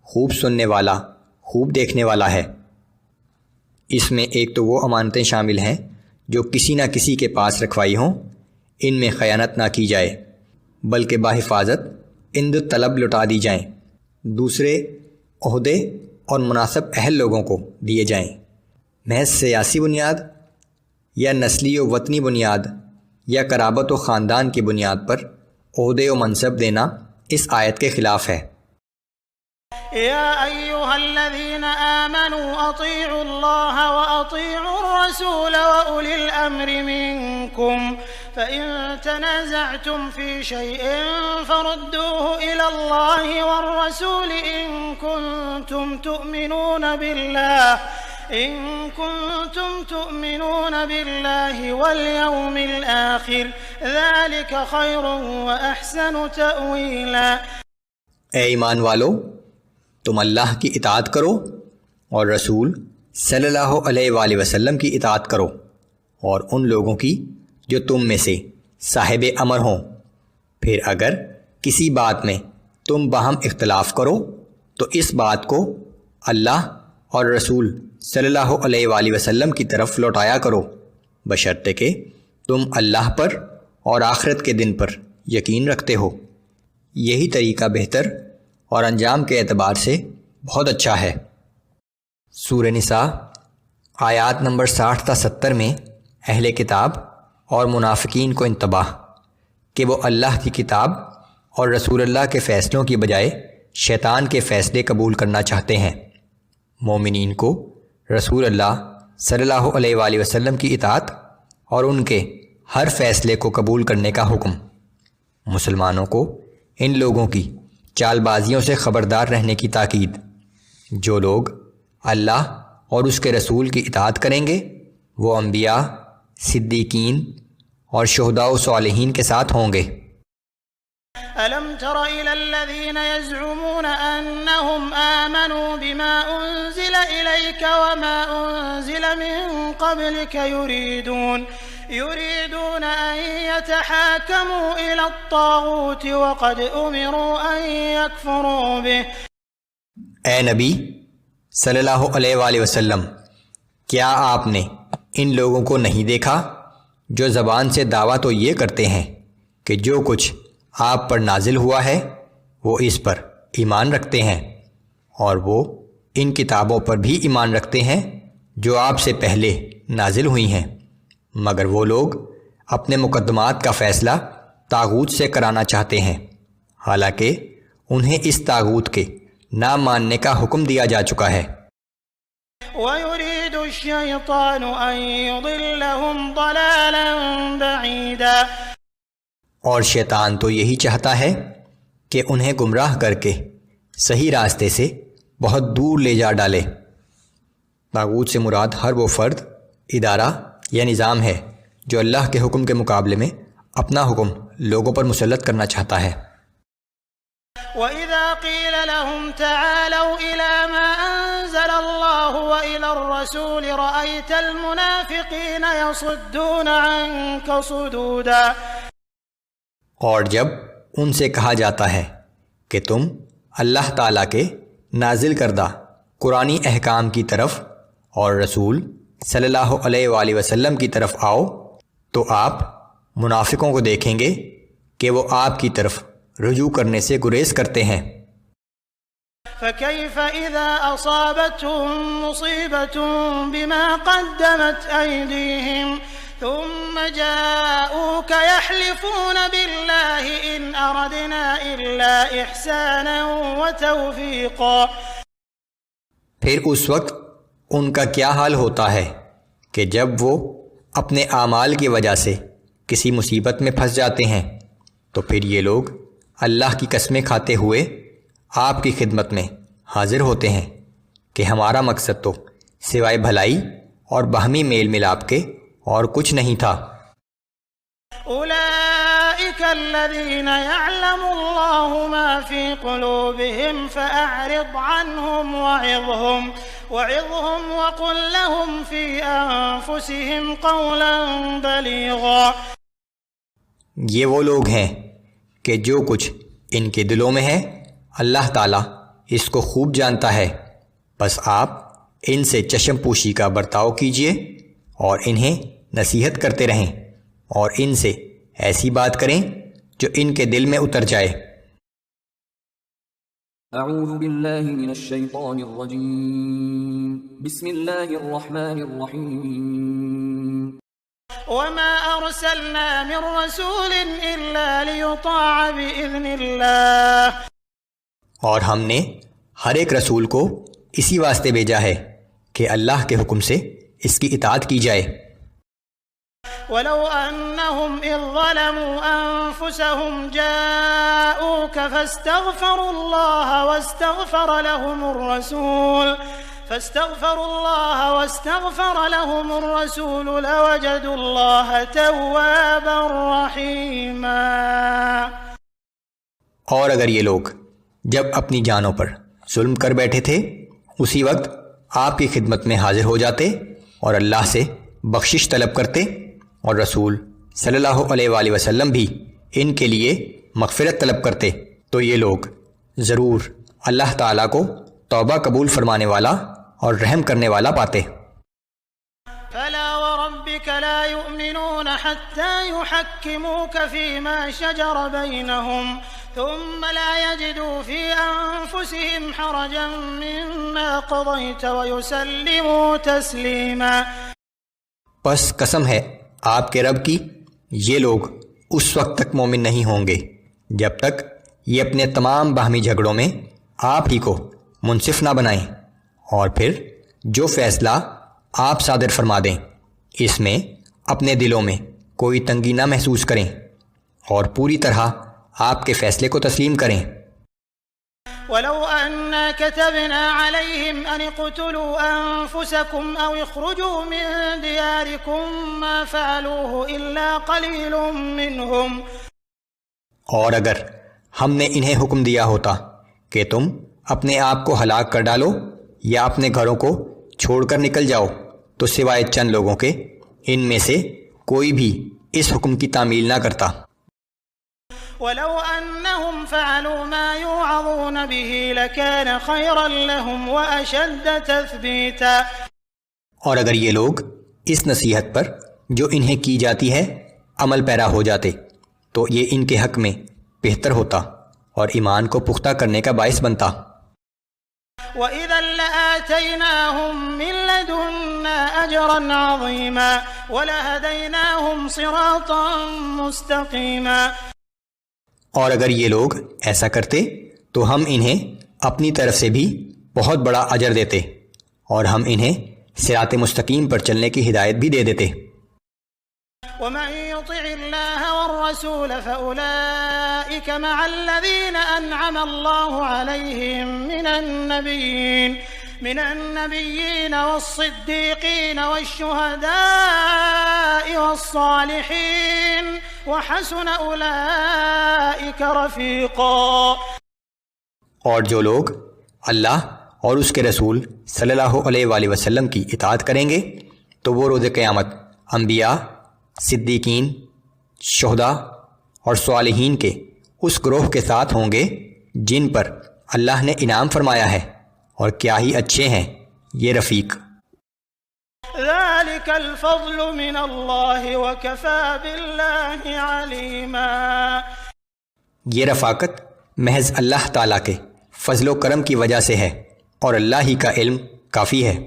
خوب سننے والا، خوب دیکھنے والا ہے۔ اس میں ایک تو وہ امانتیں شامل ہیں جو کسی نہ کسی کے پاس رکھوائی ہوں، ان میں خیانت نہ کی جائے بلکہ بحفاظت اند طلب لٹا دی جائیں، دوسرے عہدے اور مناسب اہل لوگوں کو دیے جائیں۔ محض سیاسی بنیاد یا نسلی و وطنی بنیاد یا قرابت و خاندان کی بنیاد پر عہدے و منصب دینا اس آیت کے خلاف ہے۔ يا أيها الذين آمنوا أطيعوا الله وأطيعوا الرسول وأولي الأمر منكم فإن تنازعتم في شيء فردوه إلى الله والرسول إن كنتم تؤمنون بالله واليوم الآخر ذلك خير وأحسن تأويلا۔ اے ایمان والو، تم اللہ کی اطاعت کرو اور رسول صلی اللہ علیہ وآلہ وسلم کی اطاعت کرو، اور ان لوگوں کی جو تم میں سے صاحب امر ہوں۔ پھر اگر کسی بات میں تم باہم اختلاف کرو تو اس بات کو اللہ اور رسول صلی اللہ علیہ وآلہ وسلم کی طرف لوٹایا کرو، بشرطے کہ تم اللہ پر اور آخرت کے دن پر یقین رکھتے ہو۔ یہی طریقہ بہتر اور انجام کے اعتبار سے بہت اچھا ہے۔ سورہ نساء آیات نمبر 60 تا 70 میں اہل کتاب اور منافقین کو انتباہ کہ وہ اللہ کی کتاب اور رسول اللہ کے فیصلوں کی بجائے شیطان کے فیصلے قبول کرنا چاہتے ہیں۔ مومنین کو رسول اللہ صلی اللہ علیہ وآلہ وسلم کی اطاعت اور ان کے ہر فیصلے کو قبول کرنے کا حکم۔ مسلمانوں کو ان لوگوں کی چال بازیوں سے خبردار رہنے کی تاکید۔ جو لوگ اللہ اور اس کے رسول کی اطاعت کریں گے وہ انبیاء، صدیقین اور شہداء و صالحین کے ساتھ ہوں گے۔ أَلَمْ تَرَ إِلَى الَّذِينَ يَزْعُمُونَ أَنَّهُمْ آمَنُوا بِمَا أُنزِلَ إِلَيْكَ وَمَا أُنزِلَ مِن قَبْلِكَ يريدون أن يتحاكموا إلى الطاغوت وقد أمروا أن يكفروا به۔ اے نبی صلی اللہ علیہ وآلہ وسلم، کیا آپ نے ان لوگوں کو نہیں دیکھا جو زبان سے دعویٰ تو یہ کرتے ہیں کہ جو کچھ آپ پر نازل ہوا ہے وہ اس پر ایمان رکھتے ہیں، اور وہ ان کتابوں پر بھی ایمان رکھتے ہیں جو آپ سے پہلے نازل ہوئی ہیں، مگر وہ لوگ اپنے مقدمات کا فیصلہ طاغوت سے کرانا چاہتے ہیں، حالانکہ انہیں اس طاغوت کے نہ ماننے کا حکم دیا جا چکا ہے۔ وَيُرِيدُ الشَّيْطَانُ أَن يُضِلَّهُمْ ضَلَالًا بَعِيدًا۔ اور شیطان تو یہی چاہتا ہے کہ انہیں گمراہ کر کے صحیح راستے سے بہت دور لے جا ڈالے۔ طاغوت سے مراد ہر وہ فرد، ادارہ یا نظام ہے جو اللہ کے حکم کے مقابلے میں اپنا حکم لوگوں پر مسلط کرنا چاہتا ہے۔ وَإِذَا قِيلَ لَهُمْ تَعَالَوْا إِلَى مَا أَنزَلَ اللَّهُ وَإِلَى الرَّسُولِ رَأَيْتَ الْمُنَافِقِينَ يَصُدُّونَ عَنكَ صُدُودًا۔ اور جب ان سے کہا جاتا ہے کہ تم اللہ تعالیٰ کے نازل کردہ قرآنی احکام کی طرف اور رسول صلی اللہ علیہ وآلہ وسلم کی طرف آؤ تو آپ منافقوں کو دیکھیں گے کہ وہ آپ کی طرف رجوع کرنے سے گریز کرتے ہیں۔ فكيف إذا أصابتهم مصيبة بما قدمت أيديهم ثم جاءوك يحلفون بالله إن أردنا إلا إحسانا وتوفيقا۔ پھر اس وقت ان کا کیا حال ہوتا ہے کہ جب وہ اپنے اعمال کی وجہ سے کسی مصیبت میں پھنس جاتے ہیں تو پھر یہ لوگ اللہ کی قسمیں کھاتے ہوئے آپ کی خدمت میں حاضر ہوتے ہیں کہ ہمارا مقصد تو سوائے بھلائی اور باہمی میل ملاپ کے اور کچھ نہیں تھا۔ أولئك الذين يعلم الله ما في قلوبهم فأعرض عنهم وعظهم وقل لهم في أنفسهم قولا بليغا۔ یہ وہ لوگ ہیں کہ جو کچھ ان کے دلوں میں ہے اللہ تعالیٰ اس کو خوب جانتا ہے، بس آپ ان سے چشم پوشی کا برتاؤ کیجیے اور انہیں نصیحت کرتے رہیں اور ان سے ایسی بات کریں جو ان کے دل میں اتر جائے۔ اعوذ باللہ من الشیطان الرجیم بسم اللہ الرحمن الرحیم وما أرسلنا من رسول إلا ليطاع بإذن الله۔ اور ہم نے ہر ایک رسول کو اسی واسطے بھیجا ہے کہ اللہ کے حکم سے اس کی اطاعت کی جائے۔ ولو أنهم إذ ظلموا أنفسهم جاءوك فاستغفروا الله واستغفر لهم الرسول لوجدوا الله توابا رحيما۔ اور اگر یہ لوگ جب اپنی جانوں پر ظلم کر بیٹھے تھے اسی وقت آپ کی خدمت میں حاضر ہو جاتے اور اللہ سے بخشش طلب کرتے اور رسول صلی اللہ علیہ وآلہ وسلم بھی ان کے لیے مغفرت طلب کرتے تو یہ لوگ ضرور اللہ تعالیٰ کو توبہ قبول فرمانے والا اور رحم کرنے والا پاتے۔ فلا وربك لا يؤمنون حتى يحكموك فيما شجر بينهم ثم لا يجدوا في أنفسهم حرجا مما قضيت ويسلموا تسليما۔ پس قسم ہے آپ کے رب کی، یہ لوگ اس وقت تک مومن نہیں ہوں گے جب تک یہ اپنے تمام باہمی جھگڑوں میں آپ ہی کو منصف نہ بنائیں، اور پھر جو فیصلہ آپ صادر فرما دیں اس میں اپنے دلوں میں کوئی تنگی نہ محسوس کریں اور پوری طرح آپ کے فیصلے کو تسلیم کریں۔ ولو أنا كتبنا عليهم أن اقتلوا أنفسكم أو اخرجوا من دياركم ما فعلوه إلا قليل منهم۔ اور اگر ہم نے انہیں حکم دیا ہوتا کہ تم اپنے آپ کو ہلاک کر ڈالو یا اپنے گھروں کو چھوڑ کر نکل جاؤ تو سوائے چند لوگوں کے ان میں سے کوئی بھی اس حکم کی تعمیل نہ کرتا۔ ولو أنهم فعلوا ما يوعظون به لكان خيرا لهم وأشد تثبيتا۔ اور اگر یہ لوگ اس نصیحت پر جو انہیں کی جاتی ہے عمل پیرا ہو جاتے تو یہ ان کے حق میں بہتر ہوتا اور ایمان کو پختہ کرنے کا باعث بنتا۔ وَإِذًا لَآتَيْنَاهُمْ مِن لَّدُنَّا أَجْرًا عَظِيمًا وَلَهَدَيْنَاهُمْ صِرَاطًا مُّسْتَقِيمًا۔ اور اگر یہ لوگ ایسا کرتے تو ہم انہیں اپنی طرف سے بھی بہت بڑا اجر دیتے اور ہم انہیں صراط مستقیم پر چلنے کی ہدایت بھی دے دیتے۔ ومن يطع الله والرسول فأولئك مع الذين أنعم الله عليهم من النبيين والصديقين والشهداء والصالحين وحسن أولئك رفيقا۔ اور جو لوگ اللہ اور اس کے رسول صلی اللہ علیہ وآلہ وسلم کی اطاعت کریں گے تو وہ روز قیامت انبیاء، صدیقین، شہداء اور صالحین کے اس گروہ کے ساتھ ہوں گے جن پر اللہ نے انعام فرمایا ہے، اور کیا ہی اچھے ہیں یہ رفیق۔ ذلك الفضل من اللہ وكفى باللہ علیما۔ یہ رفاقت محض اللہ تعالیٰ کے فضل و کرم کی وجہ سے ہے اور اللہ ہی کا علم کافی ہے۔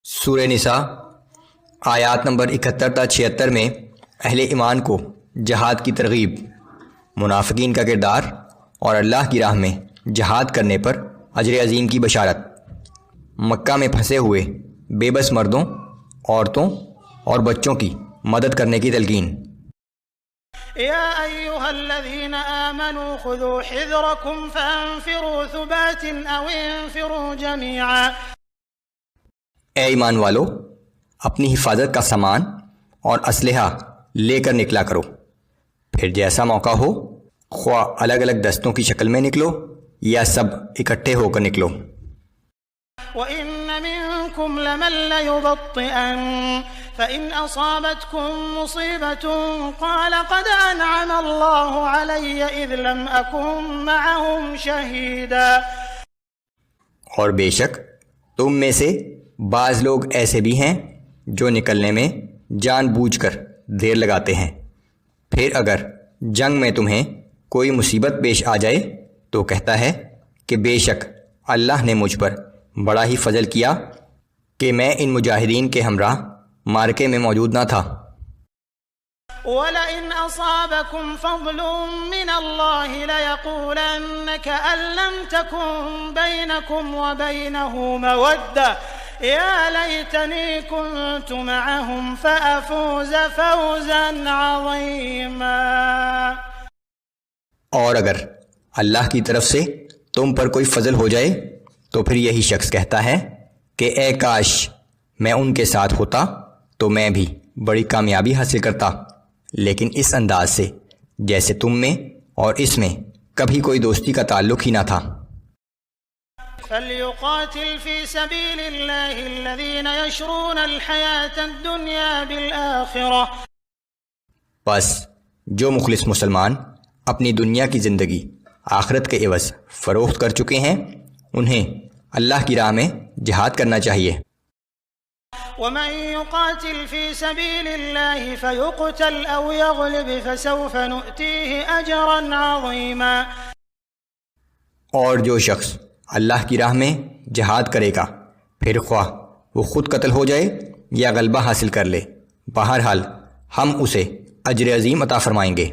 سورہ نساء آیات نمبر 71 تا 76 میں اہل ایمان کو جہاد کی ترغیب، منافقین کا کردار اور اللہ کی راہ میں جہاد کرنے پر اجر عظیم کی بشارت، مکہ میں پھنسے ہوئے بے بس مردوں، عورتوں اور بچوں کی مدد کرنے کی تلقین۔ يا أيها الذين آمنوا خذوا حذركم فانفروا ثبات أو انفروا جميعا۔ اے ایمان والو، اپنی حفاظت کا سامان اور اسلحہ لے کر نکلا کرو، پھر جیسا موقع ہو خواہ الگ الگ دستوں کی شکل میں نکلو یا سب اکٹھے ہو کر نکلو۔ وَإِنَّ مِنكُمْ لَمَن لَّيُبَطِّئَنَّ فَإِنْ أَصَابَتْكُم مُّصِيبَةٌ قَالَ قَدْ أَنْعَمَ اللَّهُ عَلَيَّ إِذْ لَمْ أَكُن مَّعَهُمْ شَهِيدًا۔ اور بے شک تم میں سے بعض لوگ ایسے بھی ہیں جو نکلنے میں جان بوجھ کر دیر لگاتے ہیں، پھر اگر جنگ میں تمہیں کوئی مصیبت پیش آ جائے تو کہتا ہے کہ بے شک اللہ نے مجھ پر بڑا ہی فضل کیا کہ میں ان مجاہدین کے ہمراہ مارکے میں موجود نہ تھا۔ وَلَئِنْ أَصَابَكُمْ فَضْلٌ مِّنَ اللَّهِ لَيَقُولَنَّ كَأَن لَّمْ تَكُن بَيْنَكُمْ وَبَيْنَهُ مَوَدَّةٌ يَا لَيْتَنِي كُنتُ مَعَهُمْ فَأَفُوزَ فَوْزًا عَظِيمًا۔ اور اگر اللہ کی طرف سے تم پر کوئی فضل ہو جائے تو پھر یہی شخص کہتا ہے کہ اے کاش میں ان کے ساتھ ہوتا تو میں بھی بڑی کامیابی حاصل کرتا، لیکن اس انداز سے جیسے تم میں اور اس میں کبھی کوئی دوستی کا تعلق ہی نہ تھا۔ فَلْيُقَاتِلْ فِي سَبِيلِ اللَّهِ الَّذِينَ يَشْرُونَ الْحَيَاةَ الدُّنْيَا بِالْآخِرَةِ۔ بس جو مخلص مسلمان اپنی دنیا کی زندگی آخرت کے عوض فروخت کر چکے ہیں انہیں اللہ کی راہ میں جہاد کرنا چاہیے۔ وَمَن يُقَاتِلْ فِي سَبِيلِ اللَّهِ فَيُقْتَلْ أَوْ يَغْلِبْ فَسَوْفَ نُؤْتِيهِ أَجْرًا عَظِيمًا۔ اور جو شخص اللہ کی راہ میں جہاد کرے گا پھر خواہ وہ خود قتل ہو جائے یا غلبہ حاصل کر لے، بہرحال ہم اسے اجر عظیم عطا فرمائیں گے۔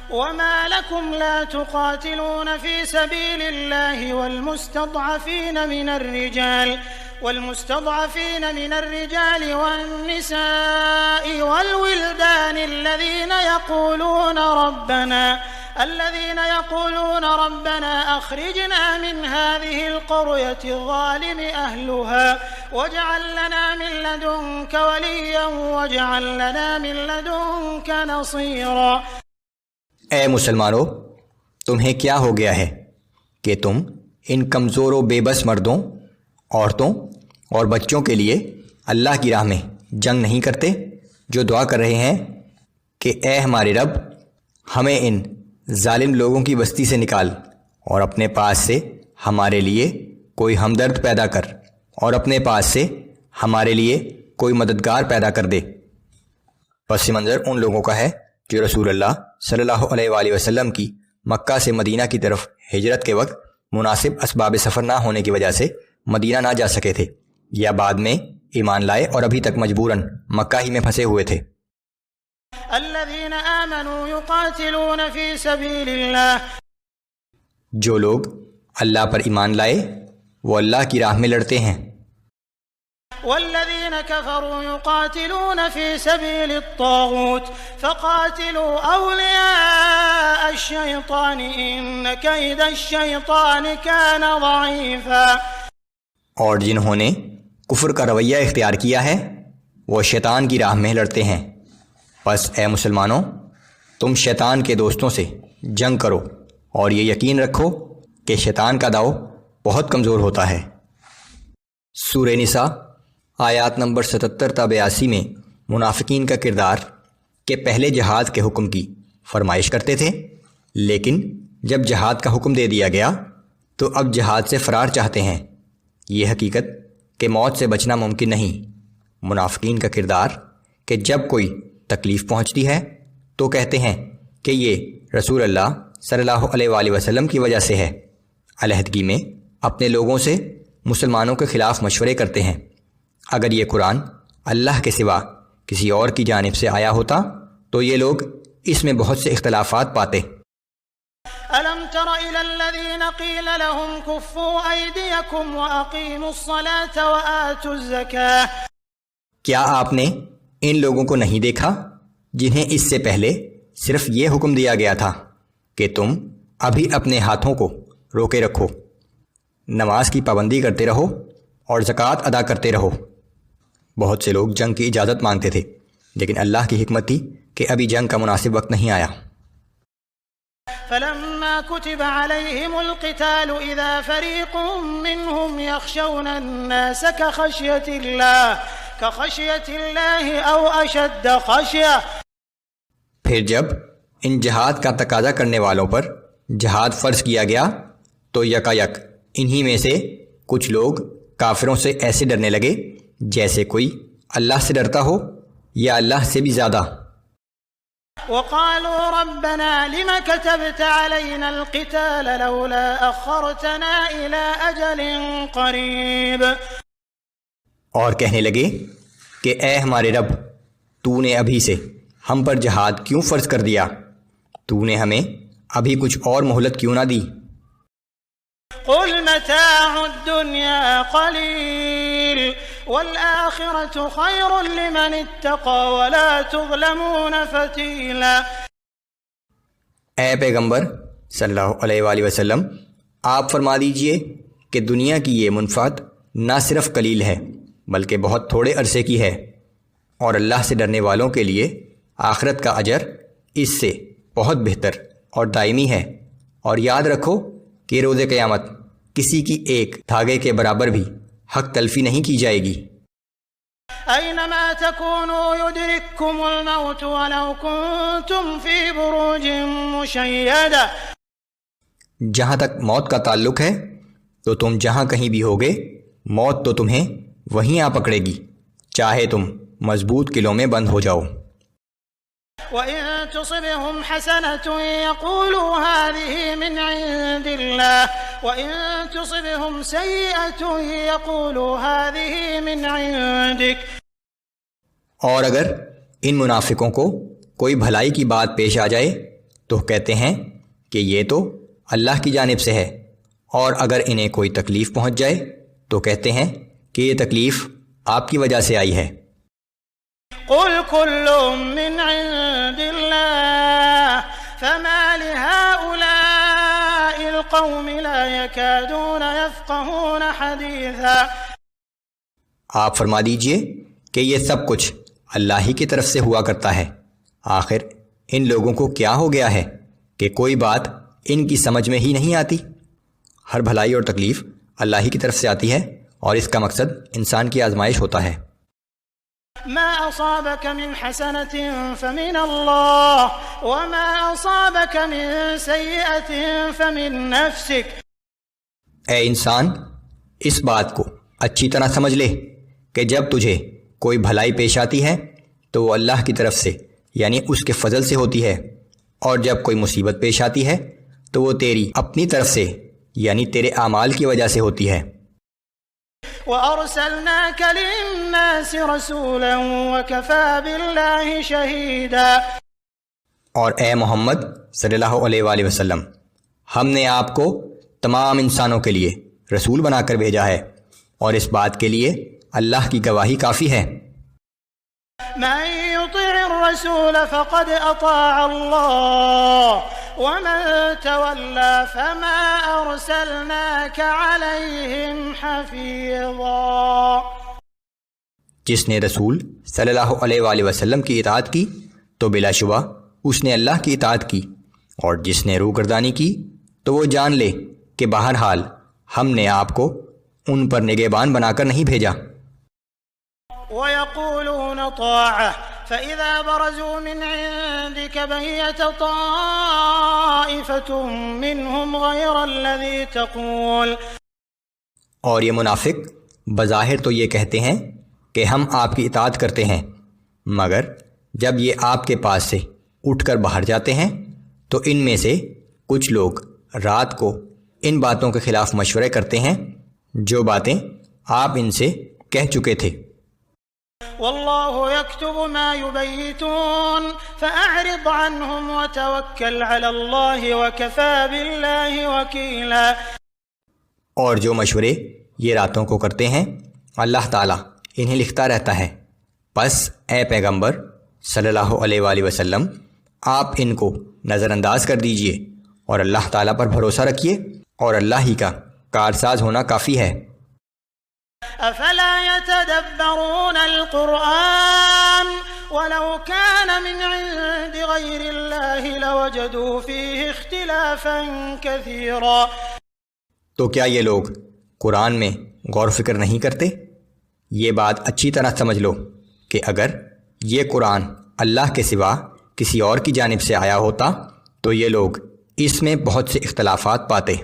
وَمَا لَكُمْ لَا تُقَاتِلُونَ فِي سَبِيلِ اللَّهِ والمستضعفين من الرجال والنساء والولدان الذين يقولون ربنا أخرجنا من هذه القرية الظالم أهلها واجعل لنا من لدنك وليا واجعل لنا من لدنك نصيرا۔ اے مسلمانوں، تمہیں کیا ہو گیا ہے کہ تم ان کمزور و بے بس مردوں، عورتوں اور بچوں کے لیے اللہ کی راہ میں جنگ نہیں کرتے، جو دعا کر رہے ہیں کہ اے ہمارے رب، ہمیں ان ظالم لوگوں کی بستی سے نکال اور اپنے پاس سے ہمارے لیے کوئی ہمدرد پیدا کر اور اپنے پاس سے ہمارے لیے کوئی مددگار پیدا کر دے۔ پس منظر ان لوگوں کا ہے جو رسول اللہ صلی اللہ علیہ وآلہ وسلم کی مکہ سے مدینہ کی طرف ہجرت کے وقت مناسب اسباب سفر نہ ہونے کی وجہ سے مدینہ نہ جا سکے تھے، یا بعد میں ایمان لائے اور ابھی تک مجبوراً مکہ ہی میں پھنسے ہوئے تھے۔ الذين آمنوا يقاتلون في سبيل الله، جو لوگ اللہ پر ایمان لائے وہ اللہ کی راہ میں لڑتے ہیں۔ والذين كفروا يقاتلون في سبيل الطاغوت فقاتلوا أولياء الشيطان إن كيد الشيطان كان ضعيفا۔ اور جنہوں نے کفر کا رویہ اختیار کیا ہے وہ شیطان کی راہ میں لڑتے ہیں، پس اے مسلمانوں تم شیطان کے دوستوں سے جنگ کرو اور یہ یقین رکھو کہ شیطان کا داؤ بہت کمزور ہوتا ہے۔ سورہ نساء آیات نمبر 77 تا 82 میں منافقین کا کردار کہ پہلے جہاد کے حکم کی فرمائش کرتے تھے، لیکن جب جہاد کا حکم دے دیا گیا تو اب جہاد سے فرار چاہتے ہیں۔ یہ حقیقت کہ موت سے بچنا ممکن نہیں۔ منافقین کا کردار کہ جب کوئی تکلیف پہنچتی ہے تو کہتے ہیں کہ یہ رسول اللہ صلی اللہ علیہ وآلہ وسلم کی وجہ سے ہے۔ علیحدگی میں اپنے لوگوں سے مسلمانوں کے خلاف مشورے کرتے ہیں۔ اگر یہ قرآن اللہ کے سوا کسی اور کی جانب سے آیا ہوتا تو یہ لوگ اس میں بہت سے اختلافات پاتے۔ أَلَمْ تَرَ إِلَى الَّذِينَ قِيلَ لَهُمْ كُفُّوا أَيْدِيَكُمْ وَأَقِيمُوا الصَّلَاةَ وَآتُوا الزَّكَاةَ کیا آپ نے ان لوگوں کو نہیں دیکھا جنہیں اس سے پہلے صرف یہ حکم دیا گیا تھا کہ تم ابھی اپنے ہاتھوں کو روکے رکھو، نماز کی پابندی کرتے رہو اور زکوٰۃ ادا کرتے رہو۔ بہت سے لوگ جنگ کی اجازت مانگتے تھے، لیکن اللہ کی حکمت تھی کہ ابھی جنگ کا مناسب وقت نہیں آیا۔ فلما كتب عليهم القتال إذا فريق منهم يخشون الناس كخشية الله أو أشد خشية۔ پھر جب ان جہاد کا تقاضا کرنے والوں پر جہاد فرض کیا گیا تو یکایک انہی میں سے کچھ لوگ کافروں سے ایسے ڈرنے لگے جیسے کوئی اللہ سے ڈرتا ہو یا اللہ سے بھی زیادہ۔ وقالوا ربنا لم كتبت علينا القتال لولا أخرتنا إلى أجل قريب۔ اور کہنے لگے کہ اے ہمارے رب، تو نے ابھی سے ہم پر جہاد کیوں فرض کر دیا؟ تو نے ہمیں ابھی کچھ اور مہلت کیوں نہ دی؟ قل متاع الدنيا قليل والآخرة خير لمن اتقى ولا تظلمون فتيلا۔ اے پیغمبر صلی اللہ علیہ وآلہ وسلم، آپ فرما دیجئے کہ دنیا کی یہ منفعت نہ صرف قلیل ہے بلکہ بہت تھوڑے عرصے کی ہے، اور اللہ سے ڈرنے والوں کے لیے آخرت کا اجر اس سے بہت بہتر اور دائمی ہے۔ اور یاد رکھو کہ روز قیامت کسی کی ایک دھاگے کے برابر بھی حق تلفی نہیں کی جائے گی۔ اینما تکونوا یدرککم الموت ولو کنتم فی بروج مشیدہ۔ جہاں تک موت کا تعلق ہے تو تم جہاں کہیں بھی ہوگے، موت تو تمہیں وہیں آ پکڑے گی، چاہے تم مضبوط قلعوں میں بند ہو جاؤ۔ وَإِن تُصِبْهُمْ حَسَنَةٌ يَقُولُوا هَٰذِهِ مِنْ عِندِ اللَّهِ وَإِن تُصِبْهُمْ سَيِّئَةٌ يَقُولُوا هَٰذِهِ مِنْ عِندِكَ۔ اور اگر ان منافقوں کو کوئی بھلائی کی بات پیش آ جائے تو کہتے ہیں کہ یہ تو اللہ کی جانب سے ہے، اور اگر انہیں کوئی تکلیف پہنچ جائے تو کہتے ہیں کہ یہ تکلیف آپ کی وجہ سے آئی ہے۔ قل كل من عند الله فما لهؤلاء القوم لا يكادون يفقهون حديثا۔ آپ فرما دیجئے کہ یہ سب کچھ اللہ ہی کی طرف سے ہوا کرتا ہے، آخر ان لوگوں کو کیا ہو گیا ہے کہ کوئی بات ان کی سمجھ میں ہی نہیں آتی۔ ہر بھلائی اور تکلیف اللہ ہی کی طرف سے آتی ہے، اور اس کا مقصد انسان کی آزمائش ہوتا ہے۔ ما أصابك من حسنة فمن الله وما أصابك من سيئة فمن نفسك۔ اے انسان، اس بات کو اچھی طرح سمجھ لے کہ جب تجھے کوئی بھلائی پیش آتی ہے تو وہ اللہ کی طرف سے یعنی اس کے فضل سے ہوتی ہے، اور جب کوئی مصیبت پیش آتی ہے تو وہ تیری اپنی طرف سے یعنی تیرے اعمال کی وجہ سے ہوتی ہے۔ وَأَرْسَلْنَاكَ لِلنَّاسِ رَسُولًا وَكَفَى بِاللَّهِ شَهِيدًا۔ اور اے محمد صلی اللہ علیہ وآلہ وسلم، ہم نے آپ کو تمام انسانوں کے لیے رسول بنا کر بھیجا ہے، اور اس بات کے لیے اللہ کی گواہی کافی ہے۔ مَن يُطِعِ الرَّسُولَ فَقَدْ أَطَاعَ اللَّهَ وَمَن تَوَلَّىٰ فَمَا أَرْسَلْنَاكَ عَلَيْهِمْ حَفِيظًا۔ جس نے رسول صلی اللہ علیہ وآلہ وسلم کی اطاعت کی تو بلا شبہ اس نے اللہ کی اطاعت کی، اور جس نے روگردانی کی تو وہ جان لے کہ بہرحال ہم نے آپ کو ان پر نگہبان بنا کر نہیں بھیجا۔ وَيَقُولُونَ طَاعَةٌ فَإِذَا بَرَزُوا مِنْ عِندِكَ بَيَّتَ طَائِفَةٌ مِّنْهُمْ غَيْرَ الَّذِي تَقُولُ۔ اور یہ منافق بظاہر تو یہ کہتے ہیں کہ ہم آپ کی اطاعت کرتے ہیں، مگر جب یہ آپ کے پاس سے اٹھ کر باہر جاتے ہیں تو ان میں سے کچھ لوگ رات کو ان باتوں کے خلاف مشورے کرتے ہیں جو باتیں آپ ان سے کہہ چکے تھے۔ واللہ یکتب ما یبیتون فاعرض عنہم وتوکل علی اللہ وکفی باللہ وکیلا۔ اور جو مشورے یہ راتوں کو کرتے ہیں اللہ تعالیٰ انہیں لکھتا رہتا ہے، پس اے پیغمبر صلی اللہ علیہ وآلہ وسلم آپ ان کو نظر انداز کر دیجئے اور اللہ تعالیٰ پر بھروسہ رکھیے اور اللہ ہی کا کارساز ہونا کافی ہے۔ افلا يتدبرون القرآن ولو كان من عند غير الله لوجدوا فيه اختلافا كثيرا۔ تو کیا یہ لوگ قرآن میں غور و فکر نہیں کرتے؟ یہ بات اچھی طرح سمجھ لو کہ اگر یہ قرآن اللہ کے سوا کسی اور کی جانب سے آیا ہوتا تو یہ لوگ اس میں بہت سے اختلافات پاتے۔